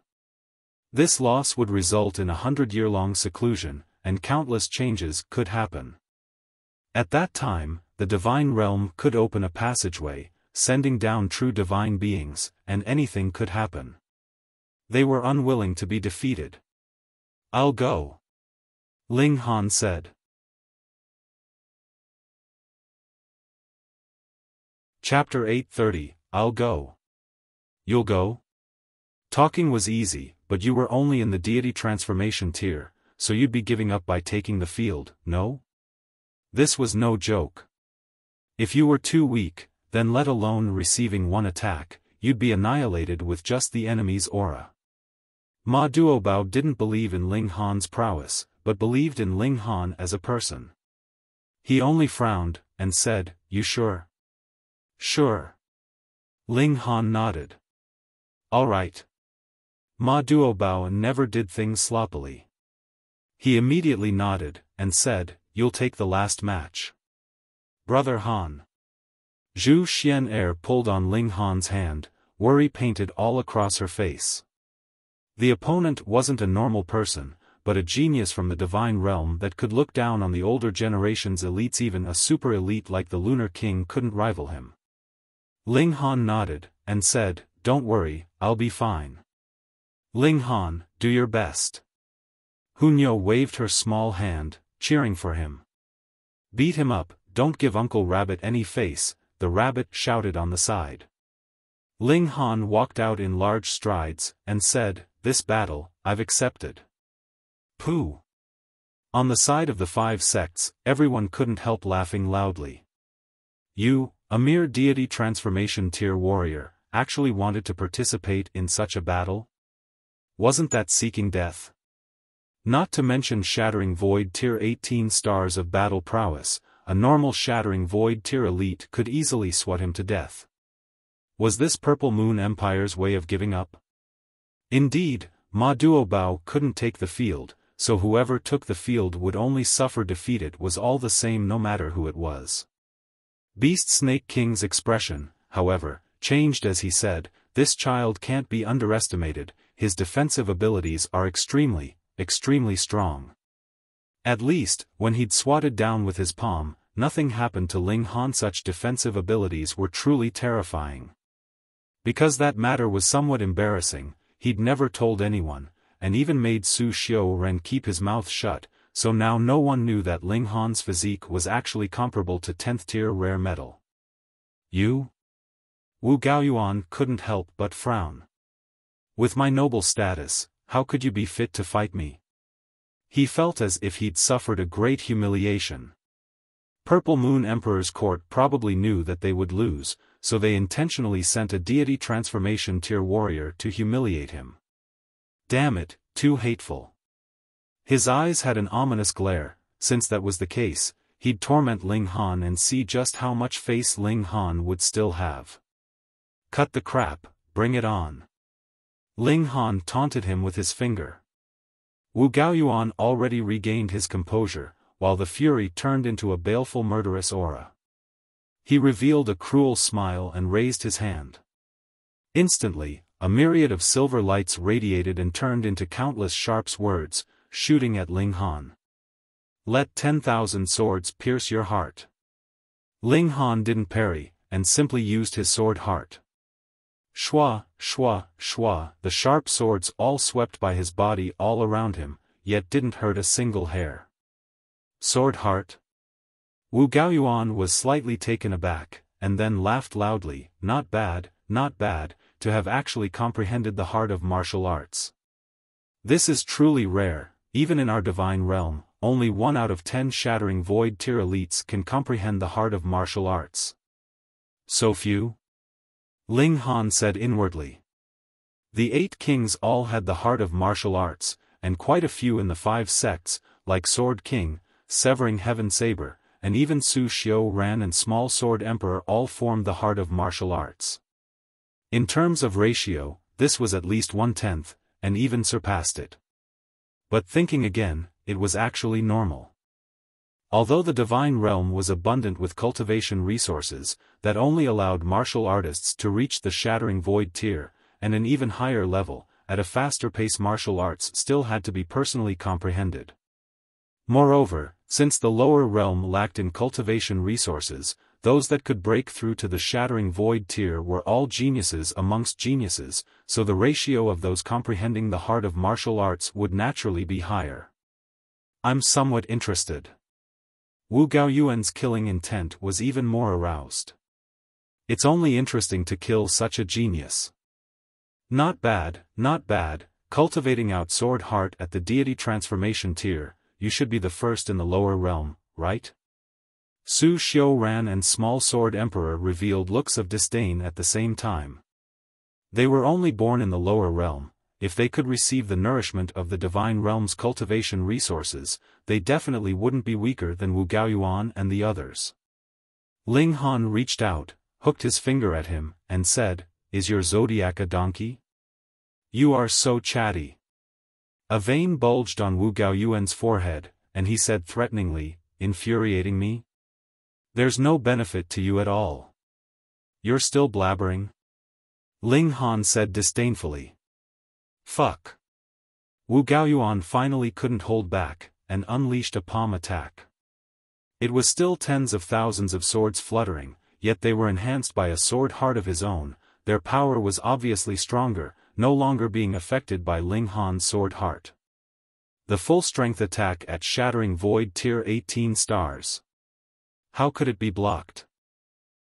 Speaker 1: This loss would result in a 100-year-long seclusion, and countless changes could happen. At that time, the divine realm could open a passageway, sending down true divine beings, and anything could happen. They were unwilling to be defeated. "I'll go," Ling Han said. Chapter 830, I'll go. You'll go? Talking was easy, but you were only in the deity transformation tier, so you'd be giving up by taking the field, no? This was no joke. If you were too weak, then let alone receiving one attack, you'd be annihilated with just the enemy's aura. Ma Duobao didn't believe in Ling Han's prowess, but believed in Ling Han as a person. He only frowned, and said, "You sure?" "Sure." Ling Han nodded. "All right." Ma Duobao never did things sloppily. He immediately nodded, and said, "You'll take the last match." "Brother Han." Zhu Xian'er pulled on Ling Han's hand, worry painted all across her face. The opponent wasn't a normal person, but a genius from the divine realm that could look down on the older generation's elites. Even a super elite like the Lunar King couldn't rival him. Ling Han nodded, and said, "Don't worry, I'll be fine." "Ling Han, do your best." Hunyo waved her small hand, cheering for him. "Beat him up, don't give Uncle Rabbit any face," the rabbit shouted on the side. Ling Han walked out in large strides, and said, "This battle, I've accepted." Pooh! On the side of the 5 sects, everyone couldn't help laughing loudly. You, a mere deity transformation tier warrior, actually wanted to participate in such a battle? Wasn't that seeking death? Not to mention shattering void tier 18 stars of battle prowess, a normal shattering void tier elite could easily swat him to death. Was this Purple Moon Empire's way of giving up? Indeed, Ma Duobao couldn't take the field, so whoever took the field would only suffer defeat. It was all the same no matter who it was. Beast Snake King's expression, however, changed as he said, "This child can't be underestimated, his defensive abilities are extremely strong." At least, when he'd swatted down with his palm, nothing happened to Ling Han. Such defensive abilities were truly terrifying. Because that matter was somewhat embarrassing, he'd never told anyone, and even made Su Xiaoren keep his mouth shut, so now no one knew that Ling Han's physique was actually comparable to 10th tier rare metal. "You?" Wu Gaoyuan couldn't help but frown. "With my noble status, how could you be fit to fight me?" He felt as if he'd suffered a great humiliation. Purple Moon Emperor's court probably knew that they would lose, so they intentionally sent a deity transformation tier warrior to humiliate him. Damn it, too hateful. His eyes had an ominous glare. Since that was the case, he'd torment Ling Han and see just how much face Ling Han would still have. "Cut the crap, bring it on." Ling Han taunted him with his finger. Wu Gaoyuan already regained his composure, while the fury turned into a baleful murderous aura. He revealed a cruel smile and raised his hand. Instantly, a myriad of silver lights radiated and turned into countless sharp words, shooting at Ling Han. Let 10,000 swords pierce your heart. Ling Han didn't parry, and simply used his sword heart. Shwa, shwa, shwa, the sharp swords all swept by his body all around him, yet didn't hurt a single hair. Sword heart? Wu Gaoyuan was slightly taken aback, and then laughed loudly. Not bad, to have actually comprehended the heart of martial arts. This is truly rare. Even in our divine realm, only 1 out of 10 shattering void tier elites can comprehend the heart of martial arts. So few? Ling Han said inwardly. The 8 kings all had the heart of martial arts, and quite a few in the 5 sects, like Sword King, Severing Heaven Saber, and even Su Xiao Ran and Small Sword Emperor all formed the heart of martial arts. In terms of ratio, this was at least 1/10, and even surpassed it. But thinking again, it was actually normal. Although the divine realm was abundant with cultivation resources, that only allowed martial artists to reach the shattering void tier, and an even higher level, at a faster pace martial arts still had to be personally comprehended. Moreover, since the lower realm lacked in cultivation resources, those that could break through to the shattering void tier were all geniuses amongst geniuses, so the ratio of those comprehending the heart of martial arts would naturally be higher. I'm somewhat interested. Wu Gaoyuan's killing intent was even more aroused. It's only interesting to kill such a genius. Not bad, cultivating out sword heart at the deity transformation tier, you should be the first in the lower realm, right? Su Xiao Ran and Small Sword Emperor revealed looks of disdain at the same time. They were only born in the lower realm. If they could receive the nourishment of the divine realm's cultivation resources, they definitely wouldn't be weaker than Wu Gaoyuan and the others. Ling Han reached out, hooked his finger at him, and said, "Is your zodiac a donkey? You are so chatty." A vein bulged on Wu Gaoyuan's forehead, and he said threateningly, "Infuriating me? There's no benefit to you at all. You're still blabbering?" Ling Han said disdainfully. Fuck. Wu Gaoyuan finally couldn't hold back, and unleashed a palm attack. It was still tens of thousands of swords fluttering, yet they were enhanced by a sword heart of his own. Their power was obviously stronger, no longer being affected by Ling Han's sword heart. The full-strength attack at Shattering Void Tier 18 stars. How could it be blocked?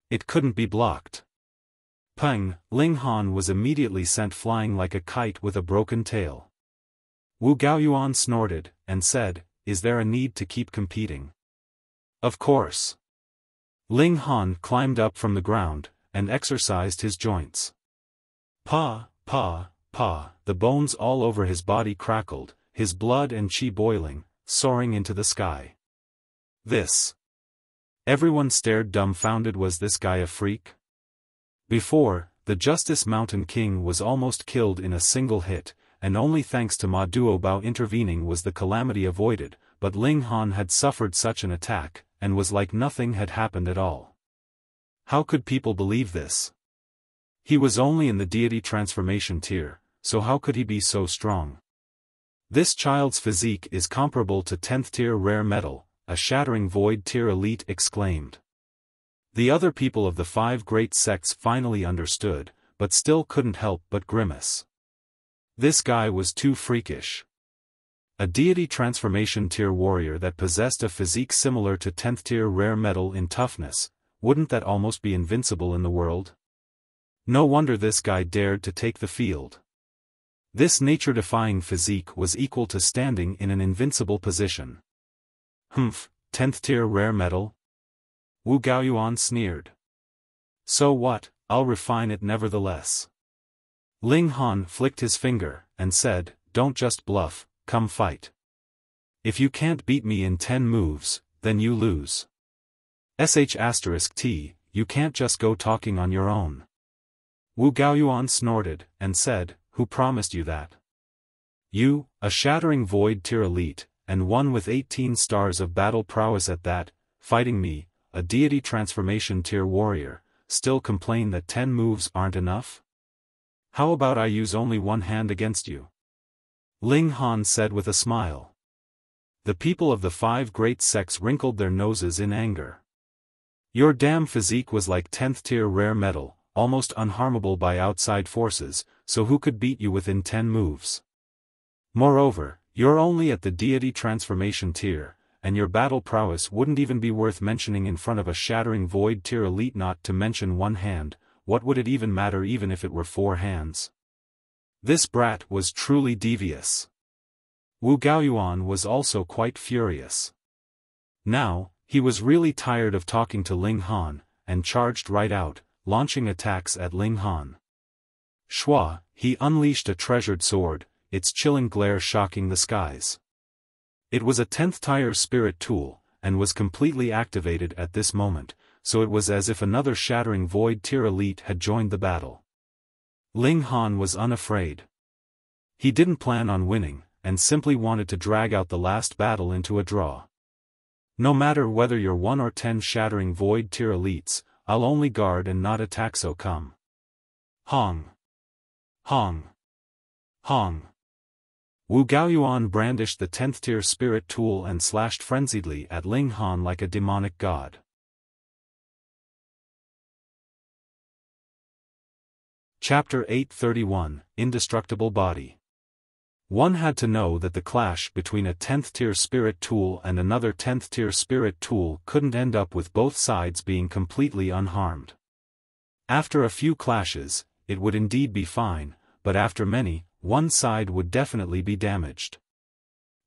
Speaker 1: It couldn't be blocked. Peng, Ling Han was immediately sent flying like a kite with a broken tail. Wu Gaoyuan snorted, and said, "Is there a need to keep competing?" Of course. Ling Han climbed up from the ground, and exercised his joints. Pa, the bones all over his body crackled, his blood and chi boiling, soaring into the sky. This. Everyone stared dumbfounded. Was this guy a freak? Before, the Justice Mountain King was almost killed in a single hit, and only thanks to Ma Duobao intervening was the calamity avoided, but Ling Han had suffered such an attack, and was like nothing had happened at all. How could people believe this? He was only in the deity transformation tier, so how could he be so strong? This child's physique is comparable to 10th tier rare metal, a shattering void tier elite exclaimed. The other people of the 5 great sects finally understood, but still couldn't help but grimace. This guy was too freakish. A deity transformation tier warrior that possessed a physique similar to 10th tier rare metal in toughness, wouldn't that almost be invincible in the world? No wonder this guy dared to take the field. This nature-defying physique was equal to standing in an invincible position. 10th tier rare metal? Wu Gaoyuan sneered. So what, I'll refine it nevertheless. Ling Han flicked his finger, and said, "Don't just bluff, come fight. If you can't beat me in 10 moves, then you lose. **T, you can't just go talking on your own." Wu Gaoyuan snorted, and said, "Who promised you that?" You, a shattering void tier elite, and one with 18 stars of battle prowess at that, fighting me, a deity transformation tier warrior, still complain that 10 moves aren't enough? How about I use only one hand against you? Ling Han said with a smile. The people of the 5 great sects wrinkled their noses in anger. Your damn physique was like 10th tier rare metal, almost unharmable by outside forces, so who could beat you within 10 moves? Moreover, you're only at the deity transformation tier, and your battle prowess wouldn't even be worth mentioning in front of a shattering void tier elite, not to mention one hand. What would it even matter even if it were 4 hands? This brat was truly devious. Wu Gaoyuan was also quite furious. Now, he was really tired of talking to Ling Han, and charged right out, launching attacks at Ling Han. Shua, he unleashed a treasured sword, its chilling glare shocking the skies. It was a 10th tier spirit tool, and was completely activated at this moment, so it was as if another shattering void tier elite had joined the battle. Ling Han was unafraid. He didn't plan on winning, and simply wanted to drag out the last battle into a draw. No matter whether you're 1 or 10 shattering void tier elites, I'll only guard and not attack, so come. Hong! Hong! Hong! Wu Gaoyuan brandished the 10th tier spirit tool and slashed frenziedly at Ling Han like a demonic god. Chapter 831, Indestructible Body. One had to know that the clash between a 10th tier spirit tool and another 10th tier spirit tool couldn't end up with both sides being completely unharmed. After a few clashes, it would indeed be fine, but after many, one side would definitely be damaged.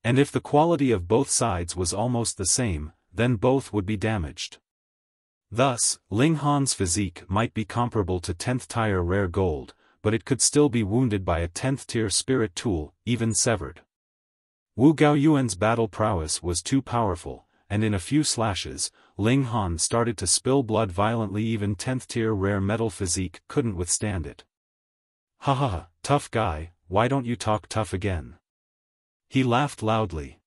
Speaker 1: And if the quality of both sides was almost the same, then both would be damaged. Thus, Ling Han's physique might be comparable to 10th tier rare gold, but it could still be wounded by a 10th tier spirit tool, even severed. Wu Gaoyuan's battle prowess was too powerful, and in a few slashes, Ling Han started to spill blood violently. Even 10th tier rare metal physique couldn't withstand it. Ha ha ha, tough guy, why don't you talk tough again? He laughed loudly.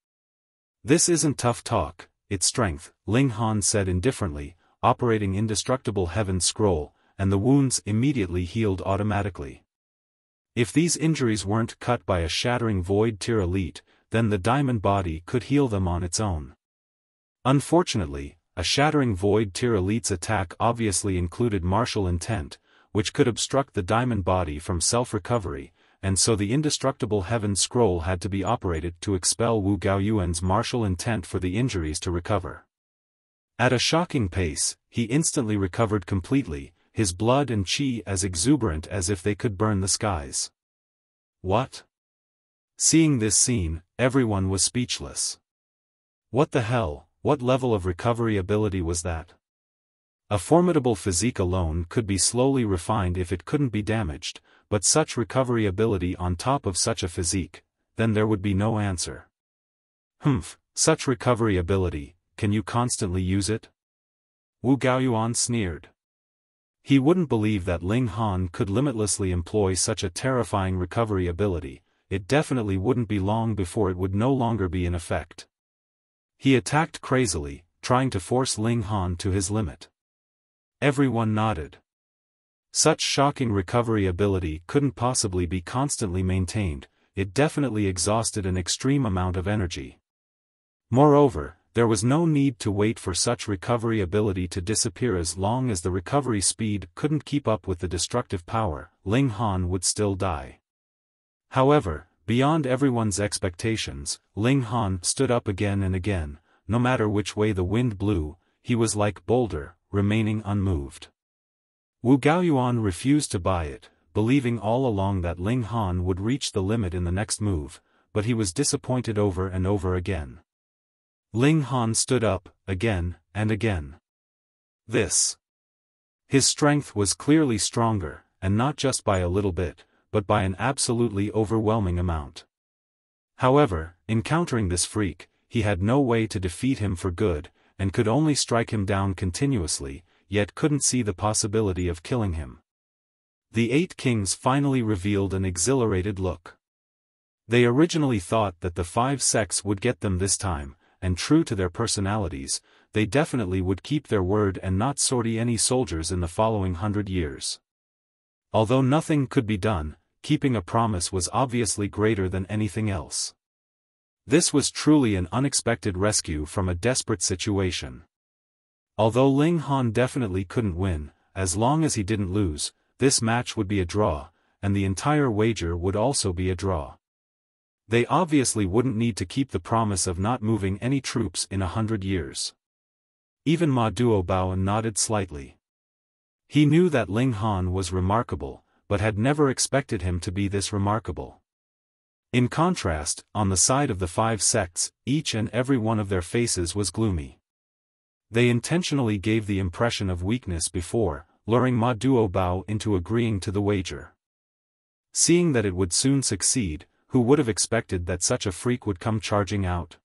Speaker 1: This isn't tough talk, it's strength, Ling Han said indifferently, operating Indestructible Heaven Scroll, and the wounds immediately healed automatically. If these injuries weren't cut by a shattering void tier elite, then the diamond body could heal them on its own. Unfortunately, a shattering void tier elite's attack obviously included martial intent, which could obstruct the diamond body from self-recovery, and so the Indestructible Heaven Scroll had to be operated to expel Wu Gaoyuan's martial intent for the injuries to recover. At a shocking pace, he instantly recovered completely, his blood and chi as exuberant as if they could burn the skies. What? Seeing this scene, everyone was speechless. What the hell, what level of recovery ability was that? A formidable physique alone could be slowly refined if it couldn't be damaged, but such recovery ability on top of such a physique, then there would be no answer. Humph, such recovery ability, can you constantly use it? Wu Gaoyuan sneered. He wouldn't believe that Ling Han could limitlessly employ such a terrifying recovery ability. It definitely wouldn't be long before it would no longer be in effect. He attacked crazily, trying to force Ling Han to his limit. Everyone nodded. Such shocking recovery ability couldn't possibly be constantly maintained, it definitely exhausted an extreme amount of energy. Moreover, there was no need to wait for such recovery ability to disappear. As long as the recovery speed couldn't keep up with the destructive power, Ling Han would still die. However, beyond everyone's expectations, Ling Han stood up again and again. No matter which way the wind blew, he was like boulder, remaining unmoved. Wu Gaoyuan refused to buy it, believing all along that Ling Han would reach the limit in the next move, but he was disappointed over and over again. Ling Han stood up, again, and again. His strength was clearly stronger, and not just by a little bit, but by an absolutely overwhelming amount. However, encountering this freak, he had no way to defeat him for good, and could only strike him down continuously, yet couldn't see the possibility of killing him. The 8 kings finally revealed an exhilarated look. They originally thought that the 5 sects would get them this time, and true to their personalities, they definitely would keep their word and not sortie any soldiers in the following 100 years. Although nothing could be done, keeping a promise was obviously greater than anything else. This was truly an unexpected rescue from a desperate situation. Although Ling Han definitely couldn't win, as long as he didn't lose, this match would be a draw, and the entire wager would also be a draw. They obviously wouldn't need to keep the promise of not moving any troops in 100 years. Even Ma Duobao nodded slightly. He knew that Ling Han was remarkable, but had never expected him to be this remarkable. In contrast, on the side of the 5 sects, each and every one of their faces was gloomy. They intentionally gave the impression of weakness before, luring Ma Duobao into agreeing to the wager. Seeing that it would soon succeed, who would have expected that such a freak would come charging out?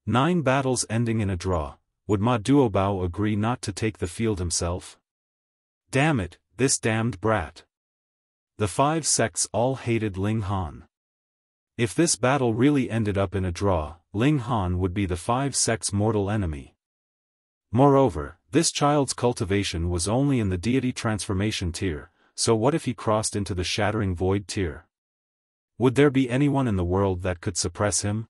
Speaker 1: 9 battles ending in a draw, would Ma Duobao agree not to take the field himself? Damn it, this damned brat. The 5 sects all hated Ling Han. If this battle really ended up in a draw, Ling Han would be the 5 sects' mortal enemy. Moreover, this child's cultivation was only in the deity transformation tier, so what if he crossed into the shattering void tier? Would there be anyone in the world that could suppress him?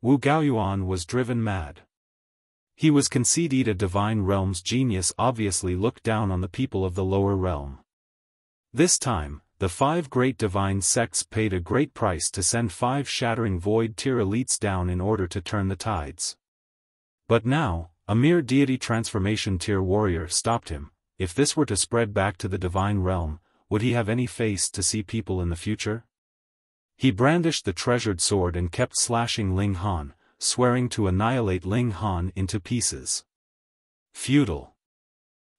Speaker 1: Wu Gaoyuan was driven mad. He was conceded a divine realm's genius, obviously looked down on the people of the lower realm. This time, the 5 great divine sects paid a great price to send 5 shattering void tier elites down in order to turn the tides. But now, a mere deity transformation tier warrior stopped him. If this were to spread back to the divine realm, would he have any face to see people in the future? He brandished the treasured sword and kept slashing Ling Han, swearing to annihilate Ling Han into pieces. Futile.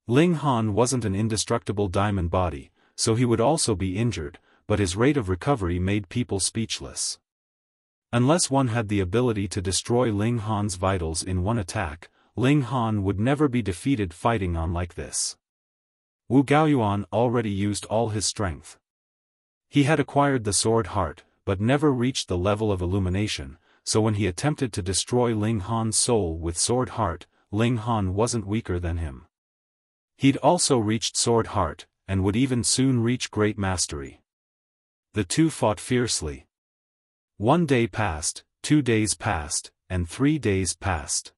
Speaker 1: Ling Han wasn't an indestructible diamond body, so he would also be injured, but his rate of recovery made people speechless. Unless one had the ability to destroy Ling Han's vitals in one attack, Ling Han would never be defeated fighting on like this. Wu Gaoyuan already used all his strength. He had acquired the sword heart, but never reached the level of illumination, so when he attempted to destroy Ling Han's soul with sword heart, Ling Han wasn't weaker than him. He'd also reached sword heart, and would even soon reach great mastery. The two fought fiercely. 1 day passed, 2 days passed, and 3 days passed.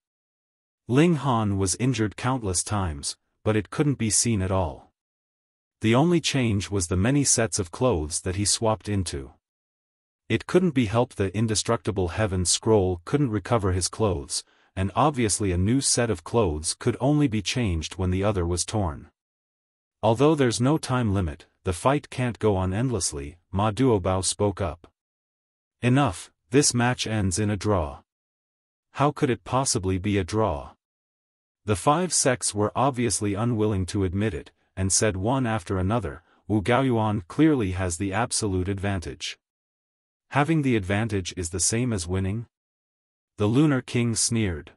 Speaker 1: Ling Han was injured countless times, but it couldn't be seen at all. The only change was the many sets of clothes that he swapped into. It couldn't be helped, the indestructible heaven scroll couldn't recover his clothes, and obviously a new set of clothes could only be changed when the other was torn. Although there's no time limit, the fight can't go on endlessly, Ma Duobao spoke up. Enough, this match ends in a draw. How could it possibly be a draw? The 5 sects were obviously unwilling to admit it, and said one after another, Wu Gaoyuan clearly has the absolute advantage. Having the advantage is the same as winning? The Lunar King sneered.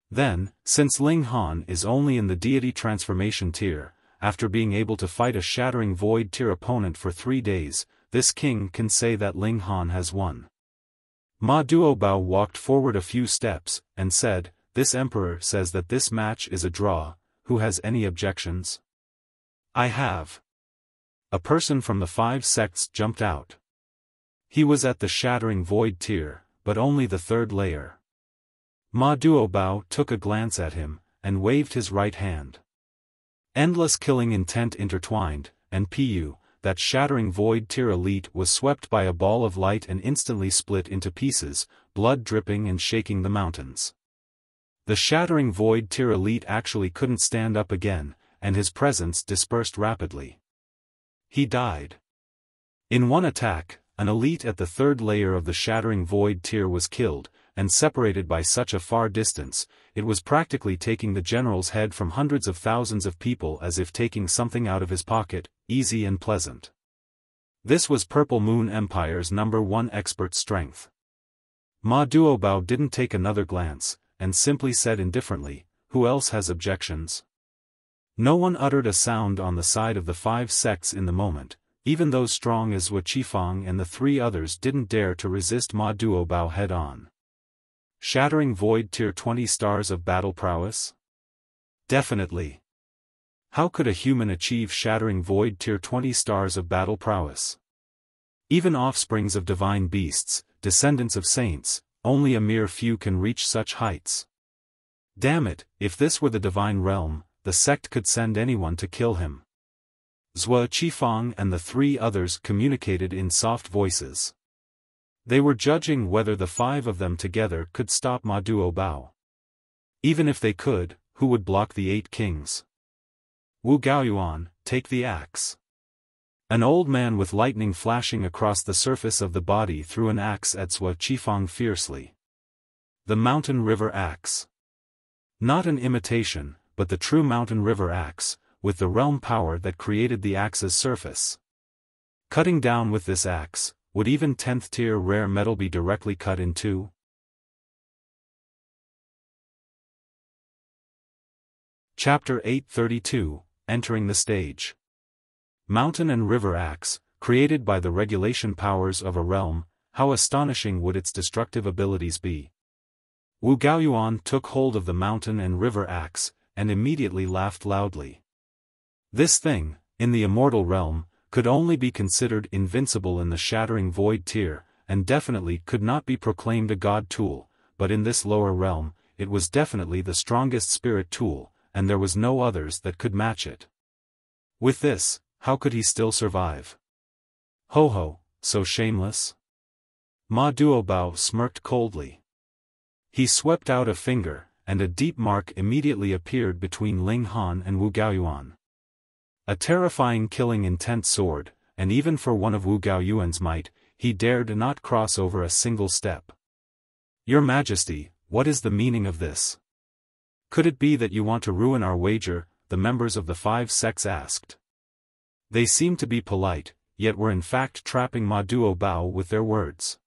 Speaker 1: Then, since Ling Han is only in the deity transformation tier, after being able to fight a shattering void tier opponent for 3 days, this king can say that Ling Han has won. Ma Duobao walked forward a few steps, and said, "This emperor says that this match is a draw, who has any objections?" "I have." A person from the 5 sects jumped out. He was at the shattering void tier, but only the 3rd layer. Ma Duobao took a glance at him, and waved his right hand. Endless killing intent intertwined, and Pu, that shattering void tier elite, was swept by a ball of light and instantly split into pieces, blood dripping and shaking the mountains. The shattering void tier elite actually couldn't stand up again, and his presence dispersed rapidly. He died. In one attack, an elite at the 3rd layer of the shattering void tier was killed, and separated by such a far distance, it was practically taking the general's head from hundreds of thousands of people as if taking something out of his pocket, easy and pleasant. This was Purple Moon Empire's #1 expert strength. Ma Duobao didn't take another glance, and simply said indifferently, "Who else has objections?" No one uttered a sound on the side of the 5 sects in the moment, even those strong as Xiaofan and the three others didn't dare to resist Ma Duobao head-on. Shattering Void Tier 20 stars of battle prowess? Definitely. How could a human achieve Shattering Void Tier 20 stars of battle prowess? Even offsprings of divine beasts, descendants of saints, only a mere few can reach such heights. Damn it, if this were the divine realm, the sect could send anyone to kill him. Xiaofan and the three others communicated in soft voices. They were judging whether the five of them together could stop Ma Duobao. Even if they could, who would block the 8 kings? Wu Gaoyuan, take the axe. An old man with lightning flashing across the surface of the body threw an axe at Xiaofan fiercely. The mountain river axe. Not an imitation, but the true mountain river axe, with the realm power that created the axe's surface. Cutting down with this axe, would even 10th tier rare metal be directly cut in two? Chapter 832, Entering the Stage. Mountain and river axe, created by the regulation powers of a realm, how astonishing would its destructive abilities be? Wu Gaoyuan took hold of the mountain and river axe, and immediately laughed loudly. This thing, in the immortal realm, could only be considered invincible in the shattering void tier, and definitely could not be proclaimed a god tool, but in this lower realm, it was definitely the strongest spirit tool, and there was no others that could match it. With this, how could he still survive? Ho ho, so shameless? Ma Duobao smirked coldly. He swept out a finger, and a deep mark immediately appeared between Ling Han and Wu Gaoyuan. A terrifying killing intent sword, and even for one of Wu Gaoyuan's might, he dared not cross over a single step. Your Majesty, what is the meaning of this? Could it be that you want to ruin our wager? The members of the 5 sects asked. They seemed to be polite, yet were in fact trapping Ma Duobao with their words.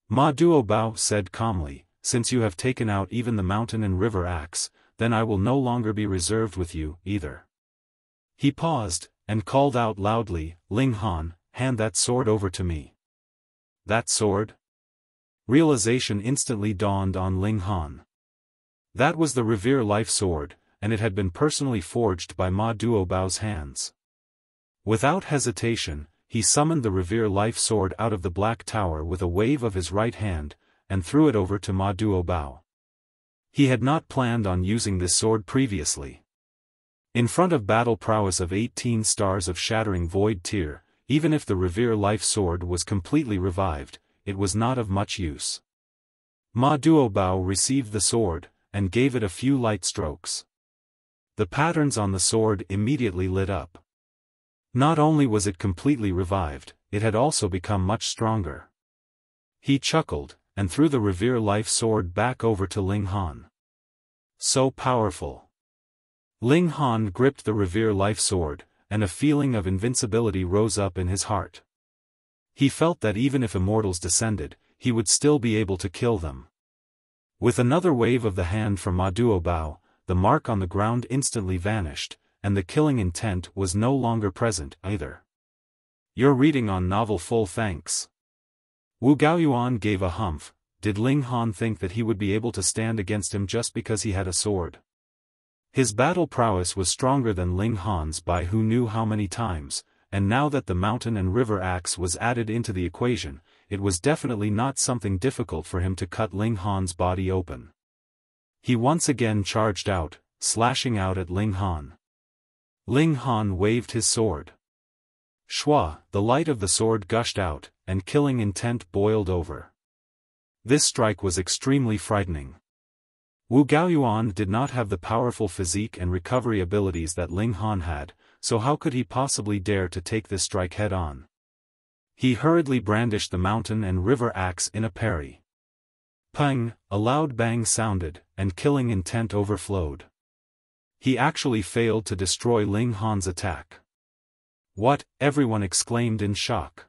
Speaker 1: Ma Duobao said calmly, since you have taken out even the mountain and river axe, then I will no longer be reserved with you, either. He paused, and called out loudly, Ling Han, hand that sword over to me. That sword? Realization instantly dawned on Ling Han. That was the Revere Life Sword, and it had been personally forged by Ma Duobao's hands. Without hesitation, he summoned the Revere Life Sword out of the Black Tower with a wave of his right hand, and threw it over to Ma Duobao. He had not planned on using this sword previously. In front of battle prowess of 18 stars of shattering void tier, even if the Revere Life Sword was completely revived, it was not of much use. Ma Duobao received the sword, and gave it a few light strokes. The patterns on the sword immediately lit up. Not only was it completely revived, it had also become much stronger. He chuckled, and threw the Revere Life Sword back over to Ling Han. So powerful. Ling Han gripped the Revere Life Sword, and a feeling of invincibility rose up in his heart. He felt that even if immortals descended, he would still be able to kill them. With another wave of the hand from Ma Duobao, the mark on the ground instantly vanished, and the killing intent was no longer present either. You're reading on novel full thanks. Wu Gaoyuan gave a humph. Did Ling Han think that he would be able to stand against him just because he had a sword? His battle prowess was stronger than Ling Han's by who knew how many times, and now that the mountain and river axe was added into the equation, it was definitely not something difficult for him to cut Ling Han's body open. He once again charged out, slashing out at Ling Han. Ling Han waved his sword. Shua, the light of the sword gushed out, and killing intent boiled over. This strike was extremely frightening. Wu Gaoyuan did not have the powerful physique and recovery abilities that Ling Han had, so how could he possibly dare to take this strike head-on? He hurriedly brandished the mountain and river axe in a parry. Pang, a loud bang sounded, and killing intent overflowed. He actually failed to destroy Ling Han's attack. What? Everyone exclaimed in shock.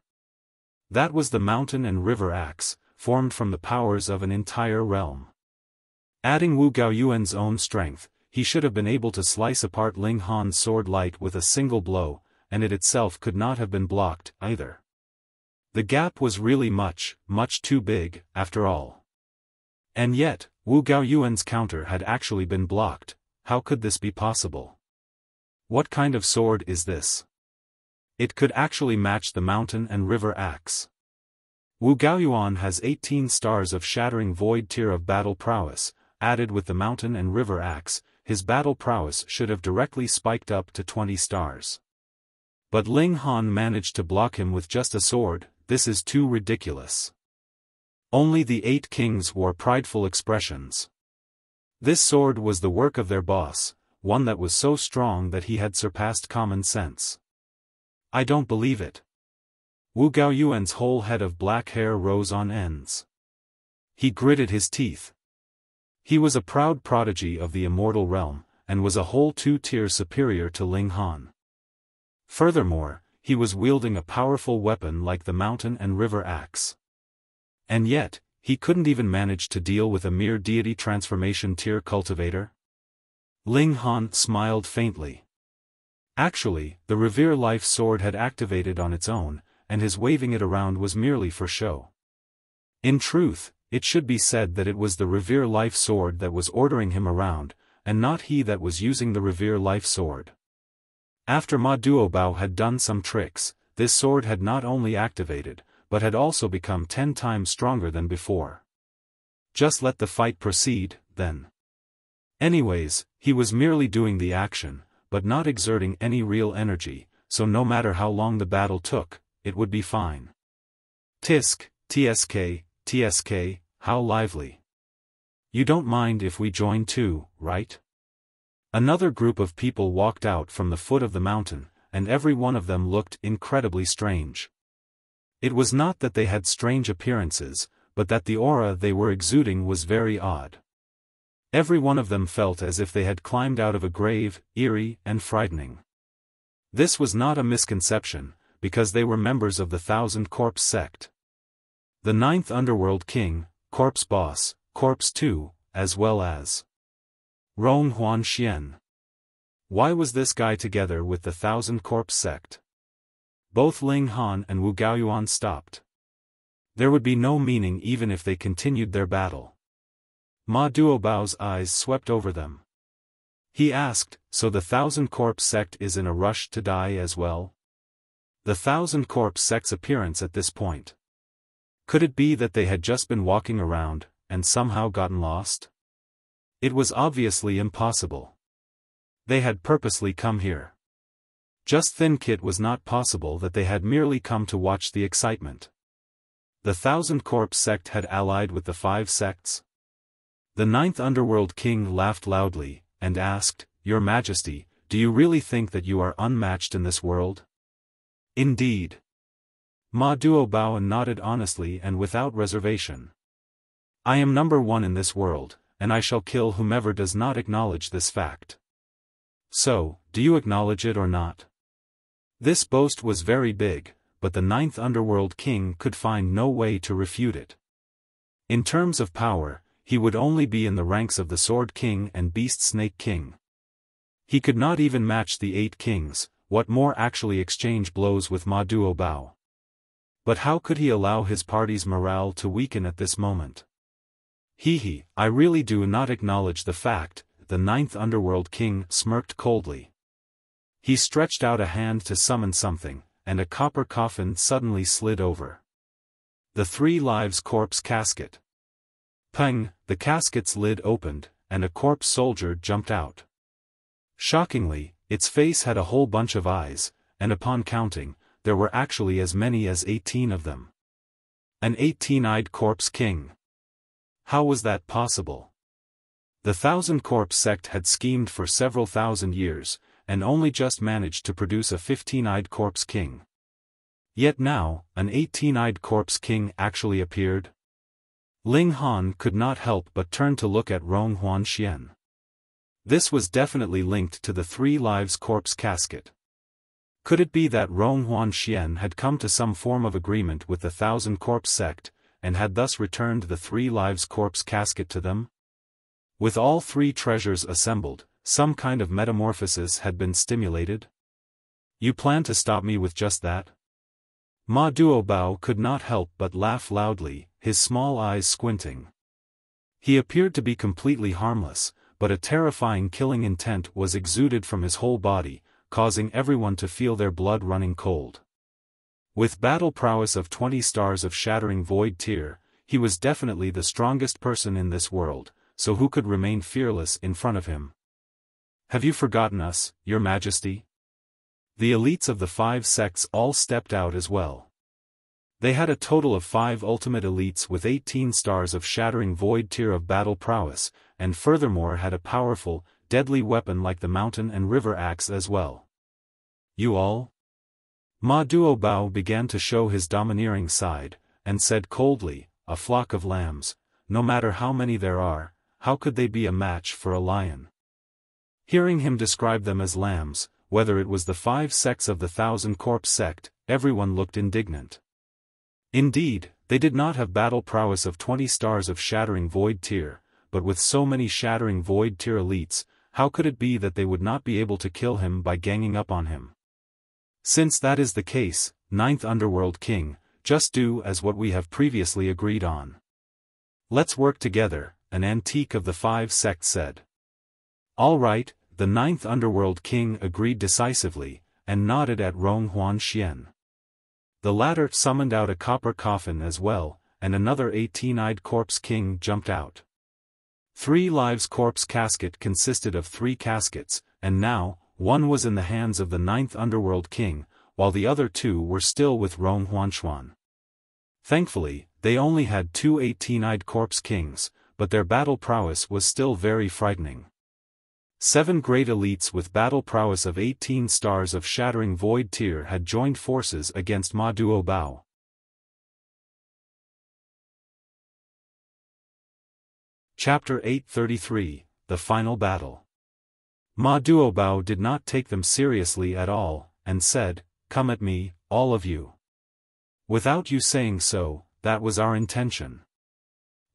Speaker 1: That was the mountain and river axe, formed from the powers of an entire realm. Adding Wu Gaoyuan's own strength, he should have been able to slice apart Ling Han's sword light with a single blow, and it itself could not have been blocked, either. The gap was really much, much too big, after all. And yet, Wu Gaoyuan's counter had actually been blocked. How could this be possible? What kind of sword is this? It could actually match the mountain and river axe. Wu Gaoyuan has 18 stars of shattering void tier of battle prowess, added with the mountain and river axe, his battle prowess should have directly spiked up to 20 stars. But Ling Han managed to block him with just a sword. This is too ridiculous. Only the 8 kings wore prideful expressions. This sword was the work of their boss, one that was so strong that he had surpassed common sense. I don't believe it. Wu Gaoyuan's whole head of black hair rose on ends. He gritted his teeth. He was a proud prodigy of the immortal realm, and was a whole 2 tiers superior to Ling Han. Furthermore, he was wielding a powerful weapon like the mountain and river axe. And yet, he couldn't even manage to deal with a mere deity transformation tier cultivator? Ling Han smiled faintly. Actually, the Revere Life sword had activated on its own, and his waving it around was merely for show. In truth, it should be said that it was the Revere Life sword that was ordering him around, and not he that was using the Revere Life sword. After Ma Duobao had done some tricks, this sword had not only activated, but had also become 10 times stronger than before. Just let the fight proceed, then. Anyways, he was merely doing the action, but not exerting any real energy, so no matter how long the battle took, it would be fine. Tisk, TSK, TSK, how lively. You don't mind if we join too, right? Another group of people walked out from the foot of the mountain, and every one of them looked incredibly strange. It was not that they had strange appearances, but that the aura they were exuding was very odd. Every one of them felt as if they had climbed out of a grave, eerie and frightening. This was not a misconception, because they were members of the Thousand Corpse Sect. The 9th Underworld King, Corpse Boss, Corpse 2, as well as Rong Huan Xian. Why was this guy together with the Thousand Corpse Sect? Both Ling Han and Wu Gaoyuan stopped. There would be no meaning even if they continued their battle. Ma Duobao's eyes swept over them. He asked, so the Thousand Corpse Sect is in a rush to die as well? The Thousand Corpse Sect's appearance at this point. Could it be that they had just been walking around, and somehow gotten lost? It was obviously impossible. They had purposely come here. Just think it was not possible that they had merely come to watch the excitement. The Thousand Corpse Sect had allied with the 5 sects. The 9th Underworld King laughed loudly, and asked, Your Majesty, do you really think that you are unmatched in this world? Indeed. Ma Duobao nodded honestly and without reservation. I am number 1 in this world, and I shall kill whomever does not acknowledge this fact. So, do you acknowledge it or not? This boast was very big, but the 9th Underworld King could find no way to refute it. In terms of power, he would only be in the ranks of the Sword King and Beast Snake King. He could not even match the 8 kings, what more actually exchange blows with Ma Duobao. But how could he allow his party's morale to weaken at this moment? I really do not acknowledge the fact, the 9th Underworld King smirked coldly. He stretched out a hand to summon something, and a copper coffin suddenly slid over. The 3 Lives Corpse Casket. Pang, the casket's lid opened, and a corpse soldier jumped out. Shockingly, its face had a whole bunch of eyes, and upon counting, there were actually as many as 18 of them. An 18-eyed corpse king. How was that possible? The Thousand Corpse Sect had schemed for several thousand years, and only just managed to produce a 15-eyed corpse king. Yet now, an 18-eyed corpse king actually appeared? Ling Han could not help but turn to look at Rong Huan Xian. This was definitely linked to the 3 Lives Corpse Casket. Could it be that Rong Huan Xian had come to some form of agreement with the Thousand Corpse Sect, and had thus returned the 3 Lives Corpse Casket to them? With all 3 treasures assembled, some kind of metamorphosis had been stimulated? You plan to stop me with just that? Ma Duobao could not help but laugh loudly, his small eyes squinting. He appeared to be completely harmless, but a terrifying killing intent was exuded from his whole body, causing everyone to feel their blood running cold. With battle prowess of 20 stars of shattering void tier, he was definitely the strongest person in this world, so who could remain fearless in front of him? Have you forgotten us, Your Majesty? The elites of the 5 sects all stepped out as well. They had a total of 5 ultimate elites with 18 stars of shattering void tier of battle prowess, and furthermore had a powerful, deadly weapon like the mountain and river axe as well. You all? Ma Duobao began to show his domineering side, and said coldly, a flock of lambs, no matter how many there are, how could they be a match for a lion? Hearing him describe them as lambs, whether it was the 5 sects of the 1,000 Corpse sect, everyone looked indignant. Indeed, they did not have battle prowess of 20 stars of shattering void tier, but with so many shattering void tier elites, how could it be that they would not be able to kill him by ganging up on him? Since that is the case, 9th Underworld King, just do as what we have previously agreed on. Let's work together, an antique of the 5 sects said. All right, the 9th Underworld King agreed decisively, and nodded at Rong Huanxian. The latter summoned out a copper coffin as well, and another 18-eyed corpse king jumped out. 3 lives corpse casket consisted of 3 caskets, and now, one was in the hands of the 9th Underworld King, while the other 2 were still with Rong Huanxuan. Thankfully, they only had 2 18-eyed corpse kings, but their battle prowess was still very frightening. 7 great elites with battle prowess of 18 stars of shattering void tier had joined forces against Ma Duobao. Chapter 833, The Final Battle. Ma Duobao did not take them seriously at all, and said, "Come at me, all of you. Without you saying so, that was our intention."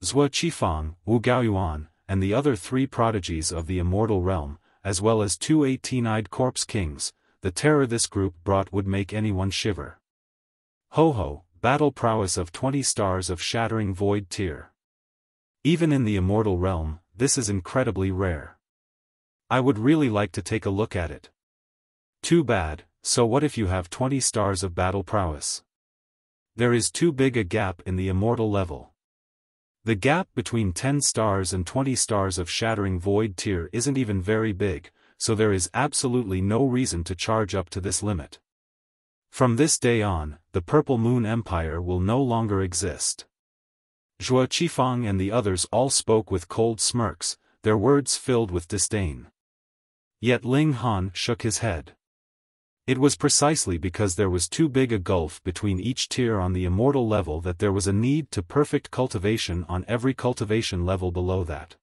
Speaker 1: Zhuo Qifang, Wu Gaoyuan, and the other 3 prodigies of the immortal realm, as well as 2 18-eyed corpse kings, the terror this group brought would make anyone shiver. Ho-ho, battle prowess of 20 stars of shattering void tier. Even in the immortal realm, this is incredibly rare. I would really like to take a look at it. Too bad, so what if you have 20 stars of battle prowess? There is too big a gap in the immortal level. The gap between 10 stars and 20 stars of shattering void tier isn't even very big, so there is absolutely no reason to charge up to this limit. From this day on, the Purple Moon Empire will no longer exist. Zhuo Qifang and the others all spoke with cold smirks, their words filled with disdain. Yet Ling Han shook his head. It was precisely because there was too big a gulf between each tier on the immortal level that there was a need to perfect cultivation on every cultivation level below that.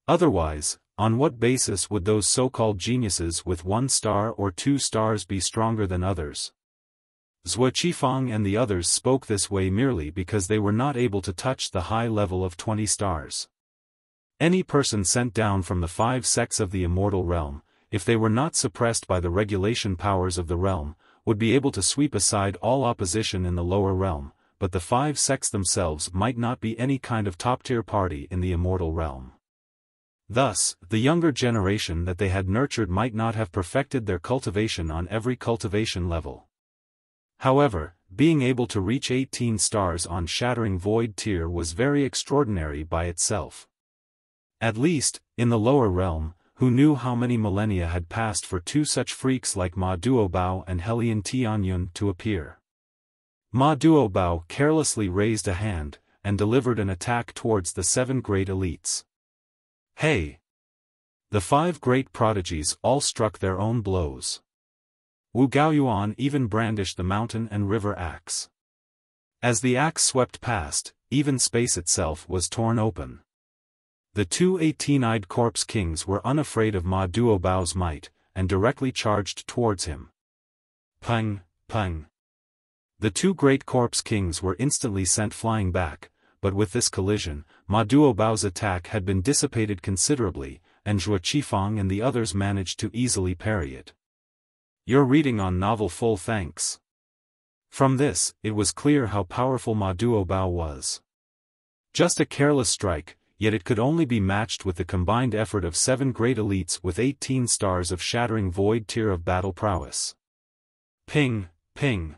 Speaker 1: Otherwise, on what basis would those so-called geniuses with 1 star or 2 stars be stronger than others? Zhuo Qifang and the others spoke this way merely because they were not able to touch the high level of 20 stars. Any person sent down from the 5 sects of the immortal realm, if they were not suppressed by the regulation powers of the realm, would be able to sweep aside all opposition in the lower realm, but the 5 sects themselves might not be any kind of top-tier party in the immortal realm. Thus, the younger generation that they had nurtured might not have perfected their cultivation on every cultivation level. However, being able to reach 18 stars on shattering void tier was very extraordinary by itself. At least, in the lower realm, who knew how many millennia had passed for 2 such freaks like Ma Duobao and Helian Tianyun to appear. Ma Duobao carelessly raised a hand, and delivered an attack towards the 7 great elites. Hey! The 5 great prodigies all struck their own blows. Wu Gaoyuan even brandished the mountain and river axe. As the axe swept past, even space itself was torn open. The 2 18-eyed corpse kings were unafraid of Ma Duobao's might, and directly charged towards him. Pung, pung. The 2 great corpse kings were instantly sent flying back, but with this collision, Ma Duobao's attack had been dissipated considerably, and Zhuo Qifang and the others managed to easily parry it. You're reading on novel full thanks. From this, it was clear how powerful Ma Duobao was. Just a careless strike, yet it could only be matched with the combined effort of 7 great elites with 18 stars of shattering void tier of battle prowess. Ping, ping.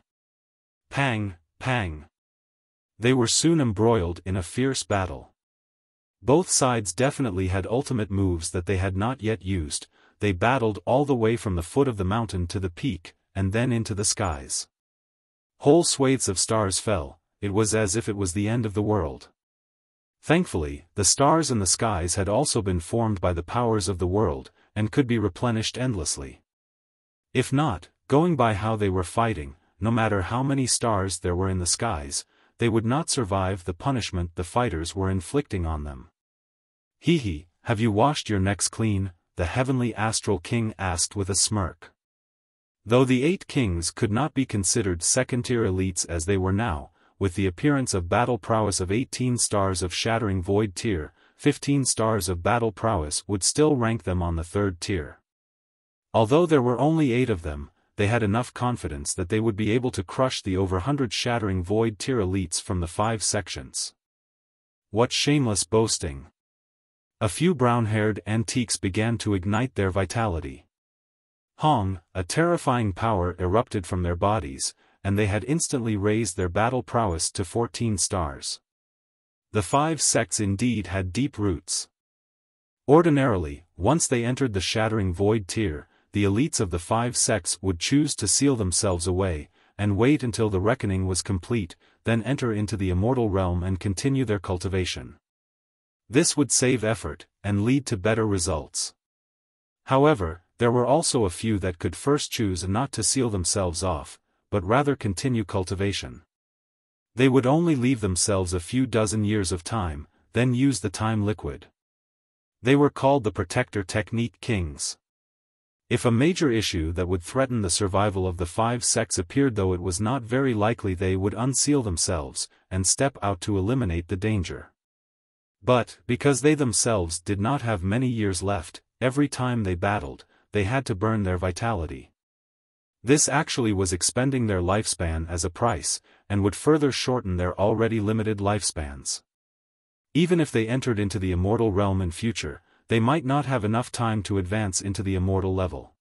Speaker 1: Pang, pang. They were soon embroiled in a fierce battle. Both sides definitely had ultimate moves that they had not yet used. They battled all the way from the foot of the mountain to the peak, and then into the skies. Whole swathes of stars fell. It was as if it was the end of the world. Thankfully, the stars and the skies had also been formed by the powers of the world, and could be replenished endlessly. If not, going by how they were fighting, no matter how many stars there were in the skies, they would not survive the punishment the fighters were inflicting on them. Hee, have you washed your necks clean? The heavenly astral king asked with a smirk. Though the 8 kings could not be considered second-tier elites as they were now, with the appearance of battle prowess of 18 stars of shattering void tier, 15 stars of battle prowess would still rank them on the 3rd tier. Although there were only 8 of them, they had enough confidence that they would be able to crush the over 100 shattering void tier elites from the 5 sections. What shameless boasting! A few brown-haired antiques began to ignite their vitality. Hong, a terrifying power erupted from their bodies, and they had instantly raised their battle prowess to 14 stars. The 5 sects indeed had deep roots. Ordinarily, once they entered the shattering void tier, the elites of the 5 sects would choose to seal themselves away, and wait until the reckoning was complete, then enter into the immortal realm and continue their cultivation. This would save effort, and lead to better results. However, there were also a few that could first choose not to seal themselves off, but rather continue cultivation. They would only leave themselves a few dozen years of time, then use the time liquid. They were called the Protector Technique Kings. If a major issue that would threaten the survival of the 5 sects appeared, though it was not very likely, they would unseal themselves, and step out to eliminate the danger. But, because they themselves did not have many years left, every time they battled, they had to burn their vitality. This actually was expending their lifespan as a price, and would further shorten their already limited lifespans. Even if they entered into the immortal realm in future, they might not have enough time to advance into the immortal level.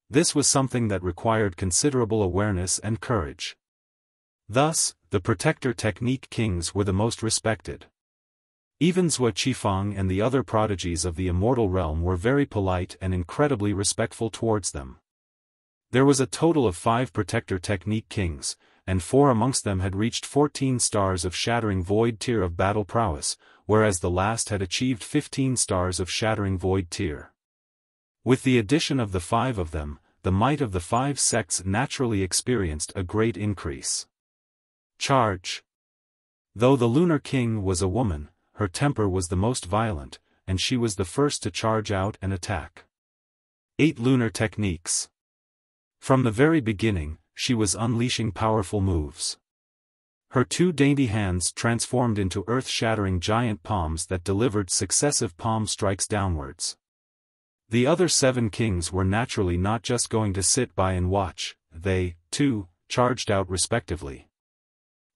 Speaker 1: This was something that required considerable awareness and courage. Thus, the Protector Technique Kings were the most respected. Even Zhua Qifang and the other prodigies of the immortal realm were very polite and incredibly respectful towards them. There was a total of 5 Protector Technique Kings, and 4 amongst them had reached 14 stars of shattering void tier of battle prowess, whereas the last had achieved 15 stars of shattering void tier. With the addition of the 5 of them, the might of the 5 sects naturally experienced a great increase. Charge! Though the Lunar King was a woman, her temper was the most violent, and she was the first to charge out and attack. 8 Lunar Techniques. From the very beginning, she was unleashing powerful moves. Her 2 dainty hands transformed into earth-shattering giant palms that delivered successive palm strikes downwards. The other 7 kings were naturally not just going to sit by and watch, they, too, charged out respectively.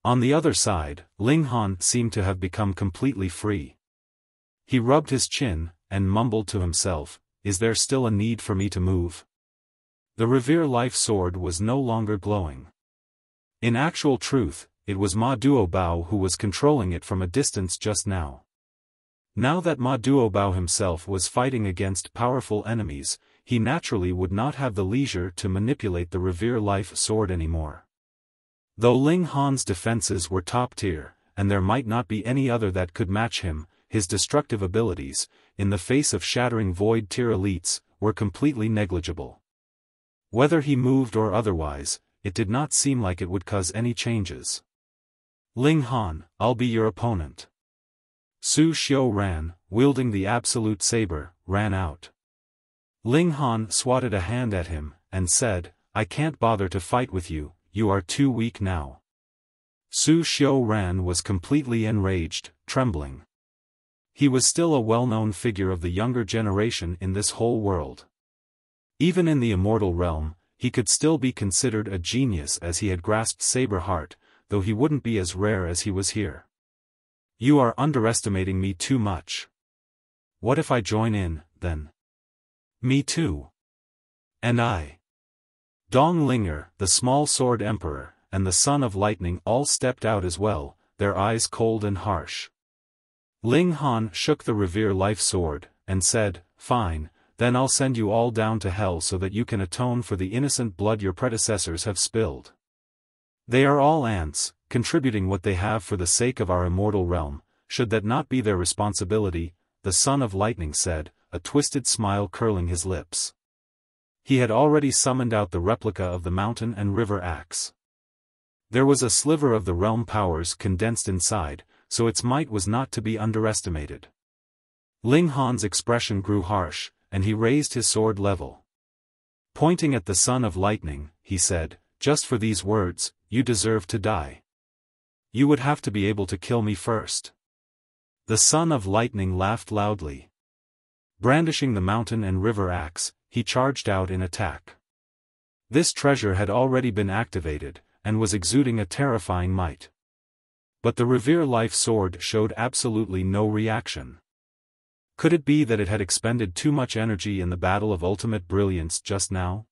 Speaker 1: On the other side, Ling Han seemed to have become completely free. He rubbed his chin, and mumbled to himself, "Is there still a need for me to move?" The Revere Life Sword was no longer glowing. In actual truth, it was Ma Duobao who was controlling it from a distance just now. Now that Ma Duobao himself was fighting against powerful enemies, he naturally would not have the leisure to manipulate the Revere Life Sword anymore. Though Ling Han's defenses were top tier, and there might not be any other that could match him, his destructive abilities, in the face of shattering void tier elites, were completely negligible. Whether he moved or otherwise, it did not seem like it would cause any changes. "Ling Han, I'll be your opponent." Su Xiaofan, wielding the absolute saber, ran out. Ling Han swatted a hand at him, and said, "I can't bother to fight with you, you are too weak now." Su Xiaofan was completely enraged, trembling. He was still a well-known figure of the younger generation in this whole world. Even in the immortal realm, he could still be considered a genius as he had grasped Saber Heart, though he wouldn't be as rare as he was here. You are underestimating me too much. What if I join in, then? Me too. And I. Dong Linger, the small sword emperor, and the son of lightning all stepped out as well, their eyes cold and harsh. Ling Han shook the Revere Life Sword, and said, "Fine, then I'll send you all down to hell so that you can atone for the innocent blood your predecessors have spilled. They are all ants, contributing what they have for the sake of our immortal realm, should that not be their responsibility," the son of lightning said, a twisted smile curling his lips. He had already summoned out the replica of the mountain and river axe. There was a sliver of the realm powers condensed inside, so its might was not to be underestimated. Ling Han's expression grew harsh, and he raised his sword level. Pointing at the son of lightning, he said, "Just for these words, you deserve to die. You would have to be able to kill me first." The son of lightning laughed loudly. Brandishing the mountain and river axe, he charged out in attack. This treasure had already been activated, and was exuding a terrifying might. But the Revere Life Sword showed absolutely no reaction. Could it be that it had expended too much energy in the battle of ultimate brilliance just now?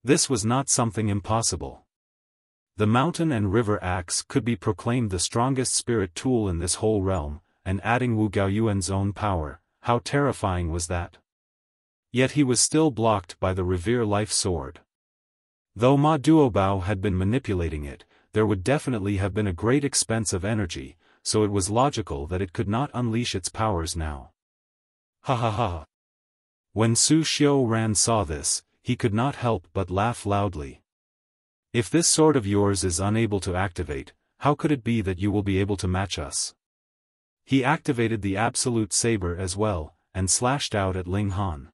Speaker 1: This was not something impossible. The mountain and river axe could be proclaimed the strongest spirit tool in this whole realm, and adding Wu Gaoyuan's own power, how terrifying was that? Yet he was still blocked by the Revere Life Sword. Though Ma Duobao had been manipulating it, there would definitely have been a great expense of energy, so it was logical that it could not unleash its powers now. Ha ha ha. When Su Xiaofan saw this, he could not help but laugh loudly. If this sword of yours is unable to activate, how could it be that you will be able to match us? He activated the Absolute Saber as well, and slashed out at Ling Han.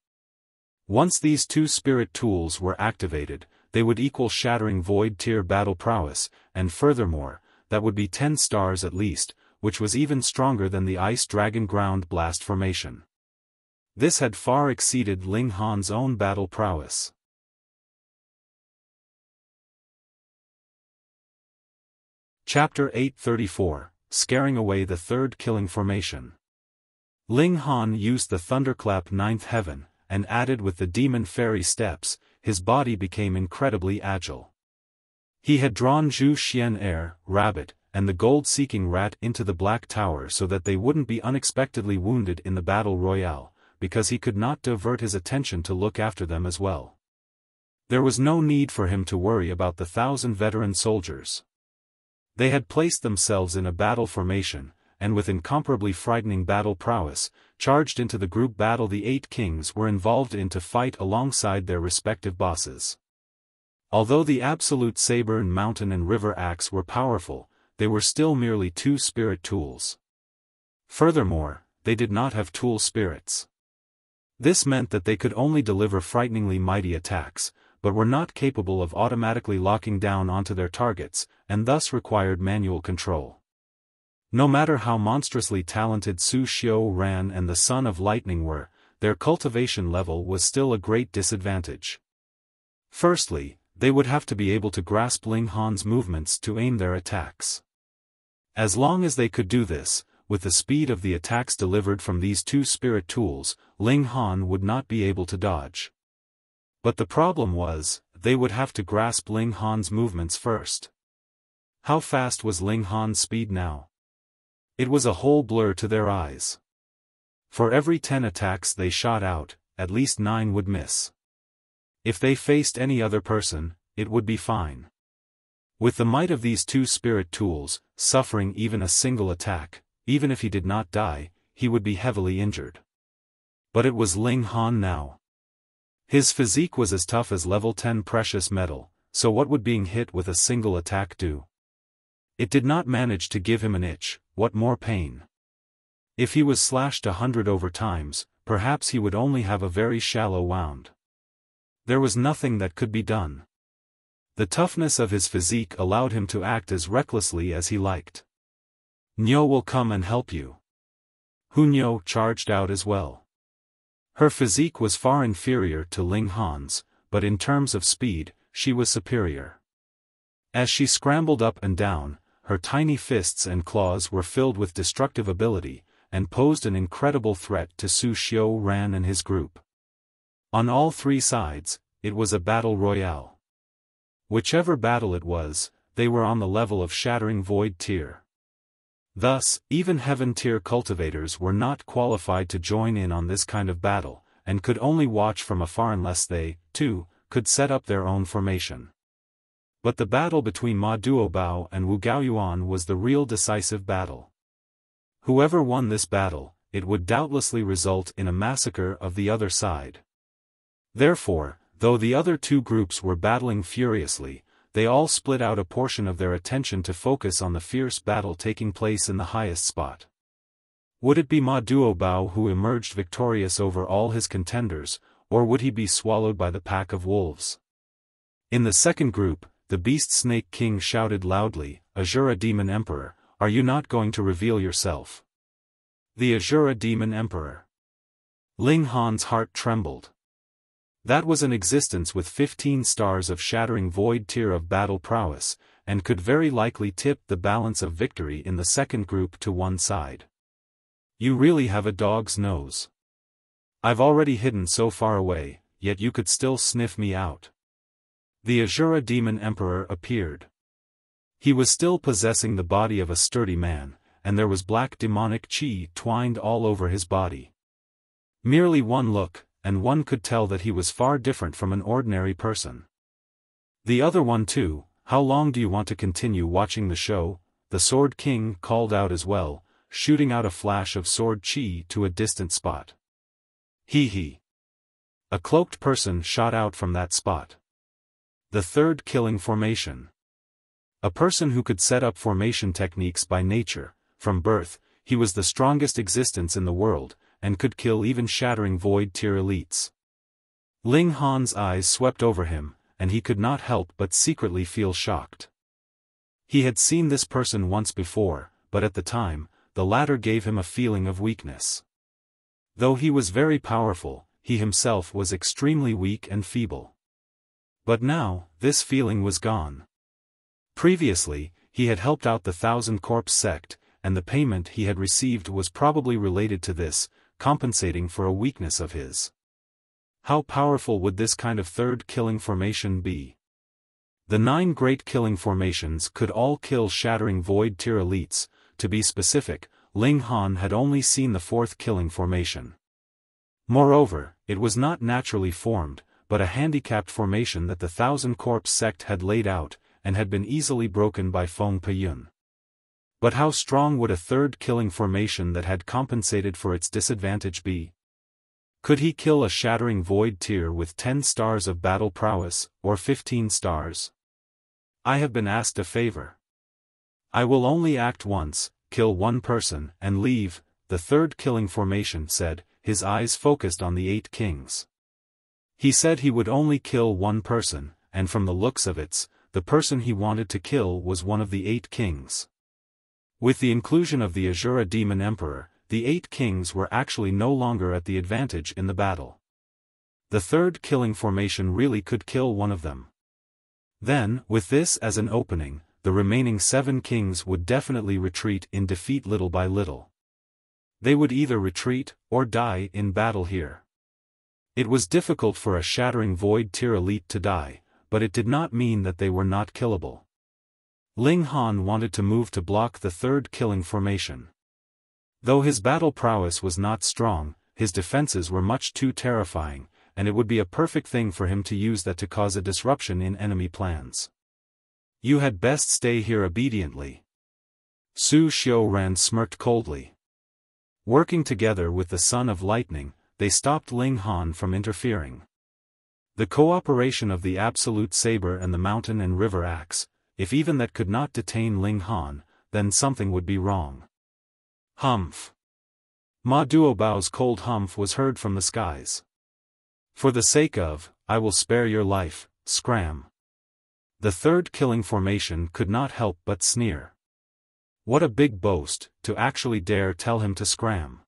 Speaker 1: Once these two spirit tools were activated, they would equal shattering void tier battle prowess, and furthermore, that would be 10 stars at least, which was even stronger than the Ice Dragon Ground Blast formation. This had far exceeded Ling Han's own battle prowess. Chapter 834, Scaring Away the Third Killing Formation. Ling Han used the Thunderclap Ninth Heaven, and added with the Demon Fairy Steps, his body became incredibly agile. He had drawn Zhu Xian Air, Rabbit, and the Gold-Seeking Rat into the Black Tower so that they wouldn't be unexpectedly wounded in the battle royale, because he could not divert his attention to look after them as well. There was no need for him to worry about the 1,000 veteran soldiers. They had placed themselves in a battle formation, and with incomparably frightening battle prowess, charged into the group battle the 8 kings were involved in to fight alongside their respective bosses. Although the Absolute Saber and Mountain and River Axe were powerful, they were still merely 2 spirit tools. Furthermore, they did not have tool spirits. This meant that they could only deliver frighteningly mighty attacks, but were not capable of automatically locking down onto their targets, and thus required manual control. No matter how monstrously talented Su Xiaofan and the Son of Lightning were, their cultivation level was still a great disadvantage. Firstly, they would have to be able to grasp Ling Han's movements to aim their attacks. As long as they could do this, with the speed of the attacks delivered from these 2 spirit tools, Ling Han would not be able to dodge. But the problem was, they would have to grasp Ling Han's movements first. How fast was Ling Han's speed now? It was a whole blur to their eyes. For every 10 attacks they shot out, at least 9 would miss. If they faced any other person, it would be fine. With the might of these 2 spirit tools, suffering even a single attack, even if he did not die, he would be heavily injured. But it was Ling Han now. His physique was as tough as level 10 precious metal, so what would being hit with a single attack do? It did not manage to give him an itch, what more pain? If he was slashed 100 over times, perhaps he would only have a very shallow wound. There was nothing that could be done. The toughness of his physique allowed him to act as recklessly as he liked. Nyo will come and help you. Hunyo charged out as well. Her physique was far inferior to Ling Han's, but in terms of speed, she was superior. As she scrambled up and down, her tiny fists and claws were filled with destructive ability, and posed an incredible threat to Xiaofan and his group. On all three sides, it was a battle royale. Whichever battle it was, they were on the level of Shattering Void tier. Thus, even Heaven tier cultivators were not qualified to join in on this kind of battle, and could only watch from afar unless they, too, could set up their own formation. But the battle between Ma Duobao and Wu Gaoyuan was the real decisive battle. Whoever won this battle, it would doubtlessly result in a massacre of the other side. Therefore, though the other two groups were battling furiously, they all split out a portion of their attention to focus on the fierce battle taking place in the highest spot. Would it be Ma Duobao who emerged victorious over all his contenders, or would he be swallowed by the pack of wolves? In the second group, the Beast Snake King shouted loudly, "Azura Demon Emperor, are you not going to reveal yourself?" The Azura Demon Emperor. Ling Han's heart trembled. That was an existence with 15 stars of Shattering Void tier of battle prowess, and could very likely tip the balance of victory in the second group to one side. You really have a dog's nose. I've already hidden so far away, yet you could still sniff me out. The Azura Demon Emperor appeared. He was still possessing the body of a sturdy man, and there was black demonic chi twined all over his body. Merely one look, and one could tell that he was far different from an ordinary person. The other one too, how long do you want to continue watching the show? The Sword King called out as well, shooting out a flash of sword chi to a distant spot. He. A cloaked person shot out from that spot. The third killing formation. A person who could set up formation techniques by nature, from birth, he was the strongest existence in the world, and could kill even Shattering Void tier elites. Ling Han's eyes swept over him, and he could not help but secretly feel shocked. He had seen this person once before, but at the time, the latter gave him a feeling of weakness. Though he was very powerful, he himself was extremely weak and feeble. But now, this feeling was gone. Previously, he had helped out the Thousand Corpse Sect, and the payment he had received was probably related to this, compensating for a weakness of his. How powerful would this kind of third killing formation be? The 9 great killing formations could all kill Shattering Void tier elites. To be specific, Ling Han had only seen the 4th killing formation. Moreover, it was not naturally formed, but a handicapped formation that the Thousand Corpse Sect had laid out, and had been easily broken by Feng Peyun. But how strong would a third killing formation that had compensated for its disadvantage be? Could he kill a Shattering Void tier with 10 stars of battle prowess, or 15 stars? I have been asked a favor. I will only act once, kill one person, and leave, the third killing formation said, his eyes focused on the 8 kings. He said he would only kill one person, and from the looks of it, the person he wanted to kill was one of the 8 kings. With the inclusion of the Azura Demon Emperor, the 8 kings were actually no longer at the advantage in the battle. The third killing formation really could kill one of them. Then, with this as an opening, the remaining 7 kings would definitely retreat in defeat little by little. They would either retreat, or die in battle here. It was difficult for a Shattering Void tier elite to die, but it did not mean that they were not killable. Ling Han wanted to move to block the third killing formation. Though his battle prowess was not strong, his defenses were much too terrifying, and it would be a perfect thing for him to use that to cause a disruption in enemy plans. You had best stay here obediently. Su Xiaofan smirked coldly. Working together with the Son of Lightning, they stopped Ling Han from interfering. The cooperation of the Absolute Saber and the Mountain and River Axe, if even that could not detain Ling Han, then something would be wrong. Humph. Ma Duobao's cold humph was heard from the skies. For the sake of, I will spare your life, scram. The third killing formation could not help but sneer. What a big boast, to actually dare tell him to scram.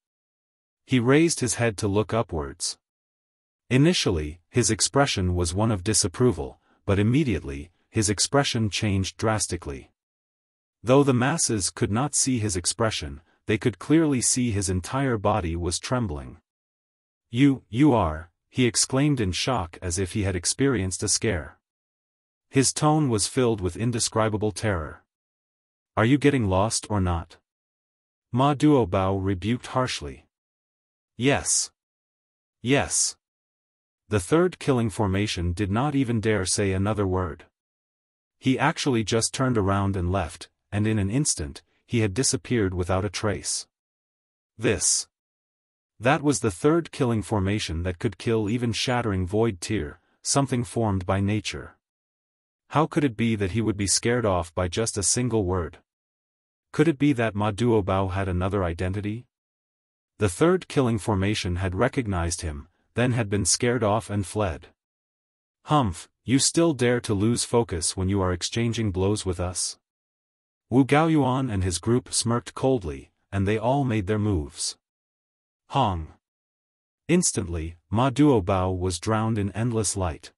Speaker 1: He raised his head to look upwards. Initially, his expression was one of disapproval, but immediately, his expression changed drastically. Though the masses could not see his expression, they could clearly see his entire body was trembling. You are," he exclaimed in shock as if he had experienced a scare. His tone was filled with indescribable terror. "Are you getting lost or not?" Ma Duobao rebuked harshly. Yes. Yes." The third killing formation did not even dare say another word. He actually just turned around and left, and in an instant, he had disappeared without a trace. That was the third killing formation that could kill even shattering void tier, something formed by nature. How could it be that he would be scared off by just a single word? Could it be that Ma Duobao had another identity? The third killing formation had recognized him, then had been scared off and fled. "Humph, you still dare to lose focus when you are exchanging blows with us?" Wu Gaoyuan and his group smirked coldly, and they all made their moves. Hong! Instantly, Ma Duobao was drowned in endless light.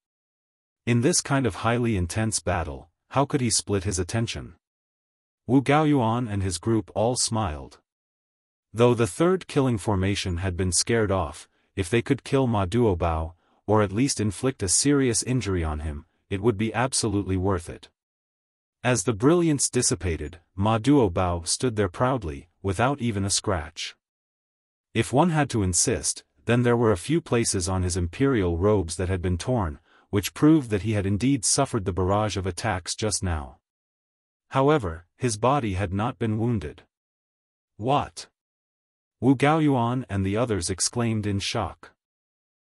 Speaker 1: In this kind of highly intense battle, how could he split his attention? Wu Gaoyuan and his group all smiled. Though the third killing formation had been scared off, if they could kill Ma Duobao, or at least inflict a serious injury on him, it would be absolutely worth it. As the brilliance dissipated, Ma Duobao stood there proudly, without even a scratch. If one had to insist, then there were a few places on his imperial robes that had been torn, which proved that he had indeed suffered the barrage of attacks just now. However, his body had not been wounded. What? Wu Gaoyuan and the others exclaimed in shock.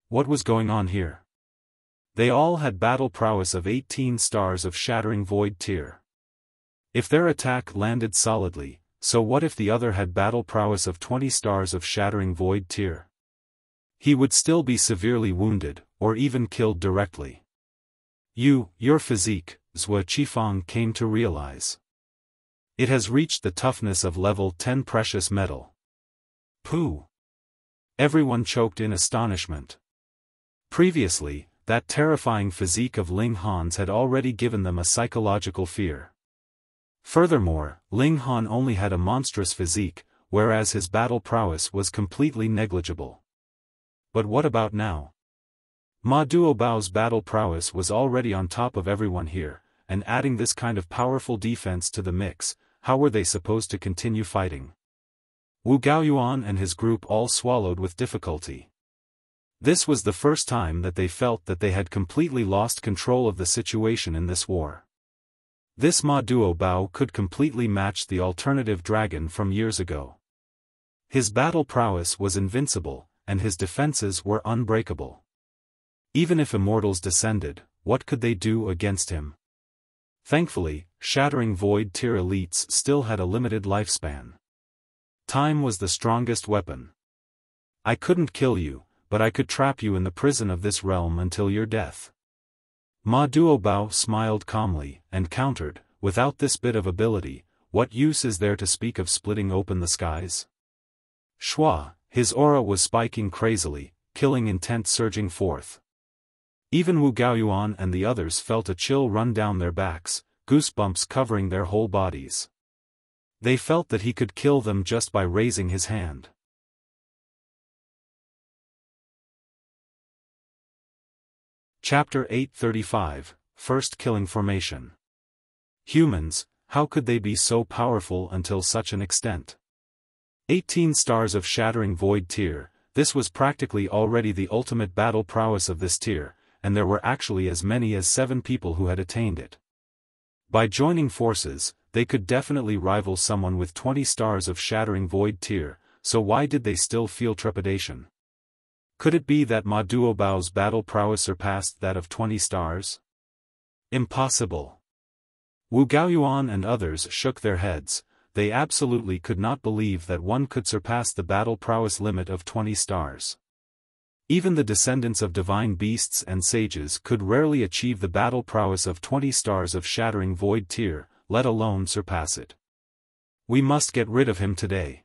Speaker 1: What was going on here? They all had battle prowess of 18 stars of shattering void tier. If their attack landed solidly, so what if the other had battle prowess of 20 stars of shattering void tier? He would still be severely wounded, or even killed directly. Your physique, Zhua Qifang came to realize. It has reached the toughness of level 10 precious metal. Pooh! Everyone choked in astonishment. Previously, that terrifying physique of Ling Han's had already given them a psychological fear. Furthermore, Ling Han only had a monstrous physique, whereas his battle prowess was completely negligible. But what about now? Ma Duobao's battle prowess was already on top of everyone here, and adding this kind of powerful defense to the mix, how were they supposed to continue fighting? Wu Gaoyuan and his group all swallowed with difficulty. This was the first time that they felt that they had completely lost control of the situation in this war. This Ma Duobao could completely match the alternative dragon from years ago. His battle prowess was invincible, and his defenses were unbreakable. Even if immortals descended, what could they do against him? Thankfully, shattering void tier elites still had a limited lifespan. Time was the strongest weapon. I couldn't kill you, but I could trap you in the prison of this realm until your death. Ma Duobao smiled calmly, and countered, without this bit of ability, what use is there to speak of splitting open the skies? Shua, his aura was spiking crazily, killing intent surging forth. Even Wu Gaoyuan and the others felt a chill run down their backs, goosebumps covering their whole bodies. They felt that he could kill them just by raising his hand. Chapter 835, First Killing Formation. Humans, how could they be so powerful until such an extent? 18 stars of shattering void tier, this was practically already the ultimate battle prowess of this tier, and there were actually as many as 7 people who had attained it. By joining forces, they could definitely rival someone with 20 stars of shattering void tier, so why did they still feel trepidation? Could it be that Ma Duobao's battle prowess surpassed that of 20 stars? Impossible. Wu Gaoyuan and others shook their heads, they absolutely could not believe that one could surpass the battle prowess limit of 20 stars. Even the descendants of divine beasts and sages could rarely achieve the battle prowess of 20 stars of shattering void tier, let alone surpass it. We must get rid of him today.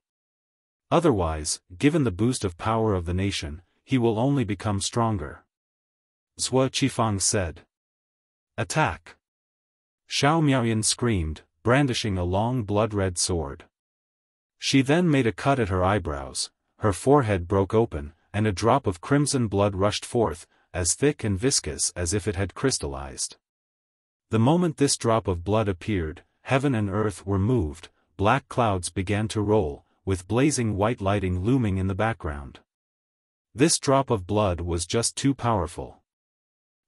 Speaker 1: Otherwise, given the boost of power of the nation, he will only become stronger. Xiaofan said. Attack! Xiao Miaoyan screamed, brandishing a long blood-red sword. She then made a cut at her eyebrows, her forehead broke open, and a drop of crimson blood rushed forth, as thick and viscous as if it had crystallized. The moment this drop of blood appeared, heaven and earth were moved, black clouds began to roll, with blazing white lighting looming in the background. This drop of blood was just too powerful.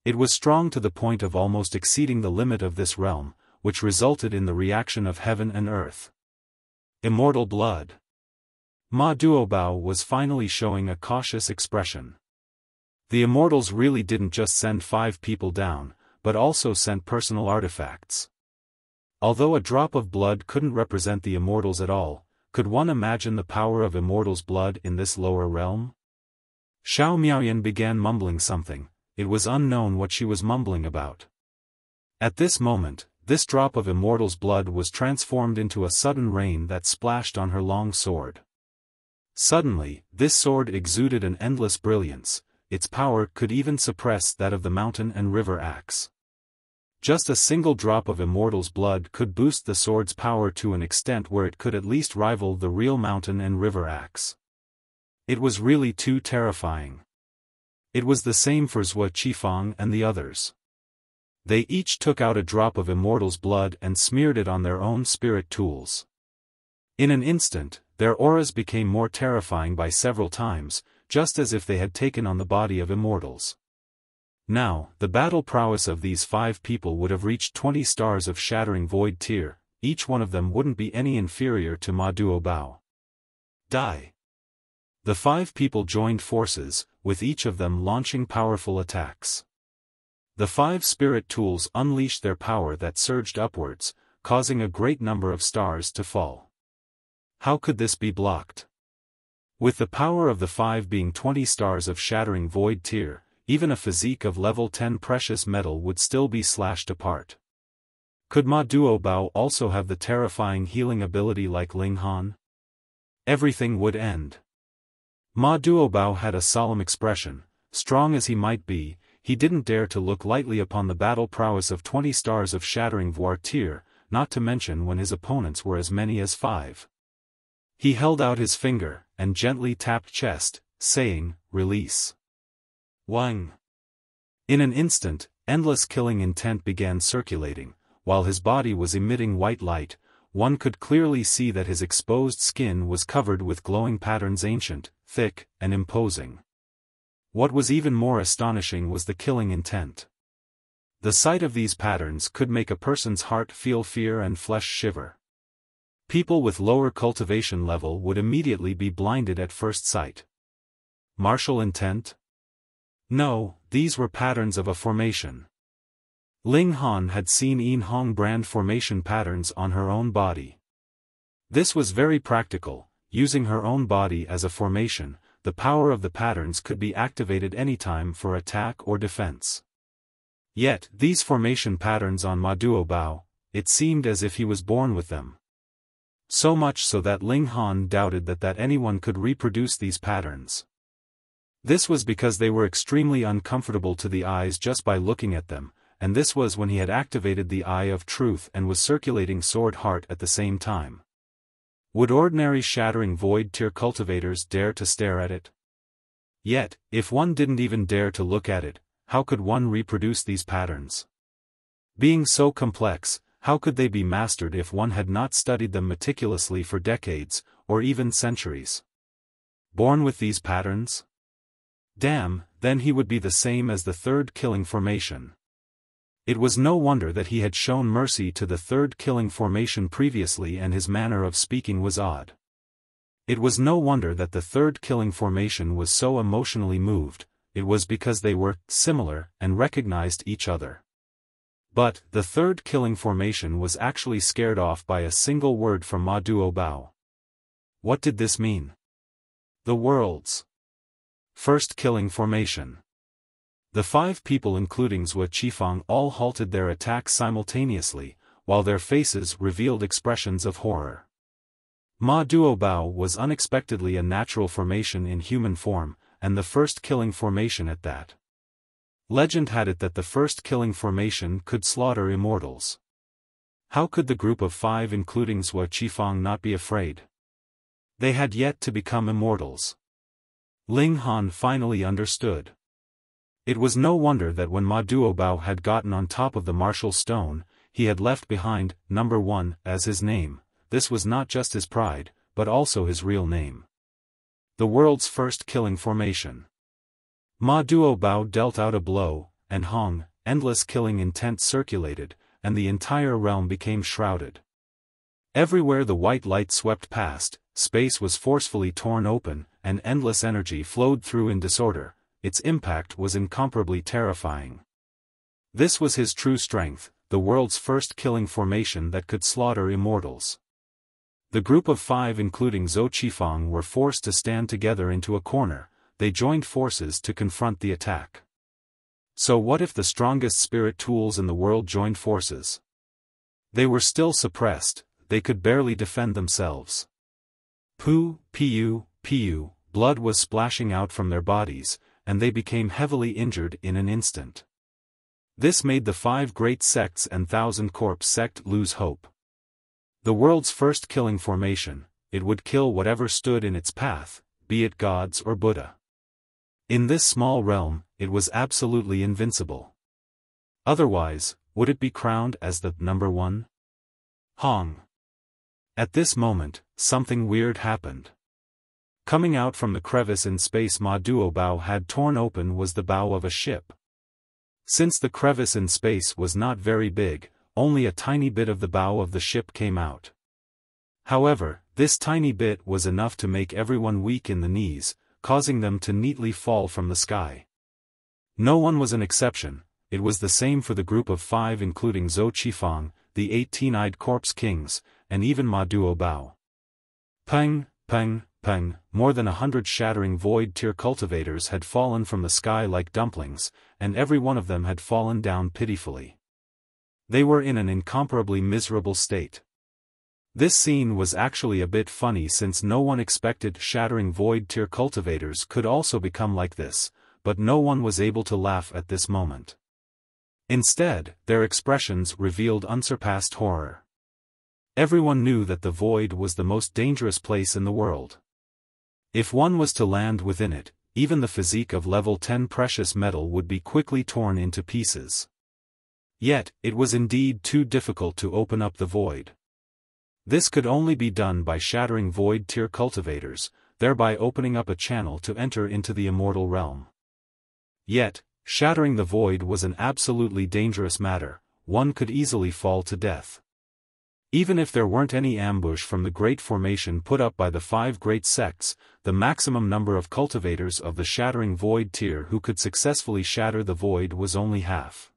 Speaker 1: It was strong to the point of almost exceeding the limit of this realm, which resulted in the reaction of heaven and earth. Immortal blood. Ma Duobao was finally showing a cautious expression. The immortals really didn't just send 5 people down, but also sent personal artifacts. Although a drop of blood couldn't represent the immortals at all, could one imagine the power of immortals' blood in this lower realm? Xiao Miaoyan began mumbling something. It was unknown what she was mumbling about. At this moment, this drop of immortal's blood was transformed into a sudden rain that splashed on her long sword. Suddenly, this sword exuded an endless brilliance, its power could even suppress that of the mountain and river axe. Just a single drop of immortal's blood could boost the sword's power to an extent where it could at least rival the real mountain and river axe. It was really too terrifying. It was the same for Xiaofan and the others. They each took out a drop of immortal's blood and smeared it on their own spirit tools. In an instant, their auras became more terrifying by several times, just as if they had taken on the body of immortals. Now, the battle prowess of these 5 people would have reached 20 stars of shattering void tier, each one of them wouldn't be any inferior to Ma Duobao. Die! The 5 people joined forces, with each of them launching powerful attacks. The 5 spirit tools unleashed their power that surged upwards, causing a great number of stars to fall. How could this be blocked? With the power of the 5 being 20 stars of shattering void tier, even a physique of level 10 precious metal would still be slashed apart. Could Ma Duobao also have the terrifying healing ability like Ling Han? Everything would end. Ma Duobao had a solemn expression. Strong as he might be, he didn't dare to look lightly upon the battle prowess of 20 stars of shattering void tier, not to mention when his opponents were as many as 5. He held out his finger, and gently tapped chest, saying, "Release." Wang. In an instant, endless killing intent began circulating, while his body was emitting white light. One could clearly see that his exposed skin was covered with glowing patterns, ancient, thick, and imposing. What was even more astonishing was the killing intent. The sight of these patterns could make a person's heart feel fear and flesh shiver. People with lower cultivation level would immediately be blinded at first sight. Martial intent? No, these were patterns of a formation. Ling Han had seen Yin Hong brand formation patterns on her own body. This was very practical. Using her own body as a formation, the power of the patterns could be activated anytime for attack or defense. Yet, these formation patterns on Ma Duobao, it seemed as if he was born with them. So much so that Ling Han doubted that anyone could reproduce these patterns. This was because they were extremely uncomfortable to the eyes just by looking at them, and this was when he had activated the Eye of Truth and was circulating Sword Heart at the same time. Would ordinary shattering void tier cultivators dare to stare at it? Yet, if one didn't even dare to look at it, how could one reproduce these patterns? Being so complex, how could they be mastered if one had not studied them meticulously for decades, or even centuries? Born with these patterns? Damn, then he would be the same as the third killing formation. It was no wonder that he had shown mercy to the third killing formation previously and his manner of speaking was odd. It was no wonder that the third killing formation was so emotionally moved, it was because they were similar and recognized each other. But, the third killing formation was actually scared off by a single word from Ma Duobao. What did this mean? The world's first killing formation. The 5 people including Xiaofan all halted their attacks simultaneously, while their faces revealed expressions of horror. Ma Duobao was unexpectedly a natural formation in human form, and the first killing formation at that. Legend had it that the first killing formation could slaughter immortals. How could the group of 5 including Xiaofan not be afraid? They had yet to become immortals. Ling Han finally understood. It was no wonder that when Ma Duobao had gotten on top of the martial stone, he had left behind number 1 as his name. This was not just his pride, but also his real name. The world's first killing formation. Ma Duobao dealt out a blow, and Hong, endless killing intent circulated, and the entire realm became shrouded. Everywhere the white light swept past, space was forcefully torn open, and endless energy flowed through in disorder. Its impact was incomparably terrifying. This was his true strength, the world's first killing formation that could slaughter immortals. The group of 5 including Xiaofan were forced to stand together into a corner. They joined forces to confront the attack. So what if the strongest spirit tools in the world joined forces? They were still suppressed, they could barely defend themselves. Piu, blood was splashing out from their bodies, and they became heavily injured in an instant. This made the 5 great sects and 1,000 corpse sect lose hope. The world's first killing formation, it would kill whatever stood in its path, be it gods or Buddha. In this small realm, it was absolutely invincible. Otherwise, would it be crowned as the number 1? Hong. At this moment, something weird happened. Coming out from the crevice in space Ma Duobao had torn open was the bow of a ship. Since the crevice in space was not very big, only a tiny bit of the bow of the ship came out. However, this tiny bit was enough to make everyone weak in the knees, causing them to neatly fall from the sky. No one was an exception. It was the same for the group of 5 including Xiaofan, the 18-eyed corpse kings, and even Ma Duobao. Peng, more than 100 shattering void tier cultivators had fallen from the sky like dumplings, and every one of them had fallen down pitifully. They were in an incomparably miserable state. This scene was actually a bit funny since no one expected shattering void tier cultivators could also become like this, but no one was able to laugh at this moment. Instead, their expressions revealed unsurpassed horror. Everyone knew that the void was the most dangerous place in the world. If one was to land within it, even the physique of level 10 precious metal would be quickly torn into pieces. Yet, it was indeed too difficult to open up the void. This could only be done by shattering void tier cultivators, thereby opening up a channel to enter into the immortal realm. Yet, shattering the void was an absolutely dangerous matter. One could easily fall to death. Even if there weren't any ambush from the great formation put up by the 5 great sects, the maximum number of cultivators of the shattering void tier who could successfully shatter the void was only half.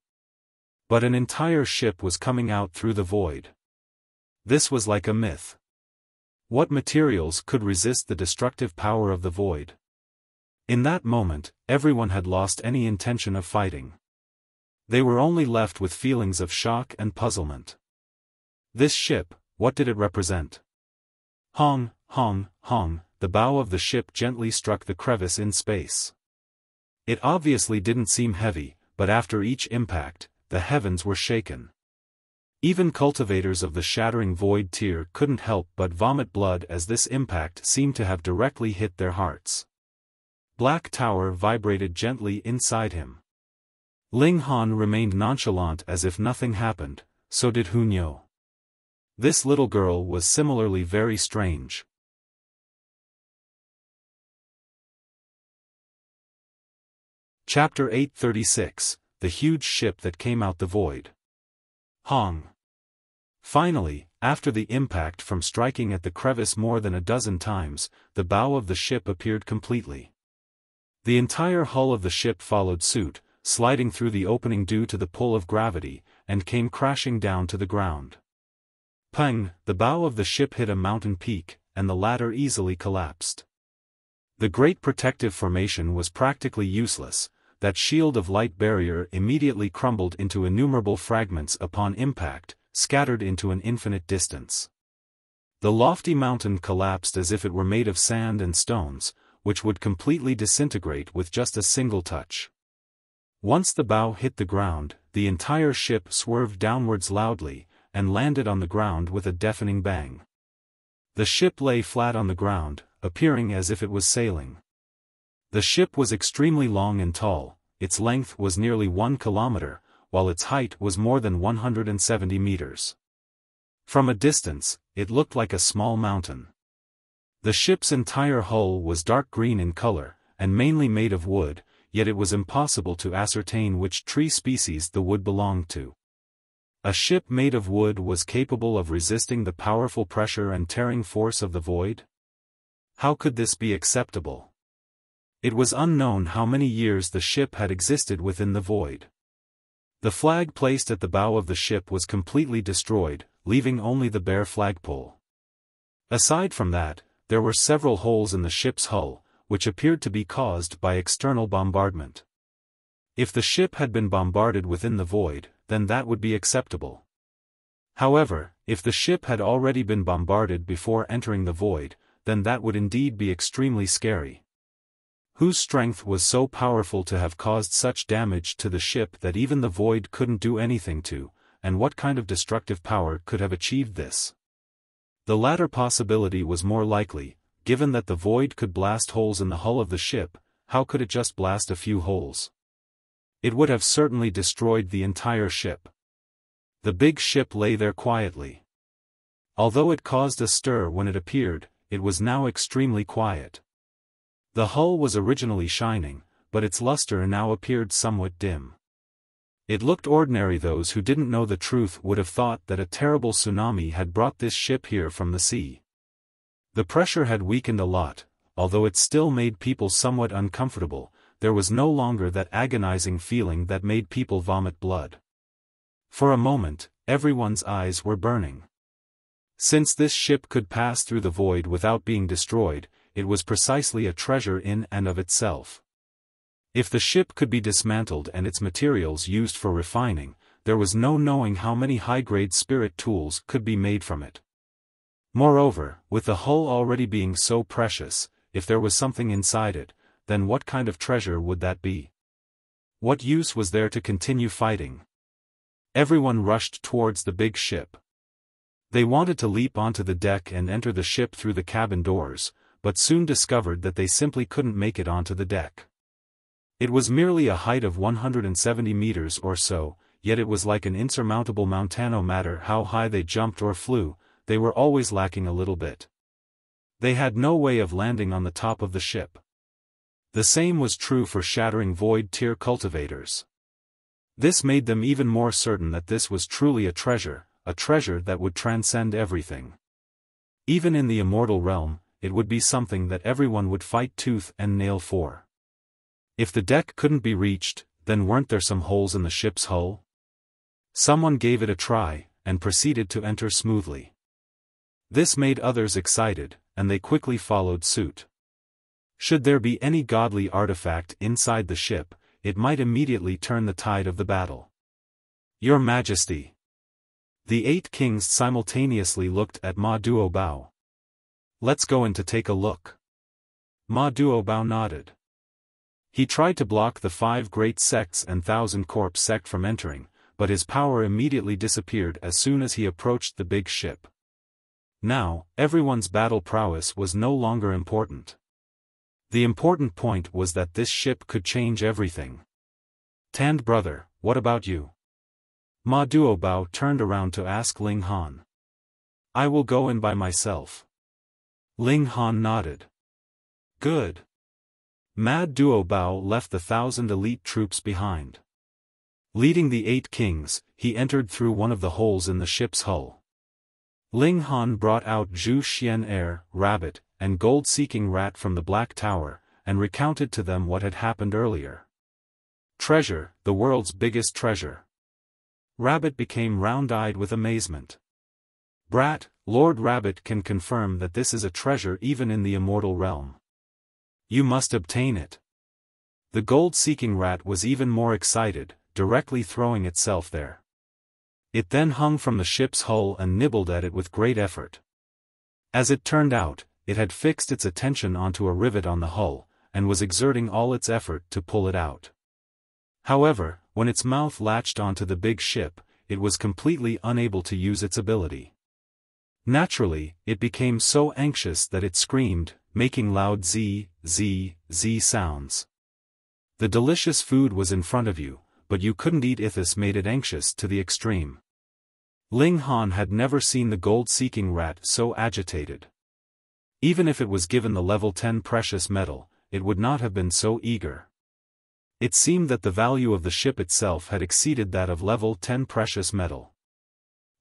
Speaker 1: But an entire ship was coming out through the void. This was like a myth. What materials could resist the destructive power of the void? In that moment, everyone had lost any intention of fighting. They were only left with feelings of shock and puzzlement. This ship, what did it represent? Hong, the bow of the ship gently struck the crevice in space. It obviously didn't seem heavy, but after each impact, the heavens were shaken. Even cultivators of the shattering void tier couldn't help but vomit blood as this impact seemed to have directly hit their hearts. Black Tower vibrated gently inside him. Ling Han remained nonchalant as if nothing happened, so did Hunyo. This little girl was similarly very strange. Chapter 836, The Huge Ship That Came Out the Void. Hong. Finally, after the impact from striking at the crevice more than a dozen times, the bow of the ship appeared completely. The entire hull of the ship followed suit, sliding through the opening due to the pull of gravity, and came crashing down to the ground. Peng, the bow of the ship hit a mountain peak, and the latter easily collapsed. The great protective formation was practically useless. That shield of light barrier immediately crumbled into innumerable fragments upon impact, scattered into an infinite distance. The lofty mountain collapsed as if it were made of sand and stones, which would completely disintegrate with just a single touch. Once the bow hit the ground, the entire ship swerved downwards loudly, and landed on the ground with a deafening bang. The ship lay flat on the ground, appearing as if it was sailing. The ship was extremely long and tall, its length was nearly 1 kilometer, while its height was more than 170 meters. From a distance, it looked like a small mountain. The ship's entire hull was dark green in color, and mainly made of wood, yet it was impossible to ascertain which tree species the wood belonged to. A ship made of wood was capable of resisting the powerful pressure and tearing force of the void? How could this be acceptable? It was unknown how many years the ship had existed within the void. The flag placed at the bow of the ship was completely destroyed, leaving only the bare flagpole. Aside from that, there were several holes in the ship's hull, which appeared to be caused by external bombardment. If the ship had been bombarded within the void, then that would be acceptable. However, if the ship had already been bombarded before entering the void, then that would indeed be extremely scary. Whose strength was so powerful to have caused such damage to the ship that even the void couldn't do anything to, and what kind of destructive power could have achieved this? The latter possibility was more likely, given that the void could blast holes in the hull of the ship. How could it just blast a few holes? It would have certainly destroyed the entire ship. The big ship lay there quietly. Although it caused a stir when it appeared, it was now extremely quiet. The hull was originally shining, but its luster now appeared somewhat dim. It looked ordinary. Those who didn't know the truth would have thought that a terrible tsunami had brought this ship here from the sea. The pressure had weakened a lot, although it still made people somewhat uncomfortable. There was no longer that agonizing feeling that made people vomit blood. For a moment, everyone's eyes were burning. Since this ship could pass through the void without being destroyed, it was precisely a treasure in and of itself. If the ship could be dismantled and its materials used for refining, there was no knowing how many high-grade spirit tools could be made from it. Moreover, with the hull already being so precious, if there was something inside it, then what kind of treasure would that be? What use was there to continue fighting? Everyone rushed towards the big ship. They wanted to leap onto the deck and enter the ship through the cabin doors, but soon discovered that they simply couldn't make it onto the deck. It was merely a height of 170 meters or so, yet it was like an insurmountable mountain. No matter how high they jumped or flew, they were always lacking a little bit. They had no way of landing on the top of the ship. The same was true for shattering void tier cultivators. This made them even more certain that this was truly a treasure that would transcend everything. Even in the immortal realm, it would be something that everyone would fight tooth and nail for. If the deck couldn't be reached, then weren't there some holes in the ship's hull? Someone gave it a try, and proceeded to enter smoothly. This made others excited, and they quickly followed suit. Should there be any godly artifact inside the ship, it might immediately turn the tide of the battle. Your Majesty. The 8 kings simultaneously looked at Ma Duobao. Let's go in to take a look. Ma Duobao nodded. He tried to block the 5 great sects and 1,000 corpse sect from entering, but his power immediately disappeared as soon as he approached the big ship. Now, everyone's battle prowess was no longer important. The important point was that this ship could change everything. Tand brother, what about you? Ma Duobao turned around to ask Ling Han. I will go in by myself. Ling Han nodded. Good. Ma Duobao left the 1,000 elite troops behind. Leading the 8 kings, he entered through one of the holes in the ship's hull. Ling Han brought out Zhu Xian Air, Rabbit, and Gold-Seeking Rat from the Black Tower, and recounted to them what had happened earlier. Treasure, the world's biggest treasure. Rabbit became round-eyed with amazement. Brat, Lord Rabbit can confirm that this is a treasure even in the immortal realm. You must obtain it. The Gold-Seeking Rat was even more excited, directly throwing itself there. It then hung from the ship's hull and nibbled at it with great effort. As it turned out, it had fixed its attention onto a rivet on the hull, and was exerting all its effort to pull it out. However, when its mouth latched onto the big ship, it was completely unable to use its ability. Naturally, it became so anxious that it screamed, making loud z, z, z sounds. The delicious food was in front of you, but you couldn't eat it. This made it anxious to the extreme. Ling Han had never seen the gold-seeking rat so agitated. Even if it was given the level 10 precious metal, it would not have been so eager. It seemed that the value of the ship itself had exceeded that of level 10 precious metal.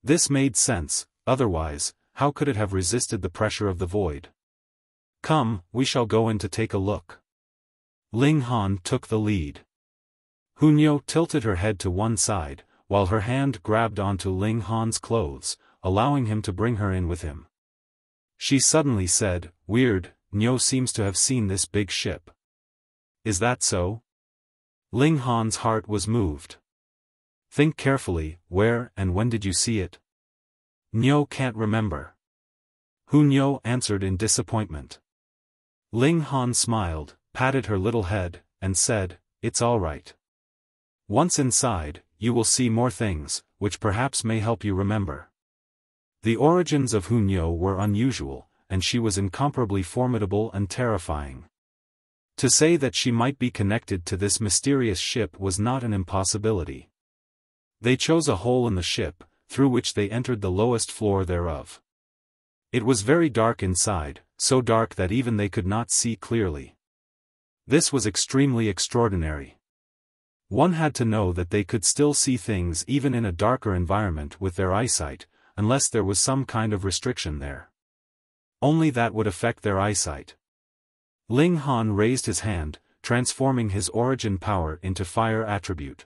Speaker 1: This made sense, otherwise, how could it have resisted the pressure of the void? Come, we shall go in to take a look. Ling Han took the lead. Hunyo tilted her head to one side, while her hand grabbed onto Ling Han's clothes, allowing him to bring her in with him. She suddenly said, "Weird, Nyo seems to have seen this big ship. Is that so?" Ling Han's heart was moved. "Think carefully, where and when did you see it?" "Nyo can't remember." Hunyo answered in disappointment. Ling Han smiled, patted her little head, and said, "It's all right. Once inside, you will see more things, which perhaps may help you remember." The origins of Hunyo were unusual, and she was incomparably formidable and terrifying. To say that she might be connected to this mysterious ship was not an impossibility. They chose a hole in the ship, through which they entered the lowest floor thereof. It was very dark inside, so dark that even they could not see clearly. This was extremely extraordinary. One had to know that they could still see things even in a darker environment with their eyesight, unless there was some kind of restriction there. Only that would affect their eyesight. Ling Han raised his hand, transforming his origin power into fire attribute.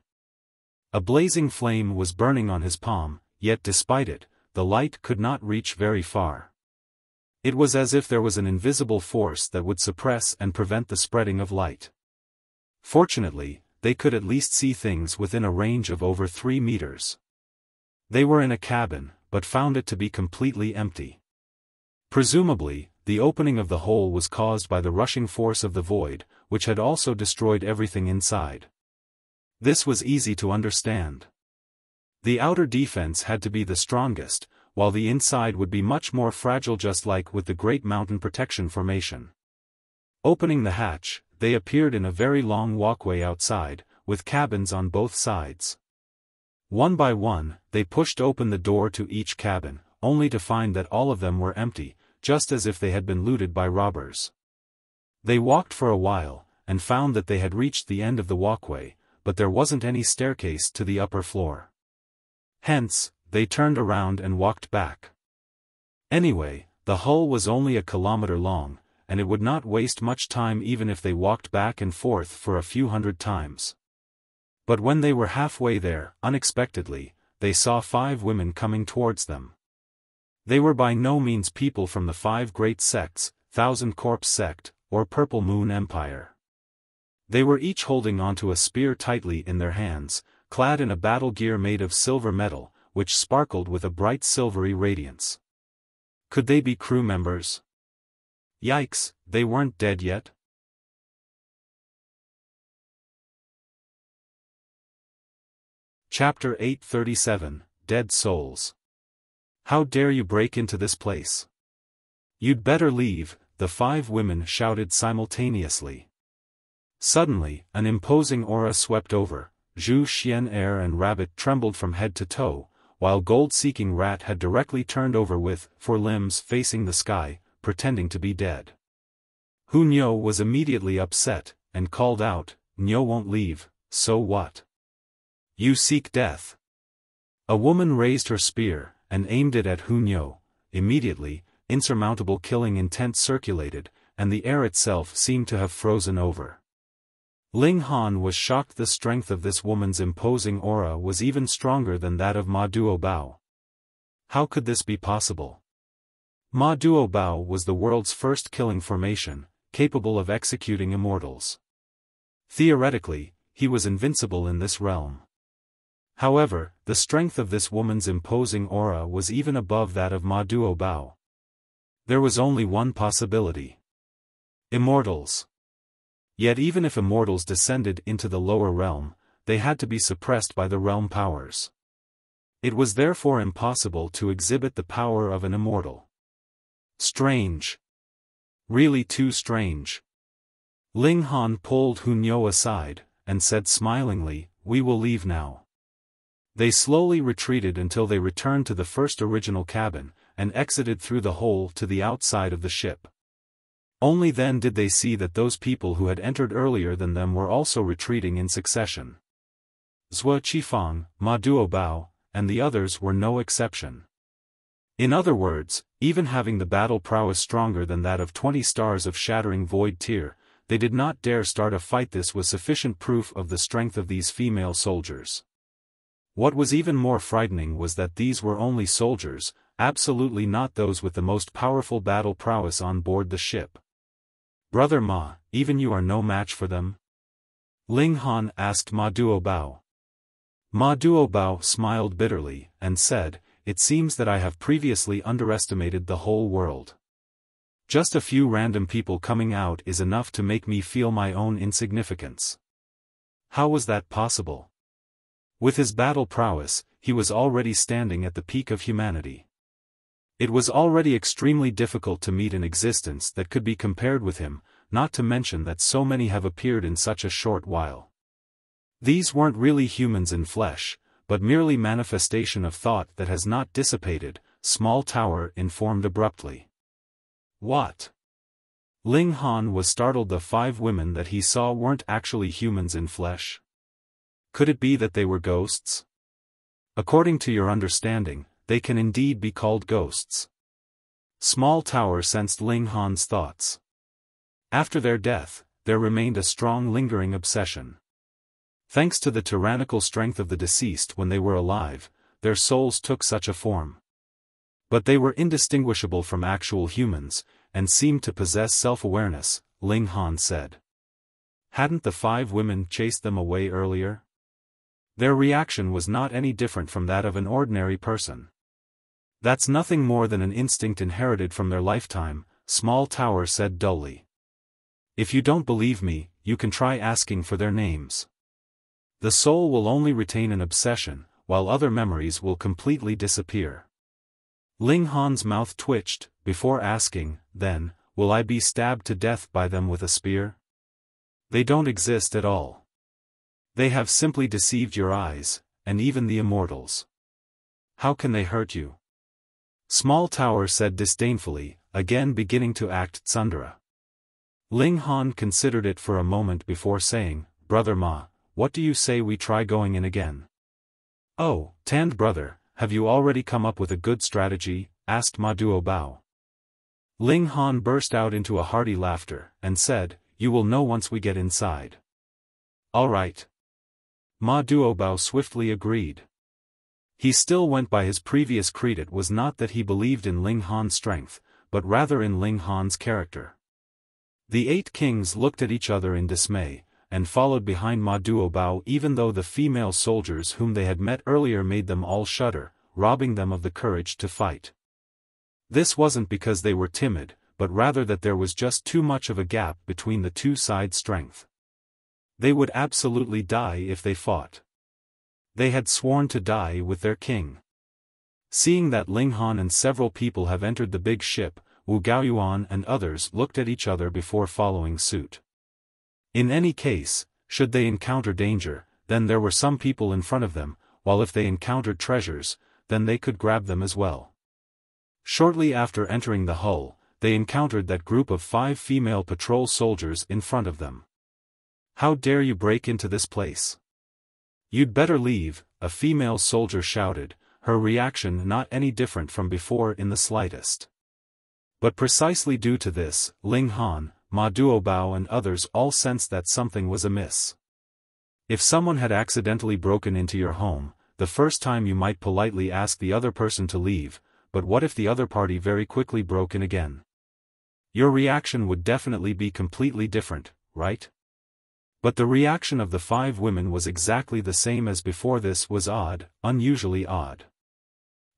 Speaker 1: A blazing flame was burning on his palm, yet despite it, the light could not reach very far. It was as if there was an invisible force that would suppress and prevent the spreading of light. Fortunately, they could at least see things within a range of over 3 meters. They were in a cabin, but found it to be completely empty. Presumably, the opening of the hole was caused by the rushing force of the void, which had also destroyed everything inside. This was easy to understand. The outer defense had to be the strongest, while the inside would be much more fragile, just like with the Great Mountain Protection Formation. Opening the hatch, they appeared in a very long walkway outside, with cabins on both sides. One by one, they pushed open the door to each cabin, only to find that all of them were empty, just as if they had been looted by robbers. They walked for a while, and found that they had reached the end of the walkway, but there wasn't any staircase to the upper floor. Hence, they turned around and walked back. Anyway, the hull was only a kilometer long, and it would not waste much time even if they walked back and forth for a few hundred times. But when they were halfway there, unexpectedly, they saw 5 women coming towards them. They were by no means people from the 5 great sects, Thousand Corpse Sect, or Purple Moon Empire. They were each holding onto a spear tightly in their hands, clad in a battle gear made of silver metal, which sparkled with a bright silvery radiance. Could they be crew members? Yikes, they weren't dead yet? Chapter 837, Dead Souls. How dare you break into this place? You'd better leave, the 5 women shouted simultaneously. Suddenly, an imposing aura swept over, Zhu Xian Air and Rabbit trembled from head to toe, while Gold-Seeking Rat had directly turned over with 4 limbs facing the sky, pretending to be dead. Hunyo was immediately upset, and called out, "Nyo won't leave, so what? You seek death." A woman raised her spear, and aimed it at Hunyo. Immediately, insurmountable killing intent circulated, and the air itself seemed to have frozen over. Ling Han was shocked. The strength of this woman's imposing aura was even stronger than that of Ma Duobao. How could this be possible? Ma Duobao was the world's first killing formation, capable of executing immortals. Theoretically, he was invincible in this realm. However, the strength of this woman's imposing aura was even above that of Ma Duobao. There was only one possibility. Immortals. Yet even if immortals descended into the lower realm, they had to be suppressed by the realm powers. It was therefore impossible to exhibit the power of an immortal. Strange. Really too strange. Ling Han pulled Hunyo aside, and said smilingly, "We will leave now." They slowly retreated until they returned to the first original cabin, and exited through the hole to the outside of the ship. Only then did they see that those people who had entered earlier than them were also retreating in succession. Zhou Qifang, Ma Duobao, and the others were no exception. In other words, even having the battle prowess stronger than that of 20 stars of shattering void tier, they did not dare start a fight. This was sufficient proof of the strength of these female soldiers. What was even more frightening was that these were only soldiers, absolutely not those with the most powerful battle prowess on board the ship. "Brother Ma, even you are no match for them?" Ling Han asked Ma Duobao. Ma Duobao smiled bitterly, and said, "It seems that I have previously underestimated the whole world. Just a few random people coming out is enough to make me feel my own insignificance." How was that possible? With his battle prowess, he was already standing at the peak of humanity. It was already extremely difficult to meet an existence that could be compared with him, not to mention that so many have appeared in such a short while. These weren't really humans in flesh, but merely manifestation of thought that has not dissipated, Small Tower informed abruptly. What? Ling Han was startled. The 5 women that he saw weren't actually humans in flesh. Could it be that they were ghosts? According to your understanding, they can indeed be called ghosts. Small Tower sensed Ling Han's thoughts. After their death, there remained a strong lingering obsession. Thanks to the tyrannical strength of the deceased when they were alive, their souls took such a form. But they were indistinguishable from actual humans, and seemed to possess self-awareness, Ling Han said. Hadn't the 5 women chased them away earlier? Their reaction was not any different from that of an ordinary person. That's nothing more than an instinct inherited from their lifetime, Small Tower said dully. If you don't believe me, you can try asking for their names. The soul will only retain an obsession, while other memories will completely disappear. Ling Han's mouth twitched, before asking, "Then, will I be stabbed to death by them with a spear?" They don't exist at all. They have simply deceived your eyes, and even the immortals. How can they hurt you? Small Tower said disdainfully, again beginning to act tsundere. Ling Han considered it for a moment before saying, "Brother Ma, what do you say we try going in again?" "Oh, Tanned brother, have you already come up with a good strategy?" asked Ma Duobao. Ling Han burst out into a hearty laughter, and said, "You will know once we get inside." "All right." Ma Duobao swiftly agreed. He still went by his previous creed. It was not that he believed in Ling Han's strength, but rather in Ling Han's character. The 8 kings looked at each other in dismay, and followed behind Ma Duobao even though the female soldiers whom they had met earlier made them all shudder, robbing them of the courage to fight. This wasn't because they were timid, but rather that there was just too much of a gap between the two sides' strength. They would absolutely die if they fought. They had sworn to die with their king. Seeing that Ling Han and several people have entered the big ship, Wu Gaoyuan and others looked at each other before following suit. In any case, should they encounter danger, then there were some people in front of them, while if they encountered treasures, then they could grab them as well. Shortly after entering the hull, they encountered that group of 5 female patrol soldiers in front of them. "How dare you break into this place? You'd better leave," a female soldier shouted, her reaction not any different from before in the slightest. But precisely due to this, Ling Han, Ma Duobao and others all sensed that something was amiss. If someone had accidentally broken into your home, the first time you might politely ask the other person to leave, but what if the other party very quickly broke in again? Your reaction would definitely be completely different, right? But the reaction of the 5 women was exactly the same as before. This was odd, unusually odd.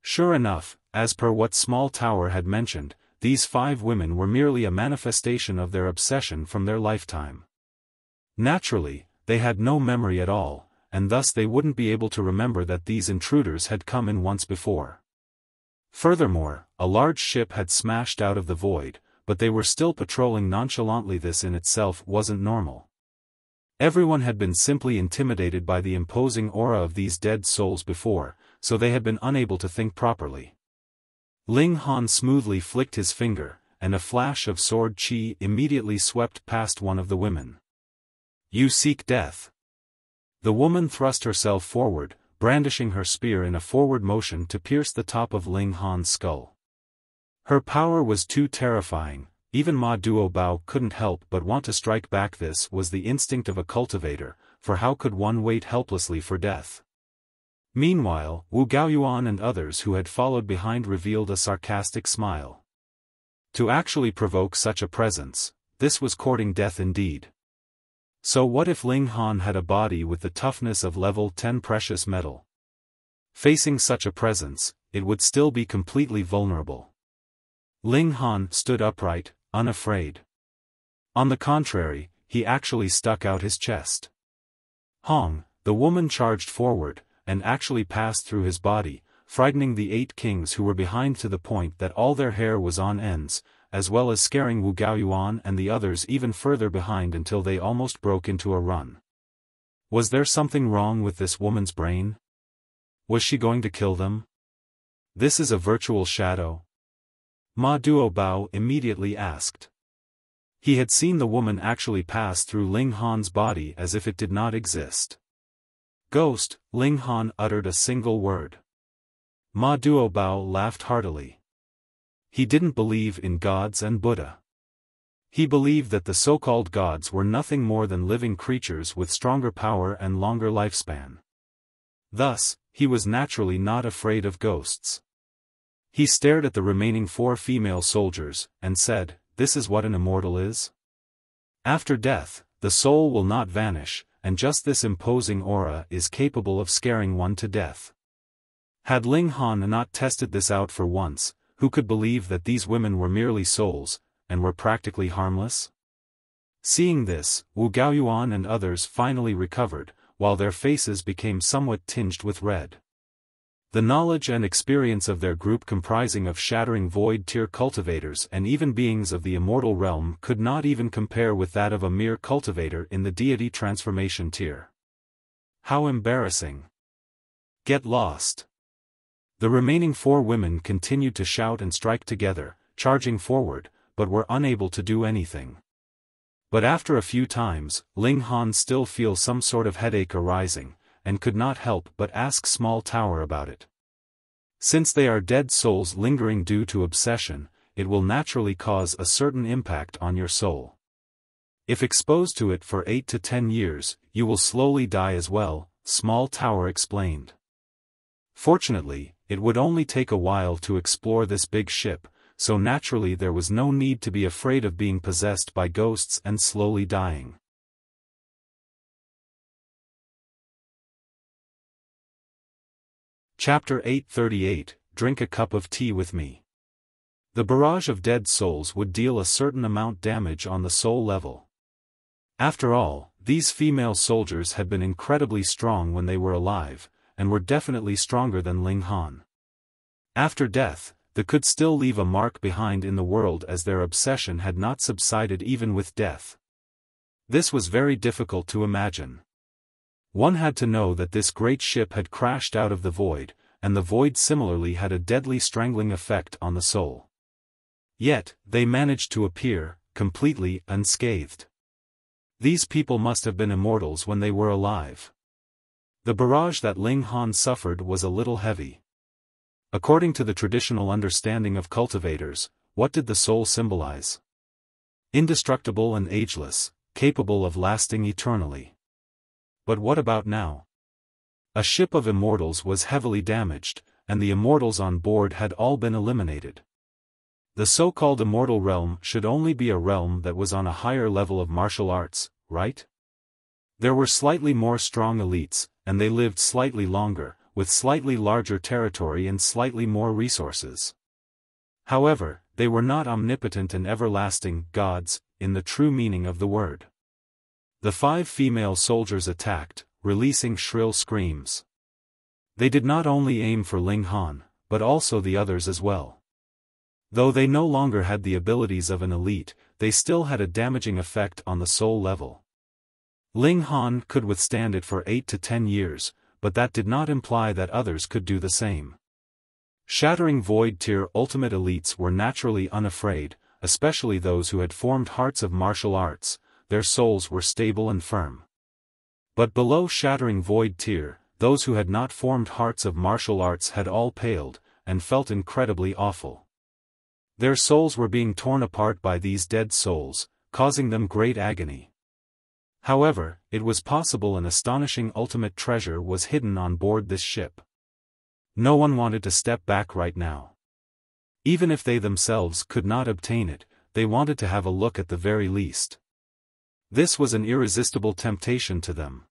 Speaker 1: Sure enough, as per what Small Tower had mentioned, these 5 women were merely a manifestation of their obsession from their lifetime. Naturally, they had no memory at all, and thus they wouldn't be able to remember that these intruders had come in once before. Furthermore, a large ship had smashed out of the void, but they were still patrolling nonchalantly. This in itself wasn't normal. Everyone had been simply intimidated by the imposing aura of these dead souls before, so they had been unable to think properly. Ling Han smoothly flicked his finger, and a flash of sword chi immediately swept past one of the women. "You seek death." The woman thrust herself forward, brandishing her spear in a forward motion to pierce the top of Ling Han's skull. Her power was too terrifying, even Ma Duobao couldn't help but want to strike back. This was the instinct of a cultivator, for how could one wait helplessly for death? Meanwhile, Wu Gaoyuan and others who had followed behind revealed a sarcastic smile. To actually provoke such a presence, this was courting death indeed. So what if Ling Han had a body with the toughness of level 10 precious metal? Facing such a presence, it would still be completely vulnerable. Ling Han stood upright, unafraid. On the contrary, he actually stuck out his chest. Hong, the woman charged forward, and actually passed through his body, frightening the 8 kings who were behind to the point that all their hair was on ends, as well as scaring Wu Gaoyuan and the others even further behind until they almost broke into a run. Was there something wrong with this woman's brain? Was she going to kill them? This is a virtual shadow? Ma Duobao immediately asked. He had seen the woman actually pass through Ling Han's body as if it did not exist. Ghost, Ling Han uttered a single word. Ma Duobao laughed heartily. He didn't believe in gods and Buddha. He believed that the so-called gods were nothing more than living creatures with stronger power and longer lifespan. Thus, he was naturally not afraid of ghosts. He stared at the remaining 4 female soldiers, and said, "This is what an immortal is? After death, the soul will not vanish, and just this imposing aura is capable of scaring one to death." Had Ling Han not tested this out for once, who could believe that these women were merely souls, and were practically harmless? Seeing this, Wu Gaoyuan and others finally recovered, while their faces became somewhat tinged with red. The knowledge and experience of their group, comprising of shattering void tier cultivators and even beings of the immortal realm, could not even compare with that of a mere cultivator in the deity transformation tier. How embarrassing. Get lost. The remaining 4 women continued to shout and strike together, charging forward, but were unable to do anything. But after a few times, Ling Han still feels some sort of headache arising, and could not help but ask Small Tower about it. Since they are dead souls lingering due to obsession, it will naturally cause a certain impact on your soul. If exposed to it for 8 to 10 years, you will slowly die as well, Small Tower explained. Fortunately, it would only take a while to explore this big ship, so naturally there was no need to be afraid of being possessed by ghosts and slowly dying. Chapter 838, Drink a Cup of Tea with Me. The barrage of dead souls would deal a certain amount damage on the soul level. After all, these female soldiers had been incredibly strong when they were alive, and were definitely stronger than Ling Han. After death, they could still leave a mark behind in the world, as their obsession had not subsided even with death. This was very difficult to imagine. One had to know that this great ship had crashed out of the void, and the void similarly had a deadly strangling effect on the soul. Yet, they managed to appear, completely unscathed. These people must have been immortals when they were alive. The barrage that Ling Han suffered was a little heavy. According to the traditional understanding of cultivators, what did the soul symbolize? Indestructible and ageless, capable of lasting eternally. But what about now? A ship of immortals was heavily damaged, and the immortals on board had all been eliminated. The so-called immortal realm should only be a realm that was on a higher level of martial arts, right? There were slightly more strong elites, and they lived slightly longer, with slightly larger territory and slightly more resources. However, they were not omnipotent and everlasting gods, in the true meaning of the word. The 5 female soldiers attacked, releasing shrill screams. They did not only aim for Ling Han, but also the others as well. Though they no longer had the abilities of an elite, they still had a damaging effect on the soul level. Ling Han could withstand it for 8 to 10 years, but that did not imply that others could do the same. Shattering Void Tier Ultimate Elites were naturally unafraid, especially those who had formed hearts of martial arts. Their souls were stable and firm. But below Shattering Void Tier, those who had not formed hearts of martial arts had all paled, and felt incredibly awful. Their souls were being torn apart by these dead souls, causing them great agony. However, it was possible an astonishing ultimate treasure was hidden on board this ship. No one wanted to step back right now. Even if they themselves could not obtain it, they wanted to have a look at the very least. This was an irresistible temptation to them.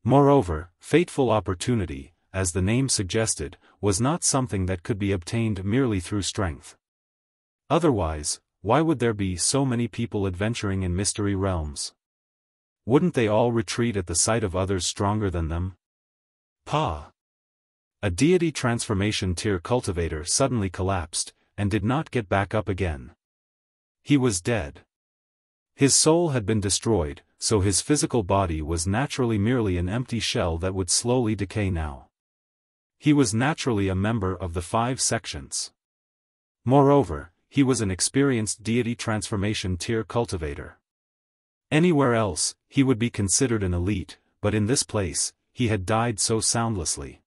Speaker 1: Moreover, fateful opportunity, as the name suggested, was not something that could be obtained merely through strength. Otherwise, why would there be so many people adventuring in mystery realms? Wouldn't they all retreat at the sight of others stronger than them? A deity transformation tier cultivator suddenly collapsed, and did not get back up again. He was dead. His soul had been destroyed, so his physical body was naturally merely an empty shell that would slowly decay now. He was naturally a member of the 5 sections. Moreover, he was an experienced deity transformation tier cultivator. Anywhere else, he would be considered an elite, but in this place, he had died so soundlessly.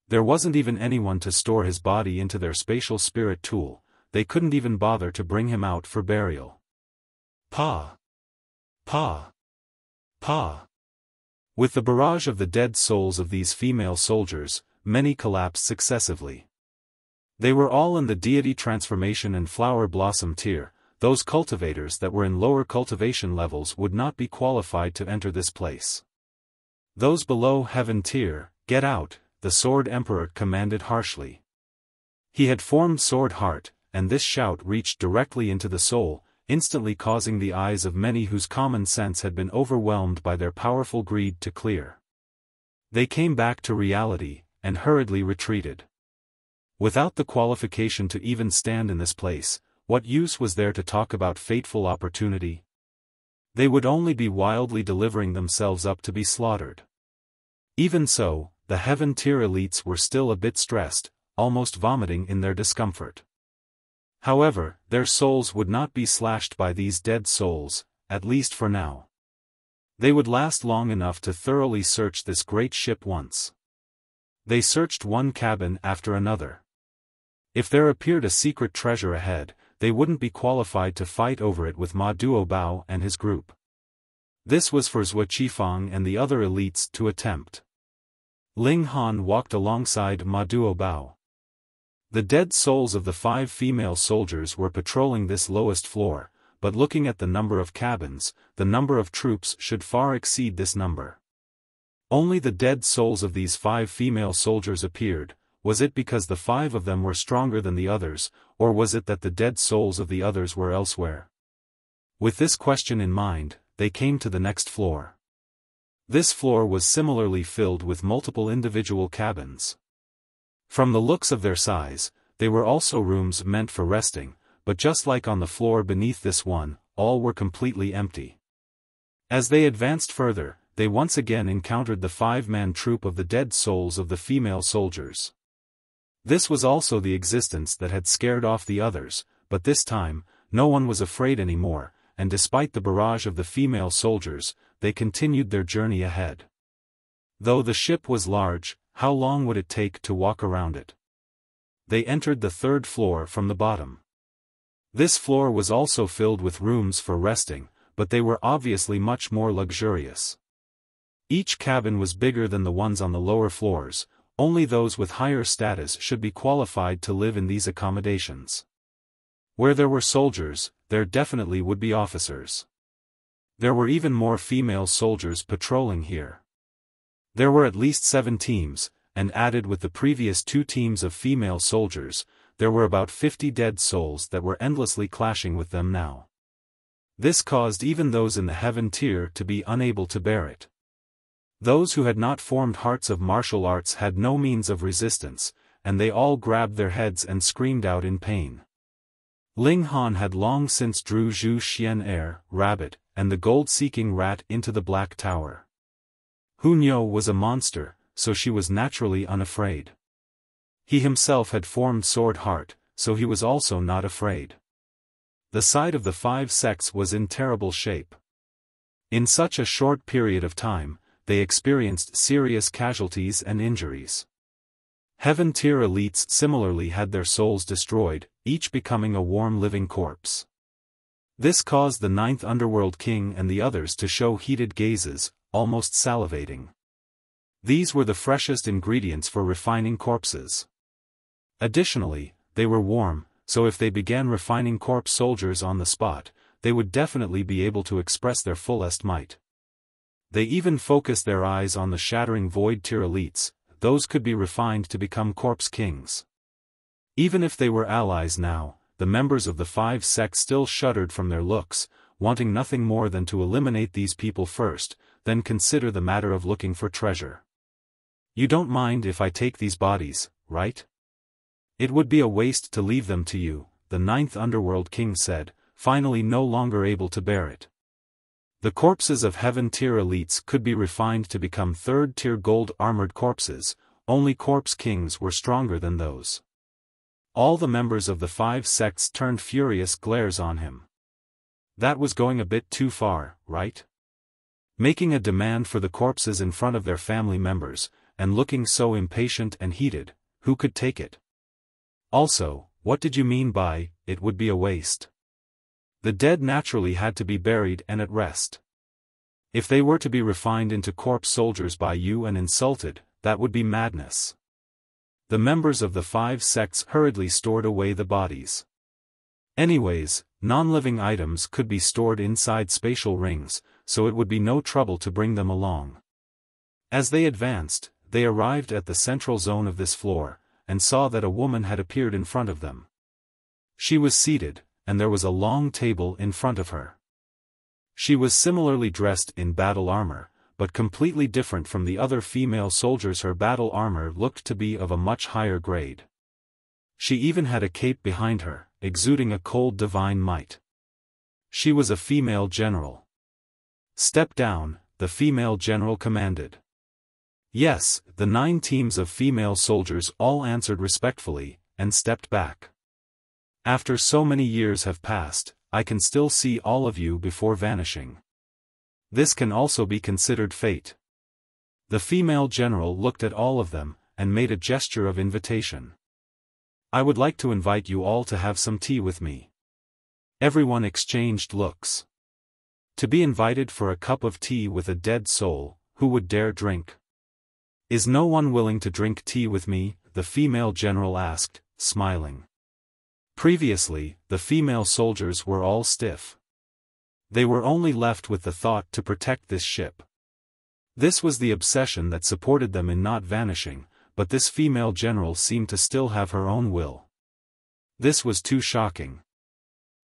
Speaker 1: There wasn't even anyone to store his body into their spatial spirit tool, they couldn't even bother to bring him out for burial. With the barrage of the dead souls of these female soldiers, many collapsed successively. They were all in the deity transformation and flower blossom tier. Those cultivators that were in lower cultivation levels would not be qualified to enter this place. Those below heaven tier, get out, the Sword Emperor commanded harshly. He had formed Sword Heart, and this shout reached directly into the soul, instantly causing the eyes of many whose common sense had been overwhelmed by their powerful greed to clear. They came back to reality, and hurriedly retreated. Without the qualification to even stand in this place, what use was there to talk about fateful opportunity? They would only be wildly delivering themselves up to be slaughtered. Even so, the heaven tier elites were still a bit stressed, almost vomiting in their discomfort. However, their souls would not be slashed by these dead souls, at least for now. They would last long enough to thoroughly search this great ship once. They searched one cabin after another. If there appeared a secret treasure ahead, they wouldn't be qualified to fight over it with Ma Duobao and his group. This was for Xiaofan and the other elites to attempt. Ling Han walked alongside Ma Duobao. The dead souls of the 5 female soldiers were patrolling this lowest floor, but looking at the number of cabins, the number of troops should far exceed this number. Only the dead souls of these 5 female soldiers appeared. Was it because the 5 of them were stronger than the others, or was it that the dead souls of the others were elsewhere? With this question in mind, they came to the next floor. This floor was similarly filled with multiple individual cabins. From the looks of their size, they were also rooms meant for resting, but just like on the floor beneath this one, all were completely empty. As they advanced further, they once again encountered the 5-man troop of the dead souls of the female soldiers. This was also the existence that had scared off the others, but this time, no one was afraid anymore, and despite the barrage of the female soldiers, they continued their journey ahead. Though the ship was large, how long would it take to walk around it? They entered the 3rd floor from the bottom. This floor was also filled with rooms for resting, but they were obviously much more luxurious. Each cabin was bigger than the ones on the lower floors. Only those with higher status should be qualified to live in these accommodations. Where there were soldiers, there definitely would be officers. There were even more female soldiers patrolling here. There were at least 7 teams, and added with the previous 2 teams of female soldiers, there were about 50 dead souls that were endlessly clashing with them now. This caused even those in the heaven tier to be unable to bear it. Those who had not formed hearts of martial arts had no means of resistance, and they all grabbed their heads and screamed out in pain. Ling Han had long since drew Zhu Xian Air, Rabbit, and the gold-seeking rat into the Black Tower. Hu Niu was a monster, so she was naturally unafraid. He himself had formed Sword Heart, so he was also not afraid. The side of the 5 sects was in terrible shape. In such a short period of time, they experienced serious casualties and injuries. Heaven tier elites similarly had their souls destroyed, each becoming a warm living corpse. This caused the 9th Underworld King and the others to show heated gazes, almost salivating. These were the freshest ingredients for refining corpses. Additionally, they were warm, so if they began refining corpse soldiers on the spot, they would definitely be able to express their fullest might. They even focused their eyes on the shattering void tier elites, those could be refined to become corpse kings. Even if they were allies now, the members of the 5 sects still shuddered from their looks, wanting nothing more than to eliminate these people first, then consider the matter of looking for treasure. You don't mind if I take these bodies, right? It would be a waste to leave them to you, the 9th Underworld King said, finally no longer able to bear it. The corpses of heaven tier elites could be refined to become 3rd tier gold armored corpses, only corpse kings were stronger than those. All the members of the 5 sects turned furious glares on him. That was going a bit too far, right? Making a demand for the corpses in front of their family members, and looking so impatient and heated, who could take it? Also, what did you mean by, it would be a waste? The dead naturally had to be buried and at rest. If they were to be refined into corpse soldiers by you and insulted, that would be madness. The members of the 5 sects hurriedly stored away the bodies. Anyways, non-living items could be stored inside spatial rings, so it would be no trouble to bring them along. As they advanced, they arrived at the central zone of this floor, and saw that a woman had appeared in front of them. She was seated, and there was a long table in front of her. She was similarly dressed in battle armor, but completely different from the other female soldiers. Her battle armor looked to be of a much higher grade. She even had a cape behind her, exuding a cold divine might. She was a female general. "Step down," the female general commanded. Yes, the 9 teams of female soldiers all answered respectfully, and stepped back. "After so many years have passed, I can still see all of you before vanishing. This can also be considered fate." The female general looked at all of them, and made a gesture of invitation. "I would like to invite you all to have some tea with me." Everyone exchanged looks. To be invited for a cup of tea with a dead soul, who would dare drink? "Is no one willing to drink tea with me?" the female general asked, smiling. Previously, the female soldiers were all stiff. They were only left with the thought to protect this ship. This was the obsession that supported them in not vanishing, but this female general seemed to still have her own will. This was too shocking.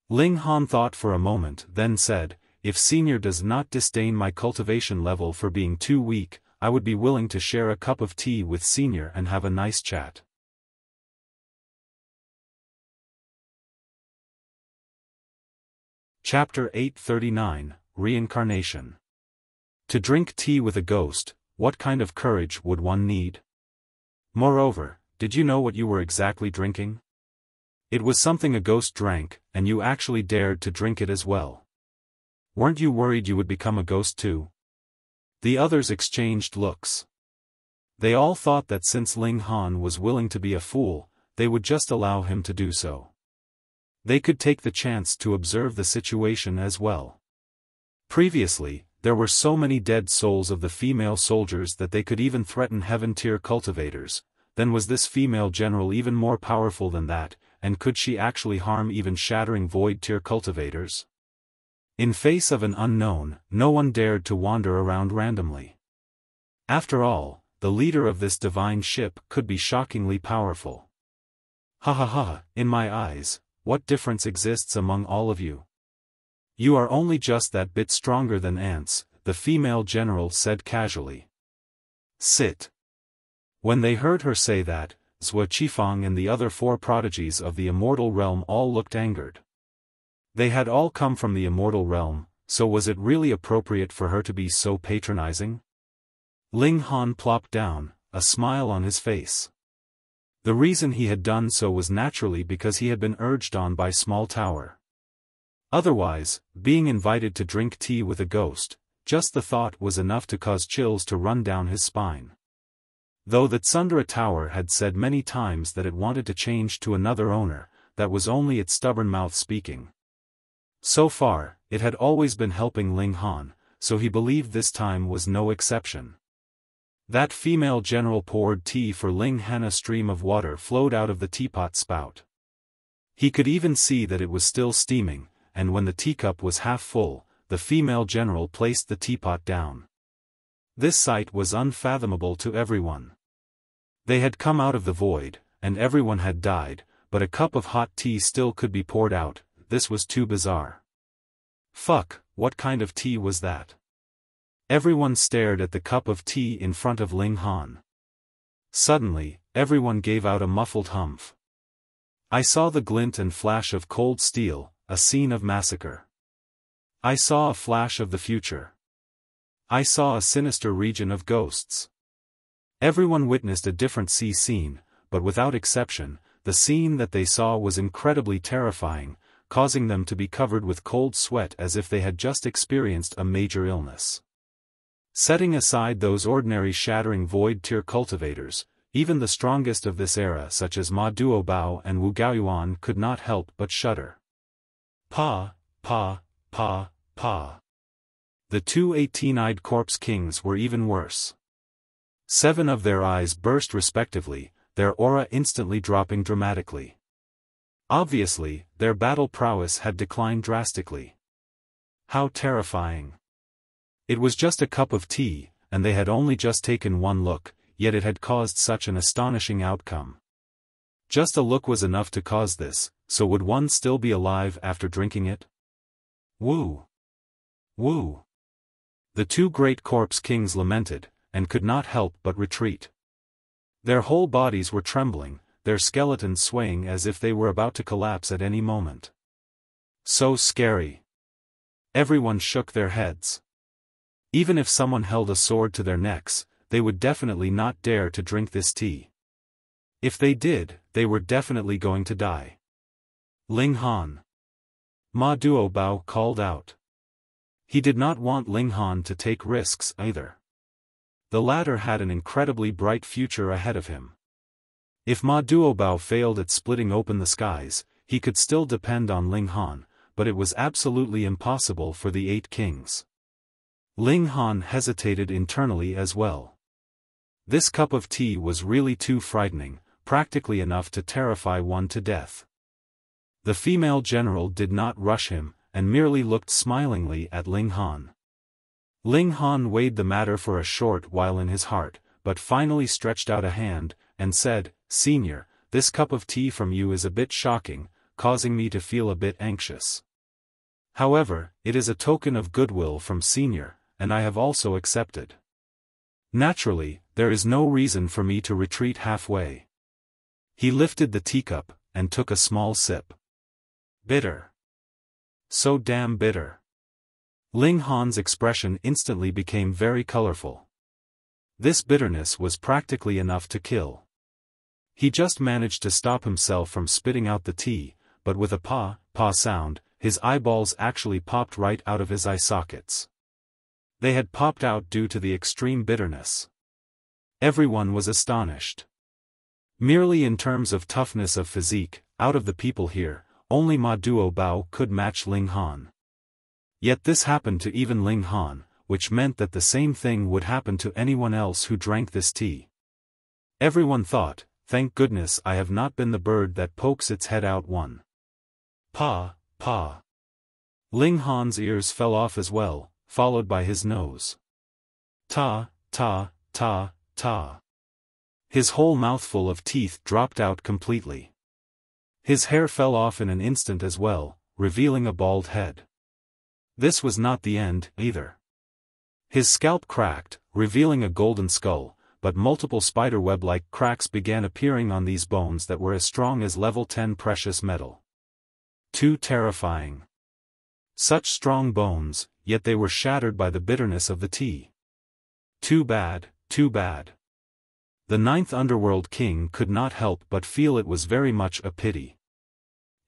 Speaker 1: Ling Han thought for a moment, then said, "If Senior does not disdain my cultivation level for being too weak, I would be willing to share a cup of tea with Senior and have a nice chat." Chapter 839, Reincarnation. To drink tea with a ghost, what kind of courage would one need? Moreover, did you know what you were exactly drinking? It was something a ghost drank, and you actually dared to drink it as well. Weren't you worried you would become a ghost too? The others exchanged looks. They all thought that since Ling Han was willing to be a fool, they would just allow him to do so. They could take the chance to observe the situation as well. Previously, there were so many dead souls of the female soldiers that they could even threaten heaven-tier cultivators. Then was this female general even more powerful than that, and could she actually harm even shattering void-tier cultivators? In face of an unknown, no one dared to wander around randomly. After all, the leader of this divine ship could be shockingly powerful. Ha ha ha, in my eyes, what difference exists among all of you? You are only just that bit stronger than ants, the female general said casually. Sit. When they heard her say that, Xiaofan and the other 4 prodigies of the immortal realm all looked angered. They had all come from the immortal realm, so was it really appropriate for her to be so patronizing? Ling Han plopped down, a smile on his face. The reason he had done so was naturally because he had been urged on by Small Tower. Otherwise, being invited to drink tea with a ghost, just the thought was enough to cause chills to run down his spine. Though that Sundara Tower had said many times that it wanted to change to another owner, that was only its stubborn mouth speaking. So far, it had always been helping Ling Han, so he believed this time was no exception. That female general poured tea for Ling Han. A stream of water flowed out of the teapot spout. He could even see that it was still steaming, and when the teacup was half full, the female general placed the teapot down. This sight was unfathomable to everyone. They had come out of the void, and everyone had died, but a cup of hot tea still could be poured out. This was too bizarre. Fuck, what kind of tea was that? Everyone stared at the cup of tea in front of Ling Han. Suddenly, everyone gave out a muffled humph. I saw the glint and flash of cold steel, a scene of massacre. I saw a flash of the future. I saw a sinister region of ghosts. Everyone witnessed a different scene, but without exception, the scene that they saw was incredibly terrifying, causing them to be covered with cold sweat as if they had just experienced a major illness. Setting aside those ordinary shattering void tier cultivators, even the strongest of this era such as Ma Duobao and Wu Gaoyuan could not help but shudder. Pa. The 2 18-eyed corpse kings were even worse. 7 of their eyes burst respectively, their aura instantly dropping dramatically. Obviously, their battle prowess had declined drastically. How terrifying. It was just a cup of tea, and they had only just taken one look, yet it had caused such an astonishing outcome. Just a look was enough to cause this, so would one still be alive after drinking it? Woo! Woo! The 2 great corpse kings lamented, and could not help but retreat. Their whole bodies were trembling, their skeletons swaying as if they were about to collapse at any moment. So scary. Everyone shook their heads. Even if someone held a sword to their necks, they would definitely not dare to drink this tea. If they did, they were definitely going to die. Ling Han. Ma Duobao called out. He did not want Ling Han to take risks either. The latter had an incredibly bright future ahead of him. If Ma Duobao failed at splitting open the skies, he could still depend on Ling Han, but it was absolutely impossible for the 8 kings. Ling Han hesitated internally as well. This cup of tea was really too frightening, practically enough to terrify one to death. The female general did not rush him, and merely looked smilingly at Ling Han. Ling Han weighed the matter for a short while in his heart, but finally stretched out a hand, and said, "Senior, this cup of tea from you is a bit shocking, causing me to feel a bit anxious. However, it is a token of goodwill from Senior, and I have also accepted. Naturally, there is no reason for me to retreat halfway." He lifted the teacup, and took a small sip. Bitter. So damn bitter. Ling Han's expression instantly became very colorful. This bitterness was practically enough to kill. He just managed to stop himself from spitting out the tea, but with a pa sound, his eyeballs actually popped right out of his eye sockets. They had popped out due to the extreme bitterness. Everyone was astonished. Merely in terms of toughness of physique, out of the people here, only Ma Duobao could match Ling Han. Yet this happened to even Ling Han, which meant that the same thing would happen to anyone else who drank this tea. Everyone thought, "Thank goodness I have not been the bird that pokes its head out one." Pa. Ling Han's ears fell off as well, followed by his nose. Ta. His whole mouthful of teeth dropped out completely. His hair fell off in an instant as well, revealing a bald head. This was not the end, either. His scalp cracked, revealing a golden skull, but multiple spiderweb-like cracks began appearing on these bones that were as strong as level 10 precious metal. Too terrifying. Such strong bones, yet they were shattered by the bitterness of the tea. Too bad, too bad. The ninth underworld king could not help but feel it was very much a pity.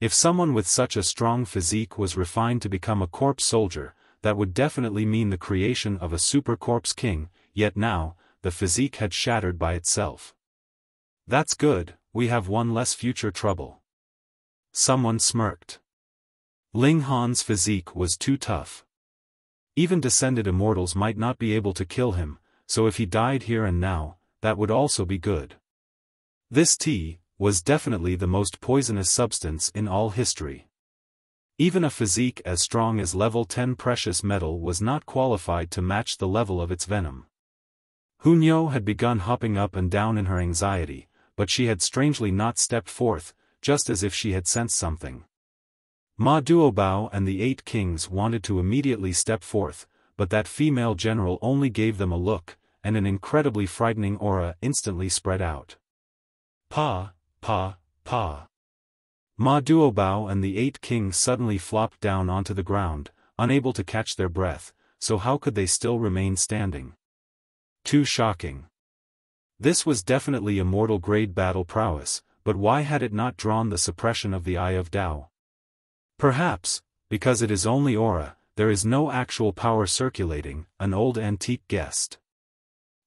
Speaker 1: If someone with such a strong physique was refined to become a corpse soldier, that would definitely mean the creation of a super corpse king, yet now, the physique had shattered by itself. That's good, we have one less future trouble. Someone smirked. Ling Han's physique was too tough. Even descended immortals might not be able to kill him, so if he died here and now, that would also be good. This tea was definitely the most poisonous substance in all history. Even a physique as strong as level 10 precious metal was not qualified to match the level of its venom. Hunyo had begun hopping up and down in her anxiety, but she had strangely not stepped forth, just as if she had sensed something. Ma Duobao and the 8 kings wanted to immediately step forth, but that female general only gave them a look, and an incredibly frightening aura instantly spread out. Pa. Ma Duobao and the 8 kings suddenly flopped down onto the ground, unable to catch their breath, so how could they still remain standing? Too shocking. This was definitely immortal-grade battle prowess, but why had it not drawn the suppression of the Eye of Tao? Perhaps, because it is only aura, there is no actual power circulating, an old antique guessed.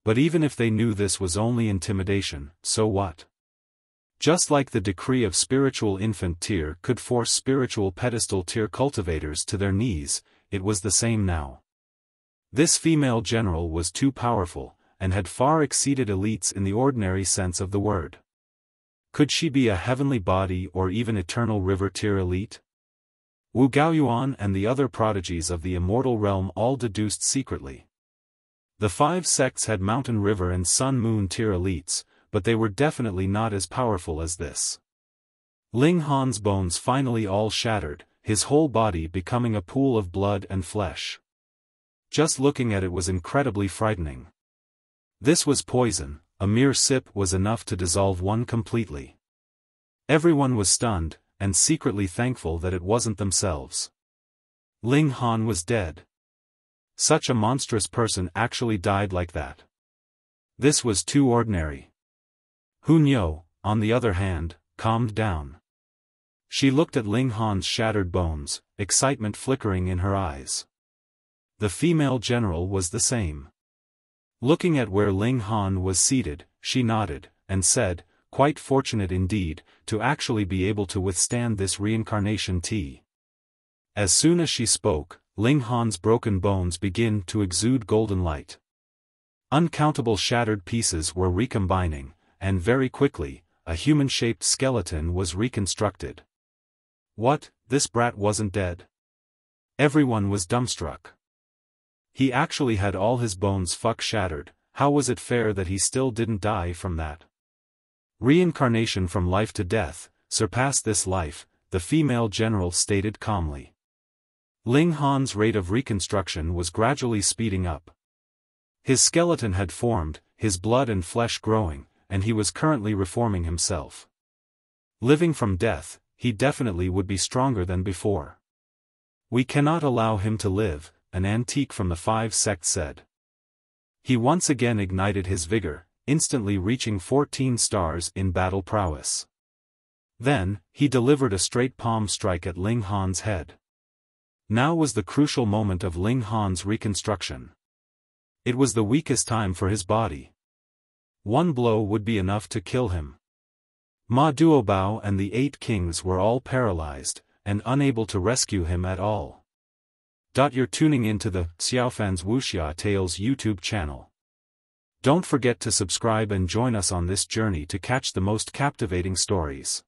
Speaker 1: But even if they knew this was only intimidation, so what? Just like the decree of spiritual infant tier could force spiritual pedestal tier cultivators to their knees, it was the same now. This female general was too powerful, and had far exceeded elites in the ordinary sense of the word. Could she be a heavenly body or even eternal river tier elite? Wu Gaoyuan and the other prodigies of the immortal realm all deduced secretly. The 5 sects had mountain river and sun-moon tier elites, but they were definitely not as powerful as this. Ling Han's bones finally all shattered, his whole body becoming a pool of blood and flesh. Just looking at it was incredibly frightening. This was poison, a mere sip was enough to dissolve one completely. Everyone was stunned, and secretly thankful that it wasn't themselves. Ling Han was dead. Such a monstrous person actually died like that. This was too ordinary. Hunyo, on the other hand, calmed down. She looked at Ling Han's shattered bones, excitement flickering in her eyes. The female general was the same. Looking at where Ling Han was seated, she nodded, and said, "Quite fortunate indeed, to actually be able to withstand this reincarnation tea." As soon as she spoke, Ling Han's broken bones began to exude golden light. Uncountable shattered pieces were recombining, and very quickly, a human-shaped skeleton was reconstructed. What, this brat wasn't dead? Everyone was dumbstruck. He actually had all his bones shattered, how was it fair that he still didn't die from that? Reincarnation from life to death, surpassed this life, the female general stated calmly. Ling Han's rate of reconstruction was gradually speeding up. His skeleton had formed, his blood and flesh growing, and he was currently reforming himself. Living from death, he definitely would be stronger than before. "We cannot allow him to live," an antique from the 5 sects said. He once again ignited his vigor, instantly reaching 14 stars in battle prowess. Then, he delivered a straight palm strike at Ling Han's head. Now was the crucial moment of Ling Han's reconstruction. It was the weakest time for his body. One blow would be enough to kill him. Ma Duobao and the 8 kings were all paralyzed, and unable to rescue him at all. You're tuning into the Xiaofan's Wuxia Tales YouTube channel. Don't forget to subscribe and join us on this journey to catch the most captivating stories.